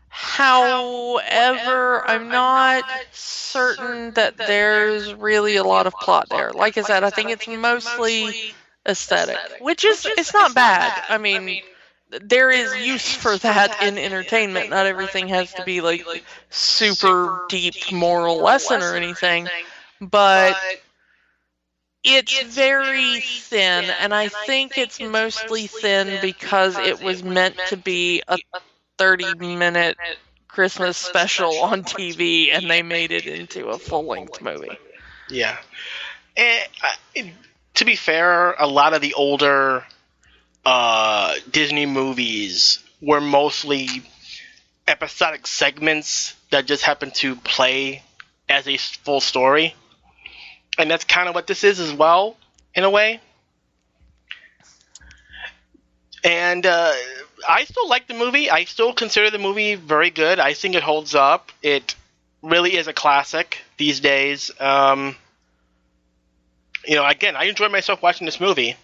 Speaker 2: However, I'm not certain that there's really a lot of plot there. Like I said, I think it's mostly aesthetic, which is, it's not bad. I mean, there is use for that in entertainment. Not everything has to be like super deep moral lesson or anything, but it's very thin, and I think it's mostly thin because it was meant to be a 30-minute Christmas special on TV, and they made it into a full-length movie.
Speaker 1: Yeah. to be fair, a lot of the older Disney movies were mostly episodic segments that just happened to play as a full story. And that's kind of what this is as well, in a way. And I still like the movie. I still consider the movie very good. I think it holds up. It really is a classic these days. Again, I enjoy myself watching this movie.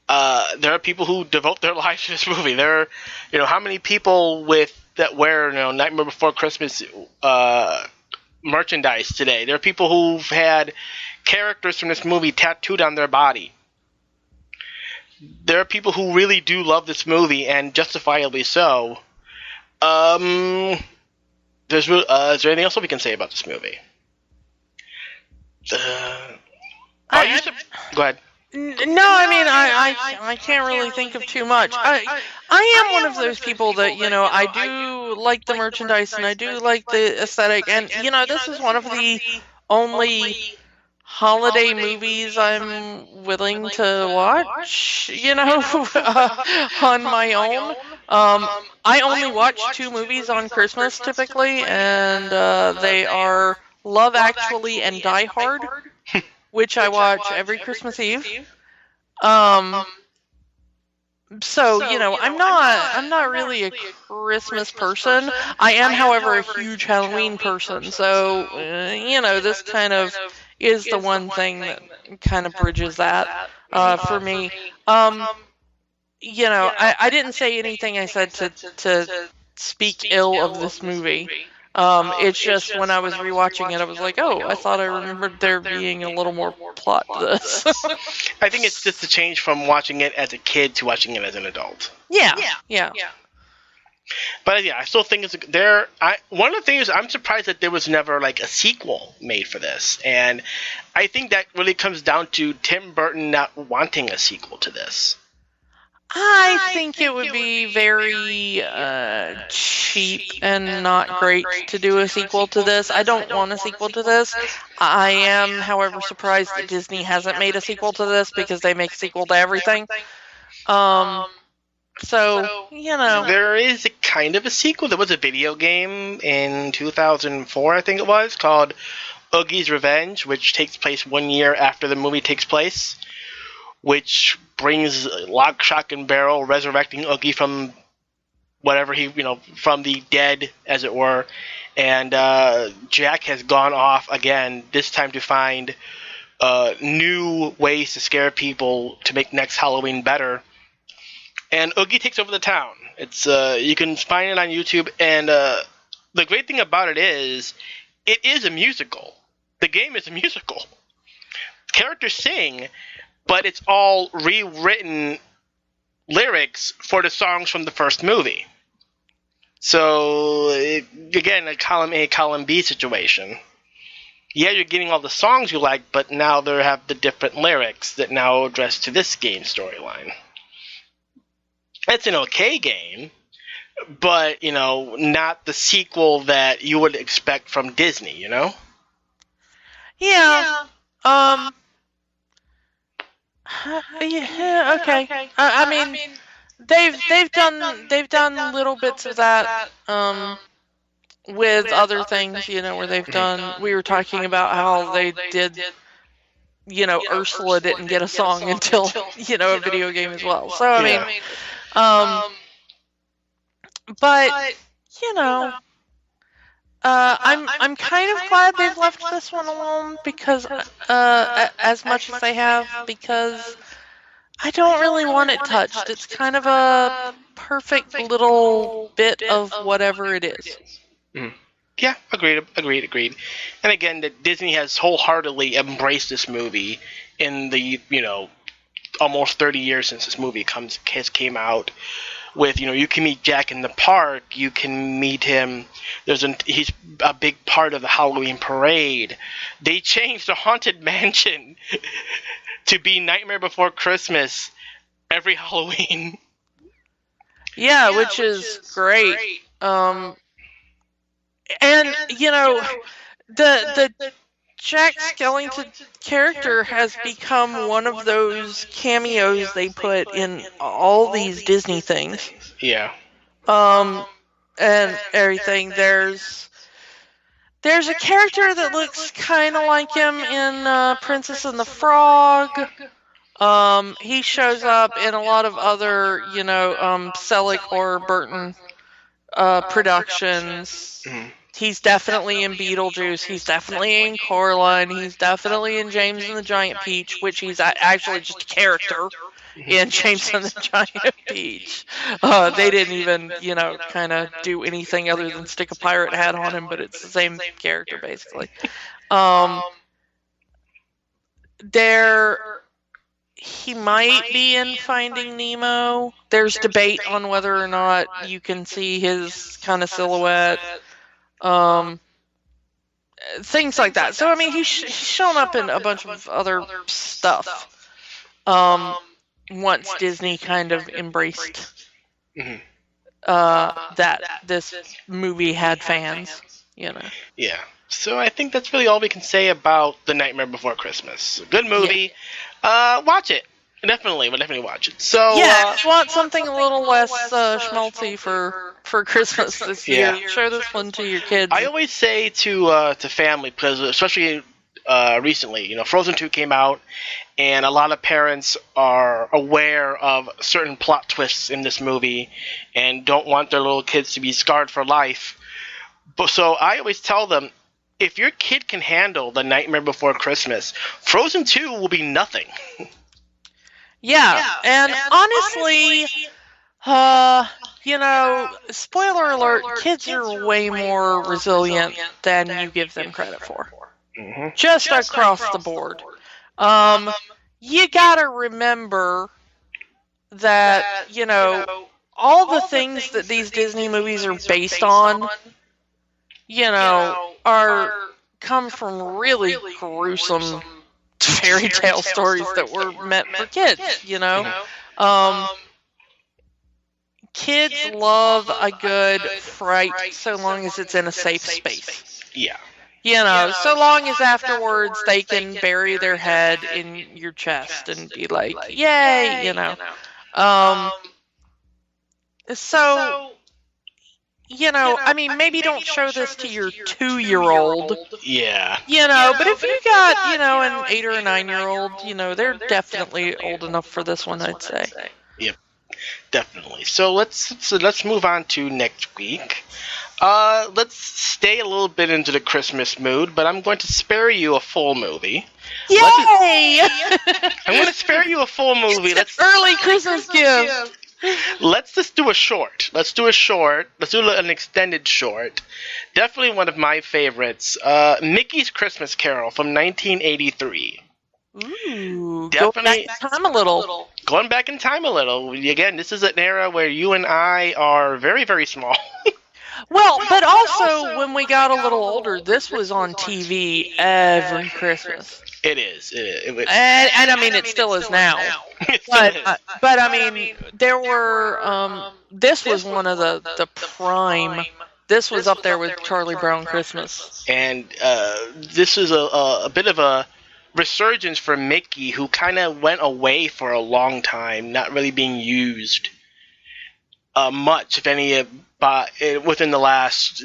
Speaker 1: There are people who devote their lives to this movie. There are, how many people that wear, Nightmare Before Christmas merchandise today? There are people who've had characters from this movie tattooed on their body. There are people who really do love this movie, and justifiably so. Is there anything else we can say about this movie? Go ahead.
Speaker 2: No, I mean, I can't really think of too much. I am one of those people that, I do like the merchandise and I do like the aesthetic. And, this is one of the only holiday movies I'm willing to watch, on my own. I only watch 2 movies on Christmas typically, and they are Love Actually and Die Hard, which I watch every Christmas Eve. So, I'm not really a Christmas person. I am, however, a huge Halloween person. So, this kind of is the one thing that kind of bridges that for me. I didn't say anything I said to speak ill of this movie. It's just when I was rewatching it, I was like, oh, I thought I remembered there being a little more plot to this.
Speaker 1: I think it's just a change from watching it as a kid to watching it as an adult.
Speaker 2: Yeah.
Speaker 1: But yeah, I still think it's one of the things I'm surprised that there was never like a sequel made for this, and I think that really comes down to Tim Burton not wanting a sequel to this.
Speaker 2: I think it would be very cheap and not great to do a sequel to this. I don't want a sequel to this. I am, however, surprised that Disney hasn't made a sequel to this because they make a sequel to everything. So,
Speaker 1: There is a kind of a sequel. There was a video game in 2004, I think it was, called Oogie's Revenge, which takes place 1 year after the movie takes place, which brings Lock, Shock, and Barrel resurrecting Oogie from whatever from the dead, as it were. And Jack has gone off again, this time to find new ways to scare people to make next Halloween better. And Oogie takes over the town. It's you can find it on YouTube, and the great thing about it is a musical. The game is a musical. Characters sing, but it's all rewritten lyrics for the songs from the first movie. So, again, a column A, column B situation. Yeah, you're getting all the songs you like, but now they have the different lyrics that now address to this game storyline. It's an okay game, but, not the sequel that you would expect from Disney,
Speaker 2: Yeah. Yeah, okay. I mean, they've done little bits of that with other things, where they've done. We were talking about how they did, Ursula didn't get a song until a video game as well. So I mean, but I'm kind of glad they've left this one alone because as much as they have, because I don't really want it touched. It's kind of a perfect little bit of whatever it is.
Speaker 1: Mm. Yeah, agreed. And again, that Disney has wholeheartedly embraced this movie in the almost 30 years since this movie came out. With you can meet Jack in the park. You can meet him. He's a big part of the Halloween parade. They changed the Haunted Mansion to be Nightmare Before Christmas every Halloween.
Speaker 2: Yeah, which is great. And the Jack Skellington's character has become one of those cameos they put in all these Disney things.
Speaker 1: Yeah.
Speaker 2: And everything. There's a character that looks kind of like him in Princess and the Frog. He shows up in a lot of other, Selick or Burton productions.
Speaker 1: Mhm.
Speaker 2: He's definitely in Beetlejuice. He's definitely in Coraline. He's definitely in James and the Giant Peach, which he's actually just a character in James and the Giant Peach. They didn't even, kind of do anything other than stick a pirate hat on him, but it's the same character, basically. He might be in Finding Nemo. There's debate on whether or not you can see his kind of silhouette. Things like that. So, I mean, he's shown up in a bunch of other stuff. Once Disney kind of embraced that this movie had fans,
Speaker 1: Yeah. So I think that's really all we can say about The Nightmare Before Christmas. Good movie. Yeah. Watch it. Definitely watch it. So
Speaker 2: if you want something a little less schmaltzy for Christmas this year, show this one to your kids.
Speaker 1: I always say to family, because especially recently, Frozen 2 came out, and a lot of parents are aware of certain plot twists in this movie and don't want their little kids to be scarred for life. So I always tell them, if your kid can handle The Nightmare Before Christmas, Frozen 2 will be nothing.
Speaker 2: Yeah, and honestly, spoiler alert, kids are way more resilient than you give them credit for.
Speaker 1: Mm-hmm.
Speaker 2: Just across the board. You gotta remember that, all the things that these Disney movies are based on, come from really gruesome fairy tale stories that were meant for kids, Kids love a good fright so long as it's in a safe space.
Speaker 1: Yeah.
Speaker 2: So long as afterwards they can bury their head in your chest and be like, yay, So, I mean, maybe don't show this to your 2-year-old.
Speaker 1: Yeah.
Speaker 2: But if you got, an 8 or a 9-year-old, they're definitely old enough for this one, I'd say.
Speaker 1: Yep, definitely. So let's move on to next week. Let's stay a little bit into the Christmas mood, but I'm going to spare you a full movie.
Speaker 2: Yay!
Speaker 1: I'm going to spare you a full movie.
Speaker 2: Early Christmas gift.
Speaker 1: Let's just do a short. Let's do an extended short. Definitely one of my favorites. Mickey's Christmas Carol from 1983.
Speaker 2: Ooh,
Speaker 1: definitely.
Speaker 2: Going back in time a little.
Speaker 1: Going back in time a little. Again, this is an era where you and I are very, very small.
Speaker 2: Well, but also when we got a little older, this was on TV every Christmas.
Speaker 1: It is.
Speaker 2: And I mean, it still is now. But I mean, there were. This was one of the prime. This was up there with Charlie Brown Christmas.
Speaker 1: And this is a bit of a resurgence for Mickey, who kind of went away for a long time, not really being used much, if any, within the last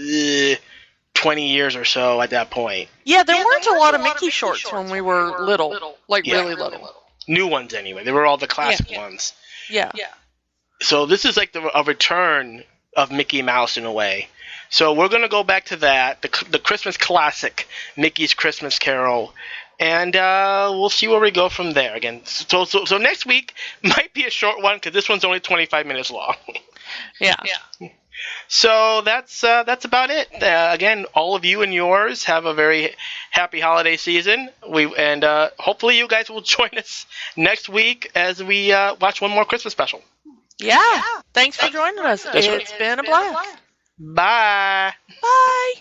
Speaker 1: 20 years or so at that point.
Speaker 2: Yeah, there weren't a lot of Mickey shorts when we were little, really little.
Speaker 1: New ones, anyway. They were all the classic ones.
Speaker 2: Yeah.
Speaker 1: So this is like a return of Mickey Mouse in a way. So we're going to go back to that, the Christmas classic, Mickey's Christmas Carol, and we'll see where we go from there. Again, so next week might be a short one because this one's only 25 minutes long.
Speaker 2: Yeah.
Speaker 1: So that's about it. Again, all of you and yours have a very happy holiday season. And hopefully you guys will join us next week as we watch one more Christmas special.
Speaker 2: Yeah. Thanks for joining us. It's been a blast.
Speaker 1: Bye.
Speaker 2: Bye.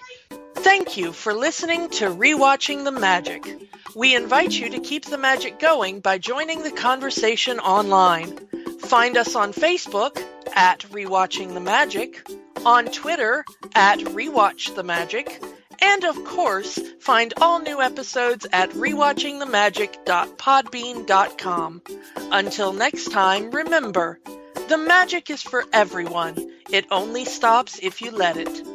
Speaker 2: Thank you for listening to Rewatching the Magic. We invite you to keep the magic going by joining the conversation online. Find us on Facebook at Rewatching the Magic, on Twitter at Rewatch the Magic, And of course, find all new episodes at rewatchingthemagic.podbean.com. Until next time, remember, the magic is for everyone. It only stops if you let it.